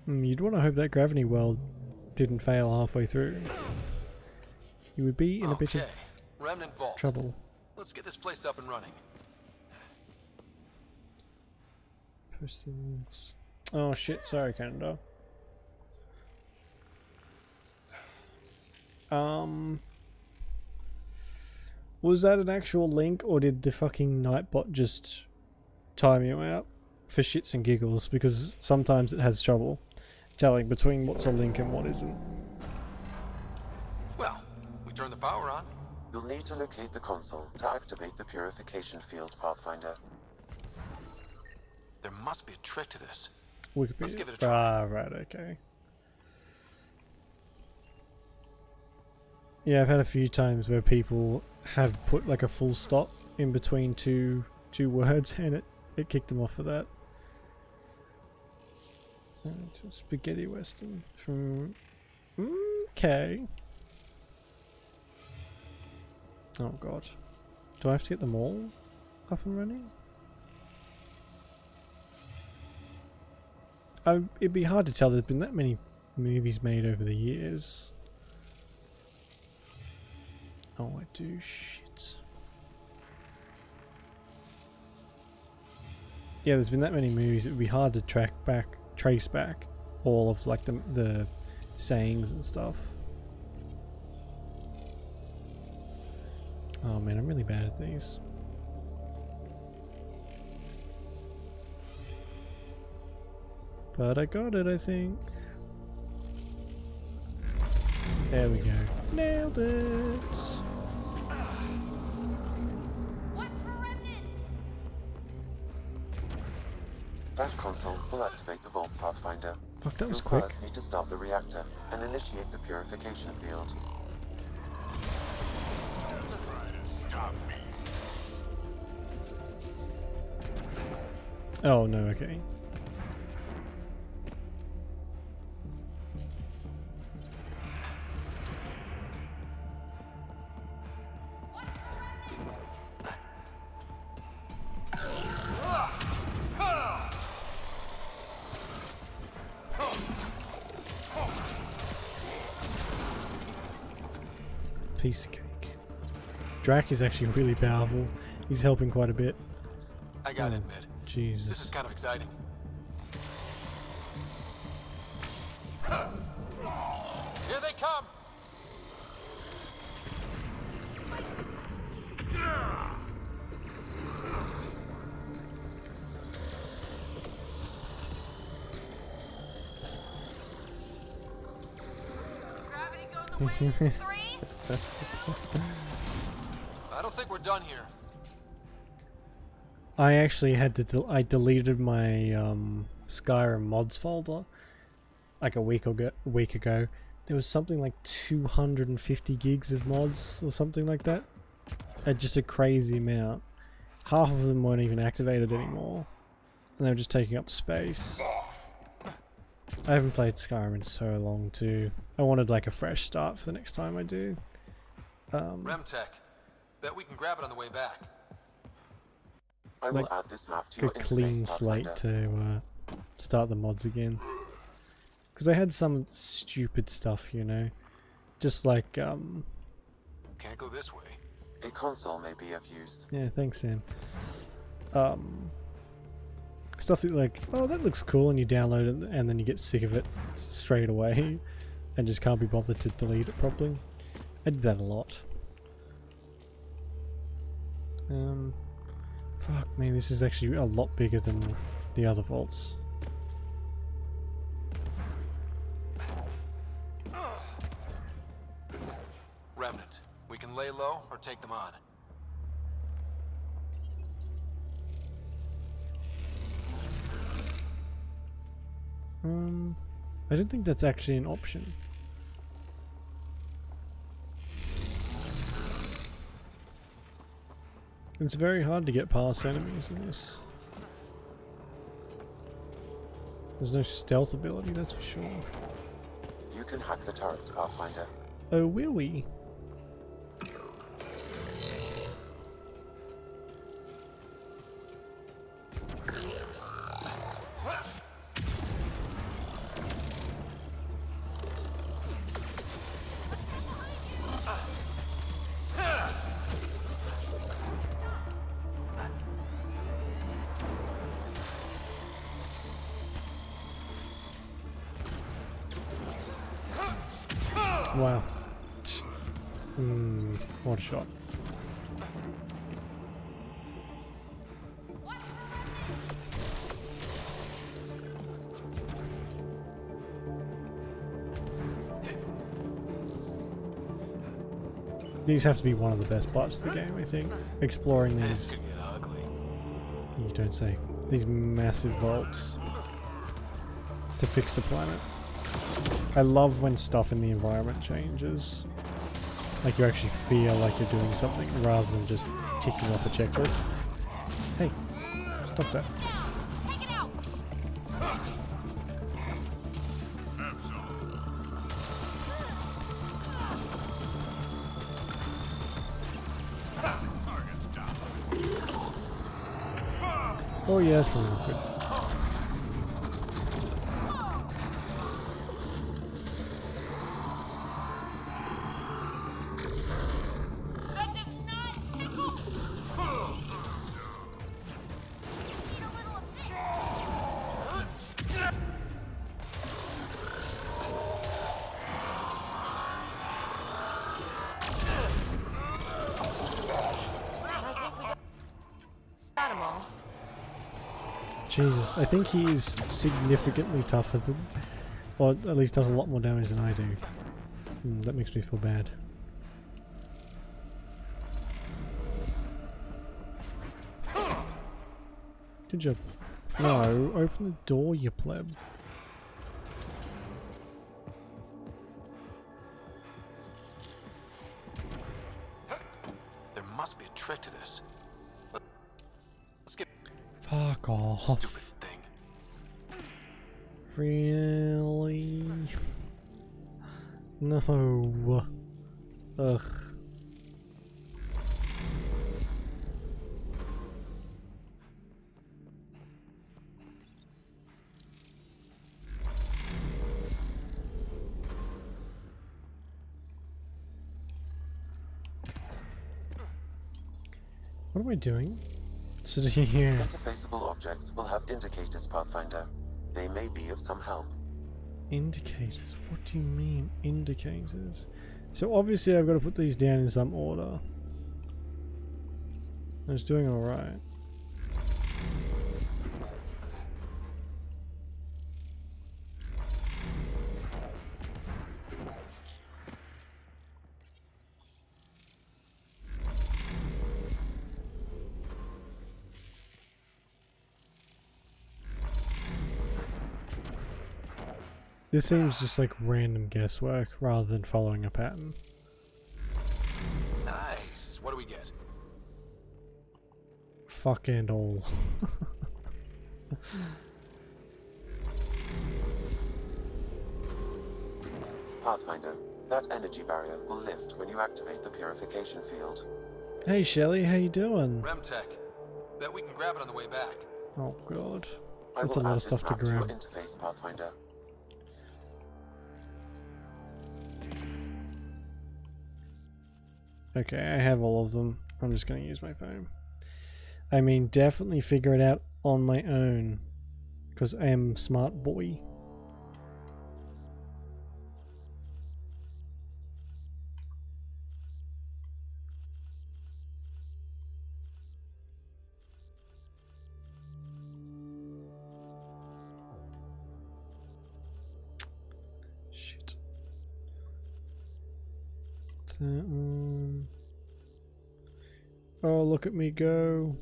You'd want to hope that gravity well didn't fail halfway through. You would be in a bit of Remnant Vault. trouble. Let's get this place up and running. Postings. Oh shit, sorry Canada. Was that an actual link, or did the fucking Nightbot just time you out for shits and giggles? Because sometimes it has trouble telling between what's a link and what isn't. Well, we turn the power on. You'll need to locate the console to activate the purification field, Pathfinder. There must be a trick to this. Wikipedia. Let's give it a try. Ah, right, okay. Yeah, I've had a few times where people have put like a full stop in between two words, and it kicked them off for that. Spaghetti Western from... Okay. Oh god. Do I have to get them all up and running? It'd be hard to tell, there's been that many movies made over the years. Oh, I do. Shit. Yeah, there's been that many movies, it would be hard to trace back all of like the sayings and stuff. Oh man, I'm really bad at these. But I got it, I think. There we go. Nailed it! That console will activate the vault, Pathfinder. Fuck, that was You'll quick. first need to start the reactor and initiate the purification field. Oh no, okay. Piece of cake. Drac is actually really powerful. He's helping quite a bit. I gotta admit, Jesus. this is kind of exciting. Here they come! I don't think we're done here. I actually had to I deleted my Skyrim mods folder like a week ago. There was something like 250 gigs of mods or something like that. Just a crazy amount. Half of them weren't even activated anymore, and they were just taking up space. I haven't played Skyrim in so long too. I wanted like a fresh start for the next time I do. Remtech. Bet we can grab it on the way back. I will add this map to a your clean interface, slate Pathfinder. to start the mods again. Because I had some stupid stuff, you know, just like Can't go this way. A console may be of use. yeah, thanks Sam. Stuff that like, oh that looks cool, and you download it and then you get sick of it straight away and just can't be bothered to delete it properly. I did that a lot. Fuck me, this is actually a lot bigger than the other vaults. Remnant. We can lay low or take them on. I don't think that's actually an option. It's very hard to get past enemies in this. There's no stealth ability, that's for sure. You can hack the turret, Pathfinder. Oh, will we? Wow. What a shot. These have to be one of the best parts of the game, I think. Exploring these... You don't say. These massive vaults to fix the planet. I love when stuff in the environment changes. Like you actually feel like you're doing something rather than just ticking off a checklist. Hey, stop that. Oh yeah, that's probably not good. Jesus, I think he's significantly tougher than, or at least does a lot more damage than I do. That makes me feel bad. Good job. No, open the door, you pleb. There must be a trick to this. Let's get... Fuck off. Stupid thing. Really? No. Ugh. What am I doing? Sitting here. Interfaceable objects will have indicators, Pathfinder. They may be of some help. Indicators? What do you mean, indicators? So obviously I've got to put these down in some order. I was doing alright. This seems just like random guesswork rather than following a pattern. Nice. What do we get? Fuck and all. Pathfinder, that energy barrier will lift when you activate the purification field. Hey Shelly, how you doing? Remtech. Bet we can grab it on the way back. Oh god. I That's a will lot add of stuff this to map to your grab. interface, Pathfinder. Okay, I have all of them. I'm just going to use my phone. I mean, definitely figure it out on my own. Because I am a smart boy. Shit. Oh, look at me go.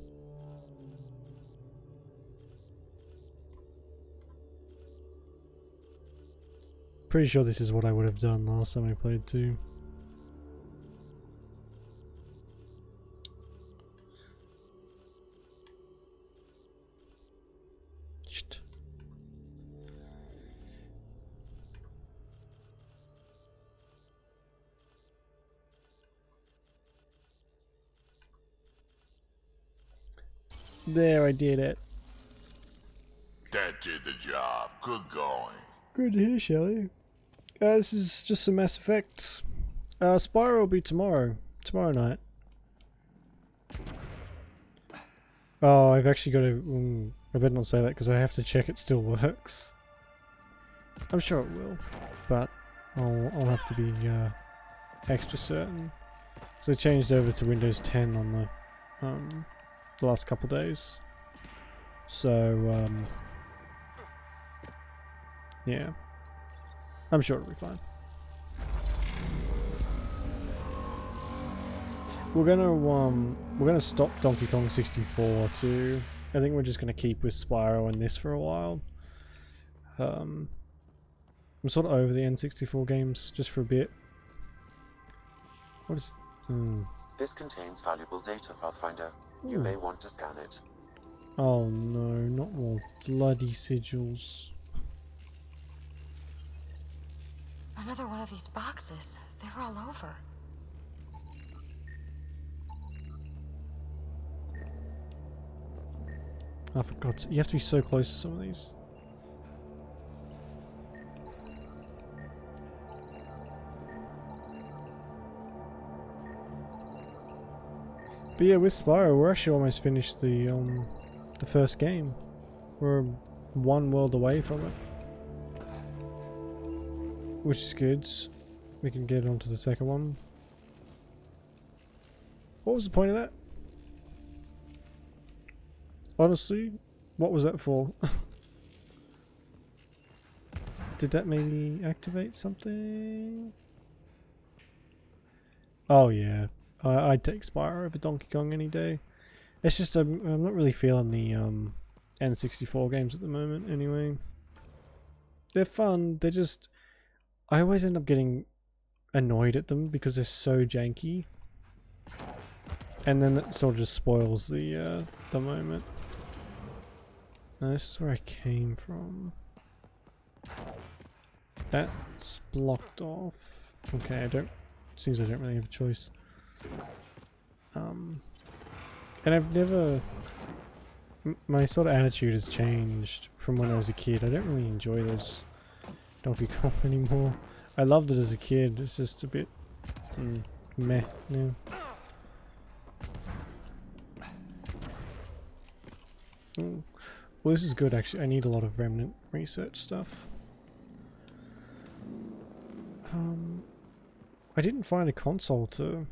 Pretty sure this is what I would have done last time I played too. Shit. There, I did it. That did the job. Good going. Good to hear, Shelly. This is just some Mass Effect. Spyro will be tomorrow night. Oh, I've actually got to... I better not say that because I have to check it still works. I'm sure it will, but I'll have to be extra certain. So I changed over to Windows 10 on the last couple days. So yeah, I'm sure it'll be fine. We're gonna stop Donkey Kong 64 too. I think we're just gonna keep with Spyro and this for a while. I'm sort of over the N64 games just for a bit. What is? This contains valuable data, Pathfinder. You may want to scan it. Oh no, not more bloody sigils. Another one of these boxes. They're all over. I forgot. You have to be so close to some of these. But yeah, with Spyro, we're actually almost finished the first game. We're one world away from it, which is good. We can get on to the second one. What was the point of that? Honestly, what was that for? Did that maybe activate something? Oh yeah, I'd take Spyro over Donkey Kong any day. It's just I'm not really feeling the N64 games at the moment anyway. They're fun, they're just... I always end up getting annoyed at them because they're so janky. And then it sort of just spoils the moment. Now this is where I came from. That's blocked off. Okay, I don't... Seems I don't really have a choice. And I've never... My sort of attitude has changed from when I was a kid. I don't really enjoy those Donkey Kong anymore. I loved it as a kid. It's just a bit meh now. Well, this is good actually. I need a lot of remnant research stuff. I didn't find a console to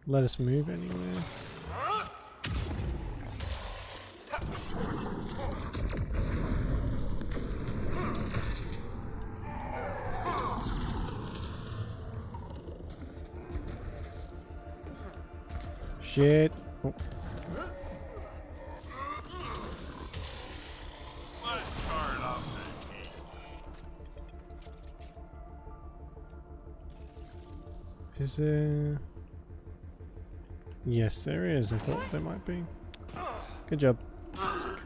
let us move anywhere. Shit. Oh. Is there... Yes, there is. I thought there might be. Good job. I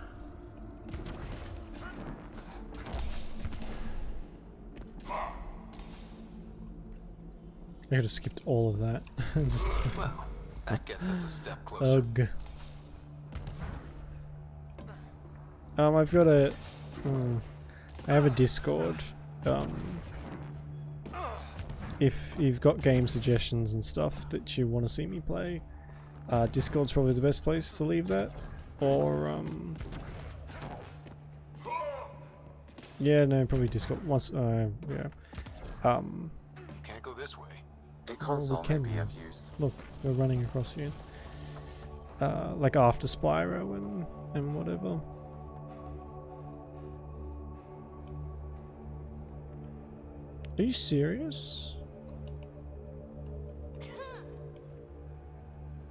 could have skipped all of that. Just well, that gets us a step closer. Ugh. I've got a... I have a Discord. If you've got game suggestions and stuff that you want to see me play, Discord's probably the best place to leave that. Or, yeah, no, probably Discord. Once, yeah. Can't go this way. A console may be of use. Look, we're running across here. Like after Spyro and whatever. Are you serious?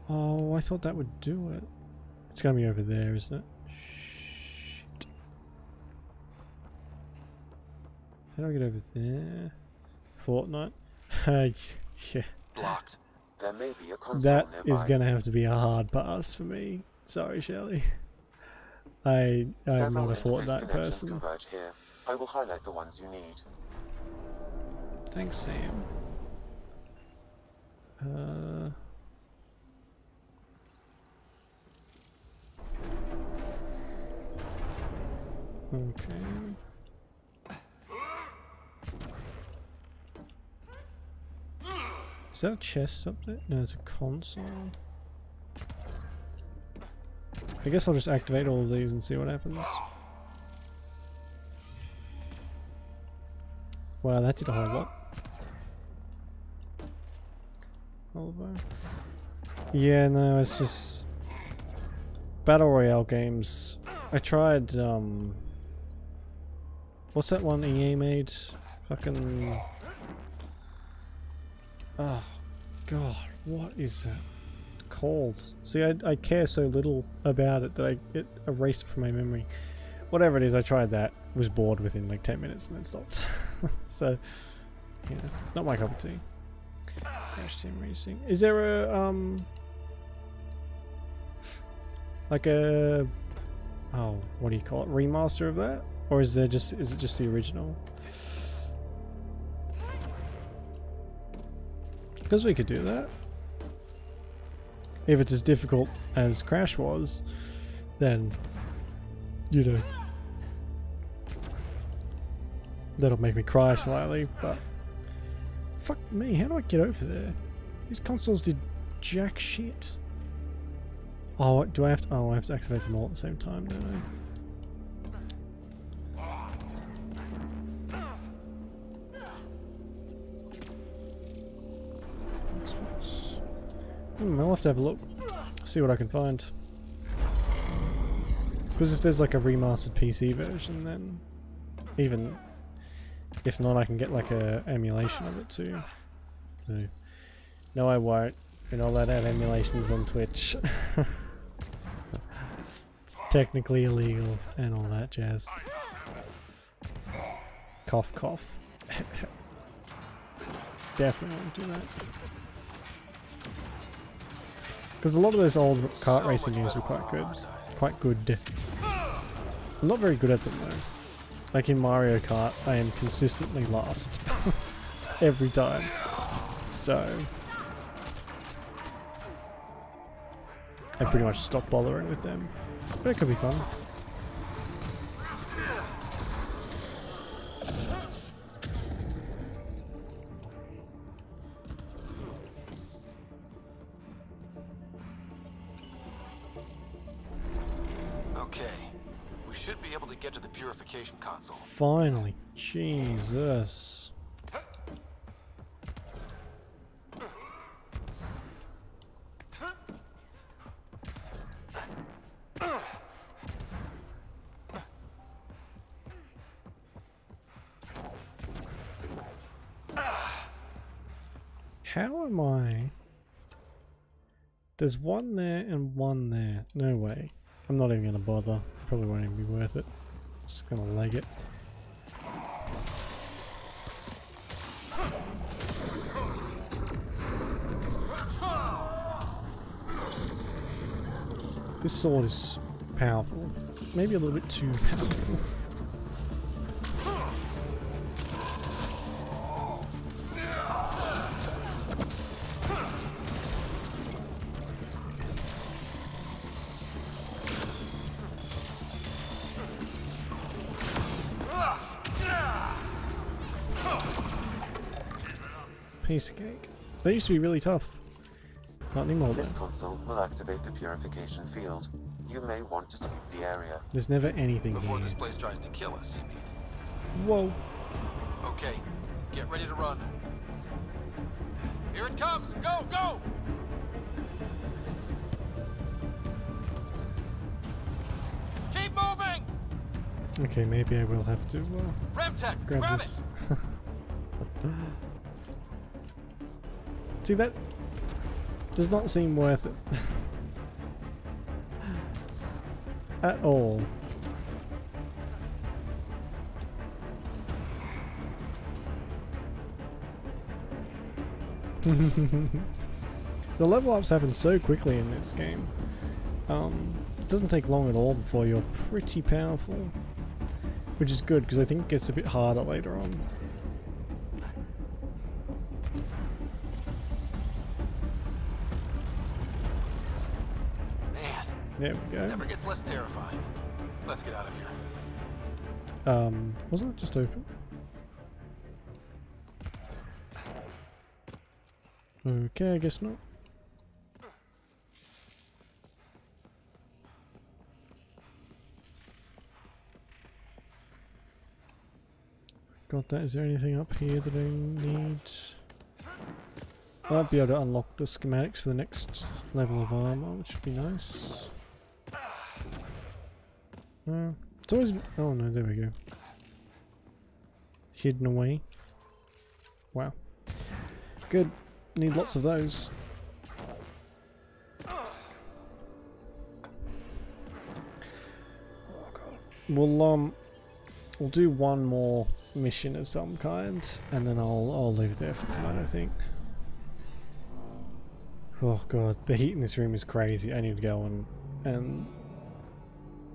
Oh, I thought that would do it. It's gonna be over there, isn't it? Shit. How do I get over there? Fortnite? Yeah. Blocked. There may be a console That nearby. is gonna have to be a hard pass for me. Sorry, Shelley. I'm not a Fortnite person. Converge here. I will highlight the ones you need. Thanks, Sam. Okay. Is that a chest up there? No, it's a console. I guess I'll just activate all of these and see what happens. Wow, that did a whole lot. Yeah, no, it's just Battle Royale games. I tried, what's that one EA made? Fucking... Oh, God, what is that called? See, I care so little about it that it erased it from my memory. Whatever it is, I tried that, was bored within like 10 minutes and then stopped. So, you know, not my cup of tea. Crash Team Racing. Is there a, like a, oh, what do you call it, remaster of that? Or is it just the original? Because we could do that. If it's as difficult as Crash was, then, you know, that'll make me cry slightly, but fuck me, how do I get over there? These consoles did jack shit. Oh, do I have to? Oh, I have to activate them all at the same time, don't I? I'll have to have a look, see what I can find. Because if there's like a remastered PC version, then even if not, I can get like a emulation of it too. So, no, I won't. You're not allowed to have emulations on Twitch. It's technically illegal and all that jazz. Cough, cough. Definitely won't do that. Because a lot of those old kart racing games were quite good. Quite good. I'm not very good at them though. Like in Mario Kart, I am consistently last. Every time. So I pretty much stopped bothering with them. But it could be fun. Okay. We should be able to get to the purification console. Finally. Jesus. How am I? There's one there and one there. No way. I'm not even going to bother. Probably won't even be worth it. Just going to leg it. This sword is powerful. Maybe a little bit too powerful. Piece of cake. They used to be really tough. Not anymore. This console will activate the purification field. You may want to sweep the area. There's never anything before here. This place tries to kill us. Whoa. Okay, get ready to run. Here it comes! Go, go! Keep moving! Okay, maybe I will have to Remtech, grab this. See, that does not seem worth it. At all. The level ups happen so quickly in this game. It doesn't take long at all before you're pretty powerful. Which is good, because I think it gets a bit harder later on. Man, there we go. Never gets less terrifying. Let's get out of here. Wasn't it just open? Okay, I guess not. Got that. Is there anything up here that I need? I might be able to unlock the schematics for the next level of armor, which would be nice. No, it's always. Oh no, there we go. Hidden away. Wow. Good. Need lots of those. We'll do one more mission of some kind, and then I'll leave it there for tonight, I think. Oh god, the heat in this room is crazy. I need to go and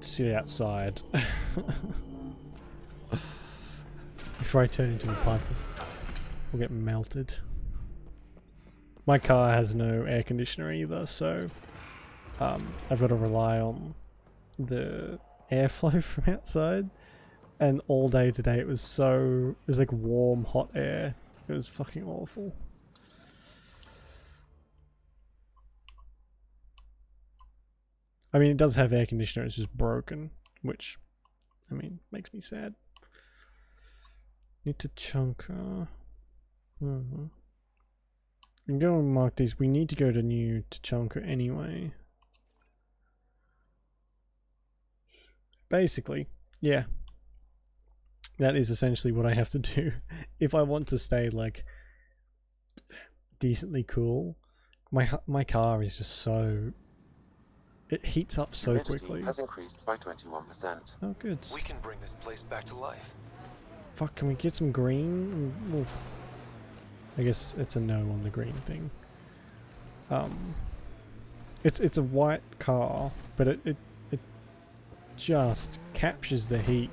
sit outside before I turn into a pipe. I'll get melted. My car has no air conditioner either, so I've got to rely on the airflow from outside. And all day today it was like warm, hot air. It was fucking awful. I mean, it does have air conditioner, it's just broken, which, I mean, makes me sad. Need to chunker. We can go and mark these. We need to go to New Tachanka anyway. Basically, yeah. That is essentially what I have to do if I want to stay like decently cool. My car is just so, it heats up so quickly. Has increased by 21%. Oh, good. We can bring this place back to life. Fuck, can we get some green? Oof. I guess it's a no on the green thing. It's a white car, but it just captures the heat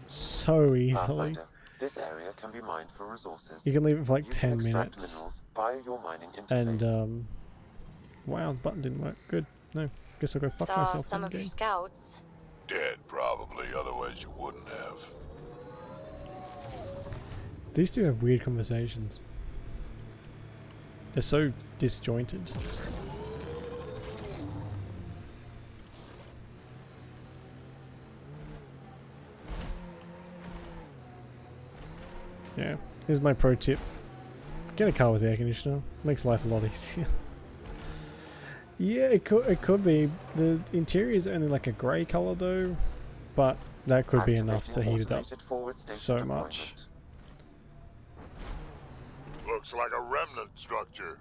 so easily. This area can be mined for resources. You can leave it for like you 10 can minutes. Minerals via your mining interface. And wow, the button didn't work. Good. No, guess I'll go fuck Saw myself. some of your scouts. Dead, probably. Otherwise, you wouldn't have. These two have weird conversations. They're so disjointed. Yeah, here's my pro tip. Get a car with air conditioner. Makes life a lot easier. Yeah, it could be. The interior is only like a grey colour though, but that could be enough to heat it up so much. Looks like a remnant structure.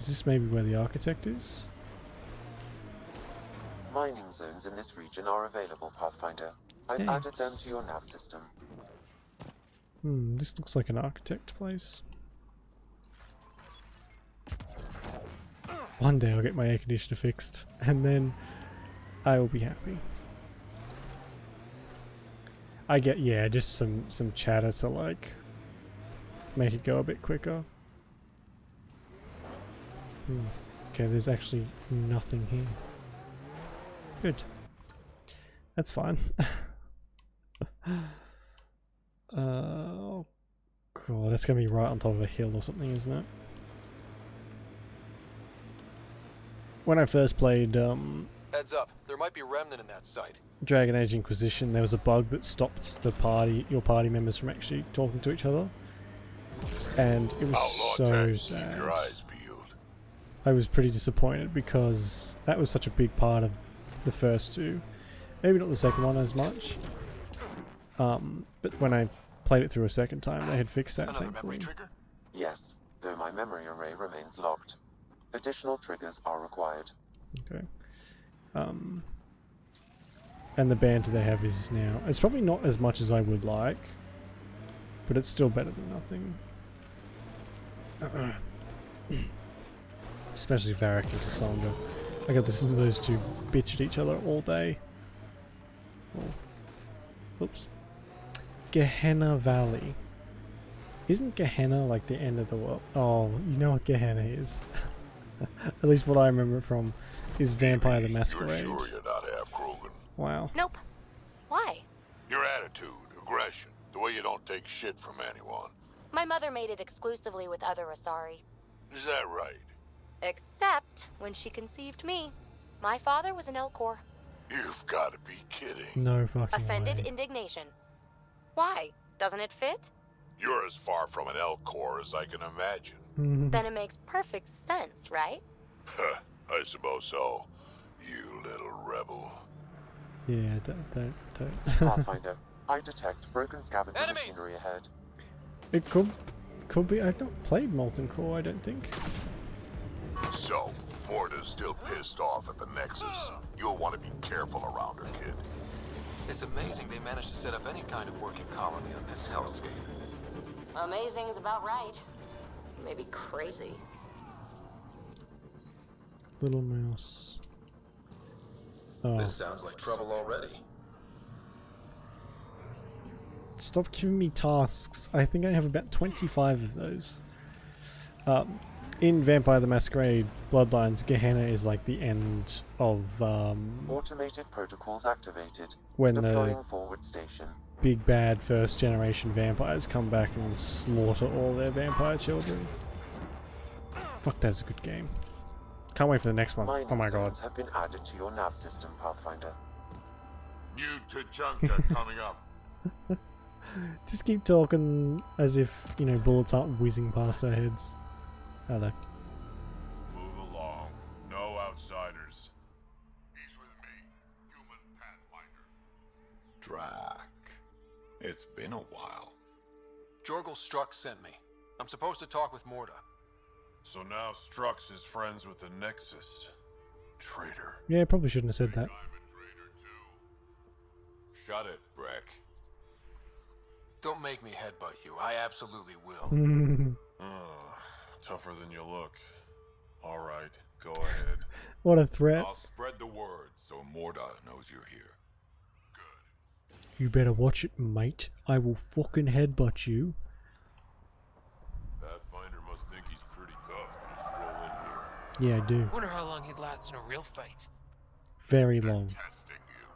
Is this maybe where the architect is? . Mining zones in this region are available, Pathfinder. I've added them to your nav system. This looks like an architect place. One day I'll get my air conditioner fixed, and then I will be happy. I get, yeah, just some chatter to like make it go a bit quicker. Okay, there's actually nothing here. Good. That's fine. Oh god, that's gonna be right on top of a hill or something, isn't it? When I first played Heads up, there might be a remnant in that site. Dragon Age Inquisition, there was a bug that stopped your party members from actually talking to each other. And it was so sad. Your eyes peeled. I was pretty disappointed because that was such a big part of the first two. Maybe not the second one as much. But when I played it through a second time, they had fixed that, thankfully. Yes, though my memory array remains locked. Additional triggers are required. Okay. And the banter they have is now... It's probably not as much as I would like, but it's still better than nothing. Especially Varric and Cassandra. I got to listen to those two bitch at each other all day. Oh. Oops. Gehenna Valley. Isn't Gehenna like the end of the world? Oh, you know what Gehenna is. At least what I remember from is Vampire the Masquerade. You're sure you're not half Krogan? Wow. Nope. Why? Your attitude, aggression, the way you don't take shit from anyone. My mother made it exclusively with other Asari. Is that right? Except when she conceived me. My father was an Elcor. You've got to be kidding. No fucking Offended way. indignation. Why? Doesn't it fit? You're as far from an Elcor as I can imagine. Then it makes perfect sense, right? I suppose so. You little rebel. Yeah, don't. Pathfinder, I detect broken scavenger machinery ahead. It could be. I've not played Molten Core, I don't think. So, Morta's still pissed off at the Nexus. You'll want to be careful around her, kid. It's amazing they managed to set up any kind of working colony on this hellscape. Amazing's about right. Maybe crazy. Little mouse. Oh. This sounds like trouble already. Stop giving me tasks. I think I have about 25 of those. In Vampire the Masquerade Bloodlines, Gehenna is like the end of Automated protocols activated. when Deploying the forward station. big bad first generation vampires come back and slaughter all their vampire children. Fuck, that's a good game. Can't wait for the next one. Oh my god. Have been added to your nav system, Pathfinder. New Tachanka coming up. Just keep talking as if, you know, bullets aren't whizzing past our heads. Hello. Move along. No outsiders. He's with me, human Pathfinder. Drac. It's been a while. Jorgel Strux sent me. I'm supposed to talk with Morta. So now Strux is friends with the Nexus. Traitor. Yeah, probably shouldn't have said that. Shut it, Breck. Don't make me headbutt you. I absolutely will. Tougher than you look. Alright, go ahead. What a threat. I'll spread the word so Morta knows you're here. You better watch it, mate. I will fucking headbutt you. Pathfinder must think he's pretty tough to just roll in here. Yeah, I do. Wonder how long he'd last in a real fight. Very long. Testing you.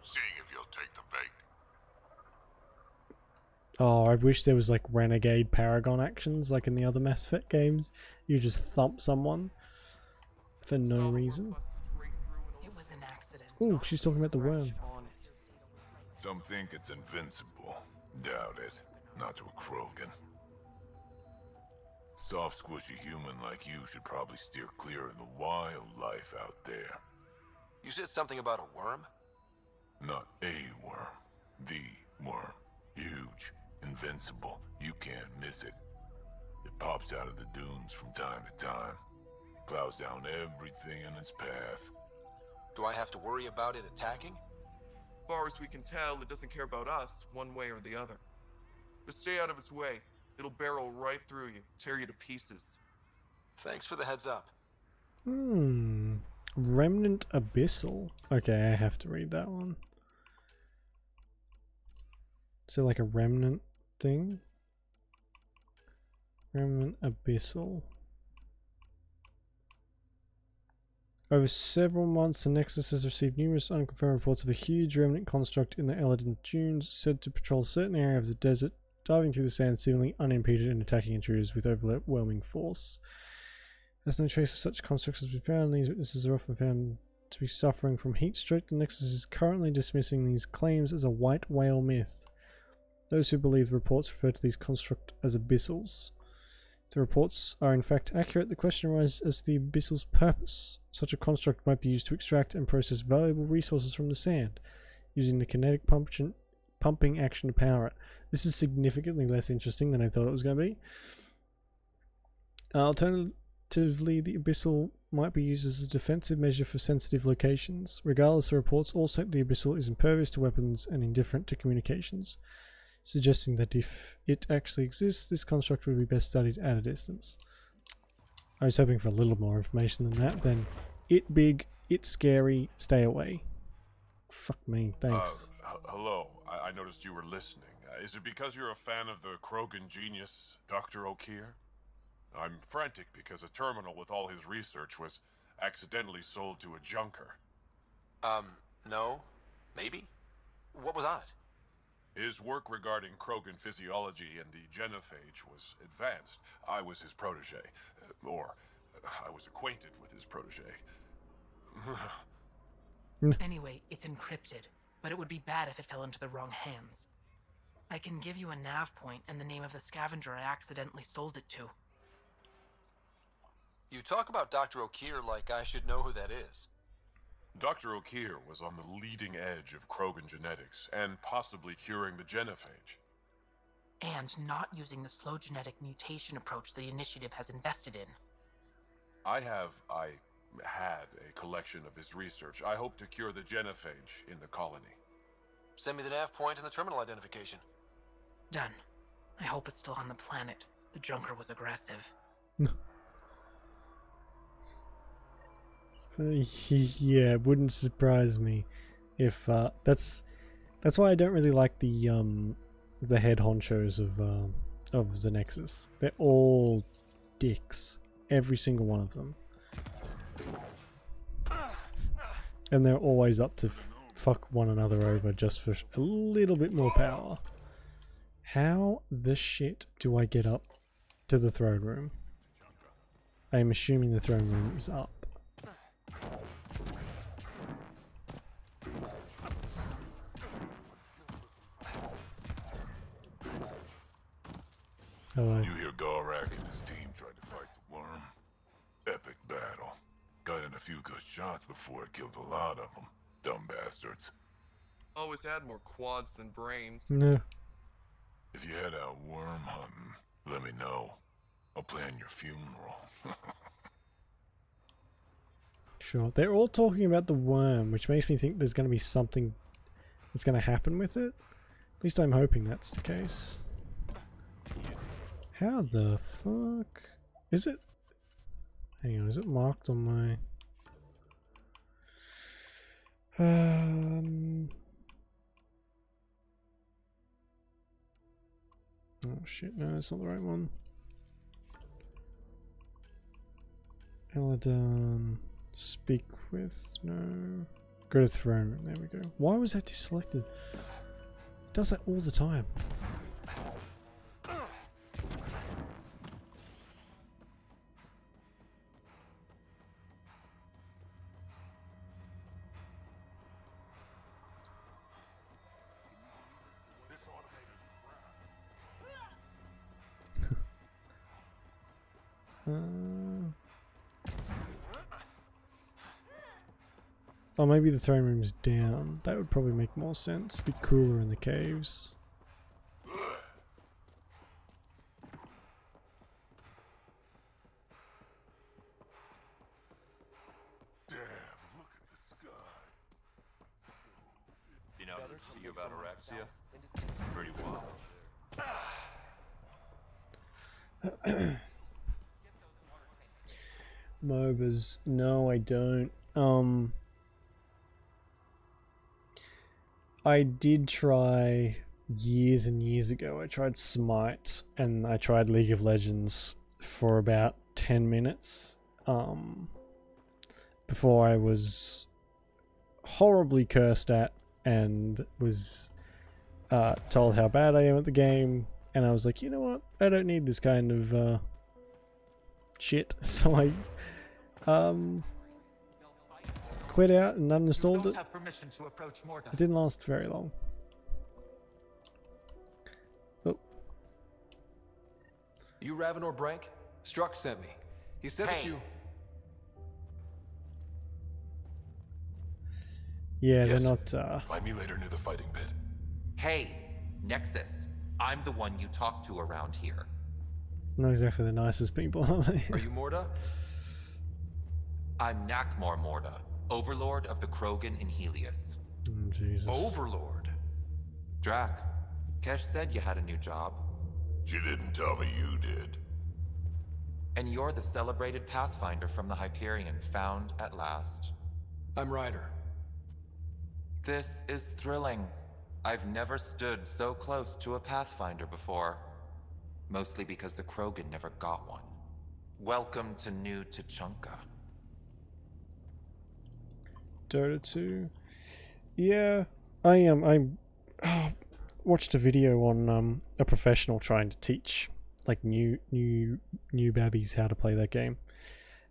Seeing if you'll take the bait. Oh, I wish there was like renegade paragon actions like in the other Mass Effect games. You just thump someone for no reason. It was an accident. Ooh, she's talking about the worm. Some think it's invincible. Doubt it. Not to a Krogan. Soft, squishy human like you should probably steer clear of the wildlife out there. You said something about a worm? Not a worm. The worm. Huge. Invincible. You can't miss it. It pops out of the dunes from time to time. Plows down everything in its path. Do I have to worry about it attacking? As far as we can tell, it doesn't care about us, one way or the other. But stay out of its way. It'll barrel right through you, tear you to pieces. Thanks for the heads up. Remnant Abyssal. Okay, I have to read that one. So like a remnant thing? Remnant Abyssal. Over several months, the Nexus has received numerous unconfirmed reports of a huge remnant construct in the Eladin Dunes, said to patrol a certain area of the desert, diving through the sand seemingly unimpeded and attacking intruders with overwhelming force. As no trace of such constructs has been found, these witnesses are often found to be suffering from heat stroke. The Nexus is currently dismissing these claims as a white whale myth. Those who believe the reports refer to these constructs as abyssals. If the reports are in fact accurate, the question arises as to the abyssal's purpose. Such a construct might be used to extract and process valuable resources from the sand, using the kinetic pumping action to power it. This is significantly less interesting than I thought it was going to be. Alternatively, the abyssal might be used as a defensive measure for sensitive locations. Regardless, the reports all state the abyssal is impervious to weapons and indifferent to communications, suggesting that if it actually exists, this construct would be best studied at a distance. I was hoping for a little more information than that. Then, it big, it scary, stay away. Fuck me, thanks. Hello, I noticed you were listening. Is it because you're a fan of the Krogan genius, Dr. O'Keir? I'm frantic because a terminal with all his research was accidentally sold to a junker. No. Maybe? What was on it? His work regarding Krogan physiology and the genophage was advanced. I was his protege. Or, I was acquainted with his protege. Anyway, it's encrypted, but it would be bad if it fell into the wrong hands. I can give you a nav point and the name of the scavenger I accidentally sold it to. You talk about Dr. O'Keefe like I should know who that is. Dr. O'Keefe was on the leading edge of Krogan genetics and possibly curing the genophage. And not using the slow genetic mutation approach the Initiative has invested in. I had a collection of his research. I hope to cure the genophage in the colony. Send me the nav point and the terminal identification. Done. I hope it's still on the planet. The Junker was aggressive. Yeah, it wouldn't surprise me if that's why I don't really like the head honchos of the Nexus. They're all dicks, every single one of them, and they're always up to fuck one another over just for a little bit more power. How the shit do I get up to the throne room? I'm assuming the throne room is up. Hello. You hear Gorak and his team tried to fight the worm? Epic battle. Got in a few good shots before it killed a lot of them. Dumb bastards. Always had more quads than brains. No. If you head out worm hunting, let me know. I'll plan your funeral. Sure. They're all talking about the worm, which makes me think there's going to be something that's going to happen with it. At least I'm hoping that's the case. How the fuck is it? Hang on, is it marked on my oh shit, no, it's not the right one. Eladon, speak with, no. Go to throne room, there we go. Why was that deselected? It does that all the time. Oh, maybe the throne room's down. That would probably make more sense. Be cooler in the caves. Damn, look at the sky. You know, see about Araxia? Pretty wild. MOBAs. No, I don't. I did try years and years ago. I tried Smite and I tried League of Legends for about 10 minutes before I was horribly cursed at and was told how bad I am at the game, and I was like, you know what, I don't need this kind of shit, so I quit out and uninstalled it. It didn't last very long. Oh. You Ravenor Brank? Struck sent me. He said that you... Yeah, yes. they're not... Find me later near the fighting pit. Hey, Nexus. I'm the one you talk to around here. Not exactly the nicest people, are they? Are you Morda? I'm Nakmor Morda, Overlord of the Krogan in Helios. Oh, Jesus. Overlord? Drac, Kesh said you had a new job. She didn't tell me you did. And you're the celebrated Pathfinder from the Hyperion, found at last. I'm Ryder. This is thrilling. I've never stood so close to a Pathfinder before. Mostly because the Krogan never got one. Welcome to New Tuchanka. Dota 2. Yeah, I watched a video on a professional trying to teach like new babbies how to play that game.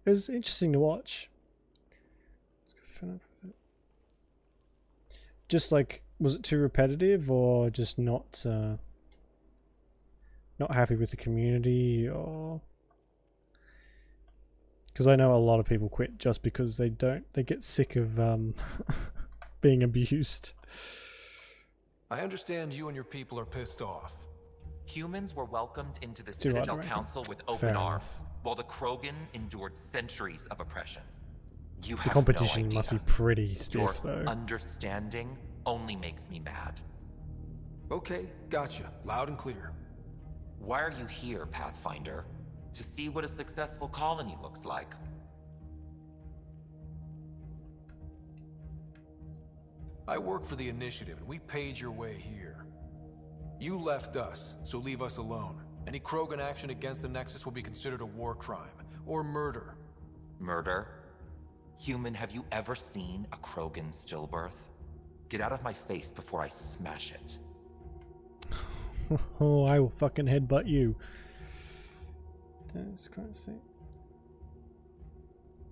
It was interesting to watch. Just like, was it too repetitive or just not not happy with the community, or because I know a lot of people quit just because they get sick of being abused. I understand you and your people are pissed off. Humans were welcomed into the Citadel Council with open arms, while the Krogan endured centuries of oppression. You have the competition no idea. must be pretty stiff, Your though. understanding only makes me mad. Okay, gotcha. Loud and clear. Why are you here, Pathfinder? To see what a successful colony looks like. I work for the Initiative, and we paid your way here. You left us, so leave us alone. Any Krogan action against the Nexus will be considered a war crime, or murder. Murder? Human, have you ever seen a Krogan stillbirth? Get out of my face before I smash it. Oh, I will fucking headbutt you. That's quite sick.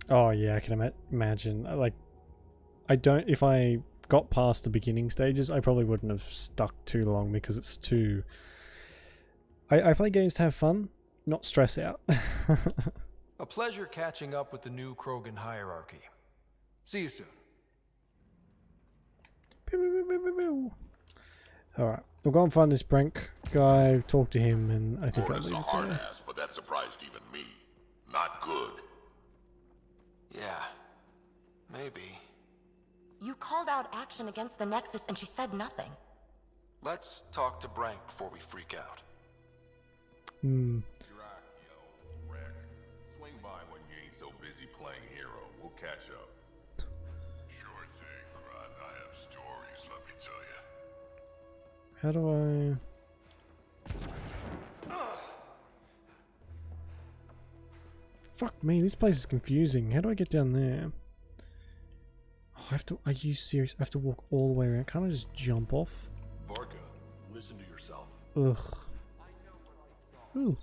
Oh yeah, I can imagine. Like, if I got past the beginning stages, I probably wouldn't have stuck too long because it's too... I play games to have fun, not stress out. A pleasure catching up with the new Krogan hierarchy. See you soon. Alright, we'll go and find this Brink guy, talk to him, and I think I'll Morta's leave a it hard there. ass, but that surprised even me. Not good. Yeah, maybe. You called out action against the Nexus and she said nothing. Let's talk to Brank before we freak out. Hmm. Swing by when you ain't so busy playing hero. We'll catch up. Sure thing, Crud. I have stories, let me tell you. How do I... Fuck me, this place is confusing. How do I get down there? Oh, are you serious? I have to walk all the way around. Can't I just jump off? Varka, listen to yourself. Ugh. Ooh.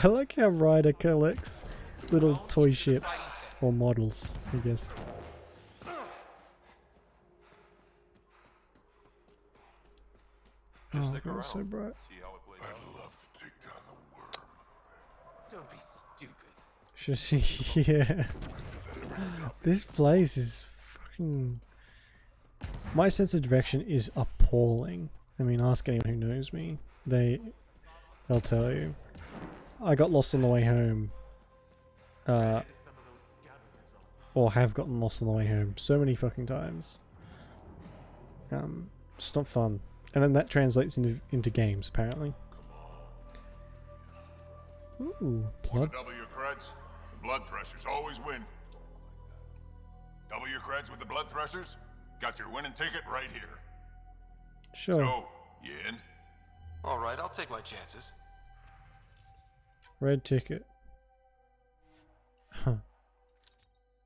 I like how Ryder collects little toy ships, or models, I guess. Just Oh, stick that was around. so bright. See how it plays out. I'd love to take down the worm. Don't be stupid. Should see, yeah. This place is fucking... My sense of direction is appalling. I mean, ask anyone who knows me. They'll tell you. I got lost on the way home. Or have gotten lost on the way home so many fucking times. It's not fun. And then that translates into games, apparently. Ooh, blood. Want to double your creds? The blood threshers always win. Double your creds with the blood threshers? Got your winning ticket right here. Sure. So, you in? Alright, I'll take my chances. Red ticket. Huh.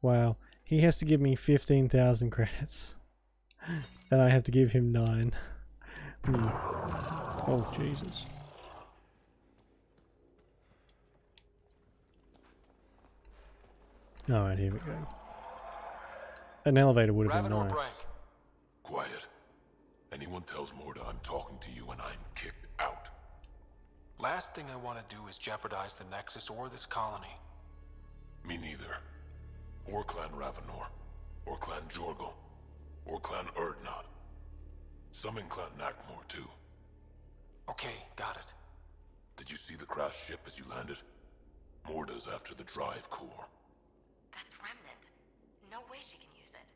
Wow. He has to give me 15,000 credits. And I have to give him 9. Oh, Jesus. Alright, here we go. An elevator would have been Raven or nice. Quiet. Anyone tells Morta I'm talking to you and I'm kicked out. Last thing I want to do is jeopardize the Nexus or this colony. Me neither. Or Clan Ravenor. Or Clan Jorgal. Or Clan Erdnot. Some in Clan Nakmor too. Okay, got it. Did you see the crashed ship as you landed? Morta's after the drive core. That's Remnant. No way she can use it.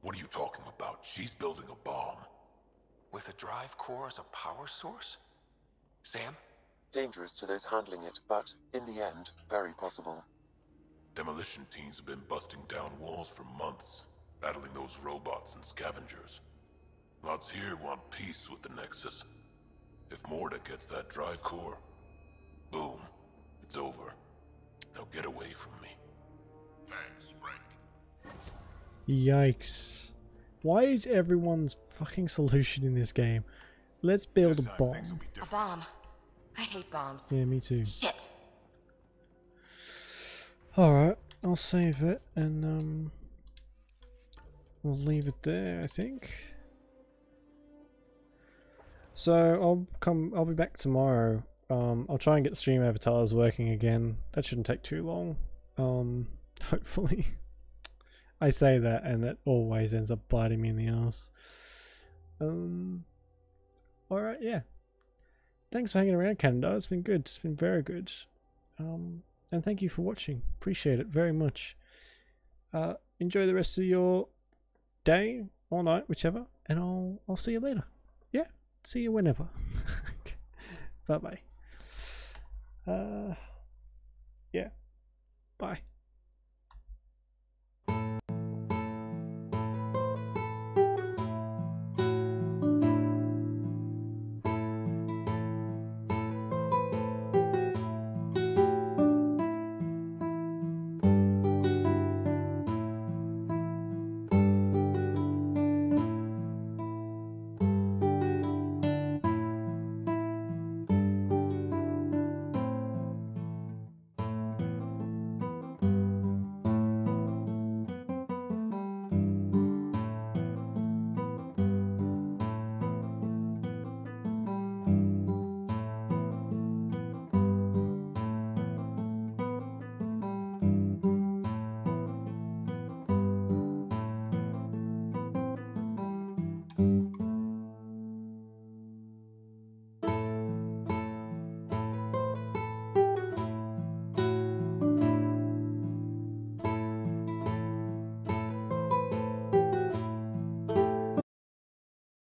What are you talking about? She's building a bomb. With a drive core as a power source? Sam? Dangerous to those handling it, but, in the end, very possible. Demolition teams have been busting down walls for months, battling those robots and scavengers. Lots here want peace with the Nexus. If Morta gets that drive core, boom, it's over. Now get away from me. Thanks, Frank. Yikes. Why is everyone's fucking solution in this game? Let's build a bomb. A bomb. I hate bombs. Yeah, me too. Shit. Alright, I'll save it and we'll leave it there, I think. So I'll be back tomorrow. I'll try and get the stream avatars working again. That shouldn't take too long. Hopefully. I say that and it always ends up biting me in the ass. Alright, yeah. Thanks for hanging around, Canada. It's been good. It's been very good. And thank you for watching. Appreciate it very much. Enjoy the rest of your day or night, whichever, and I'll see you later. Yeah, see you whenever. Bye bye. Yeah, bye.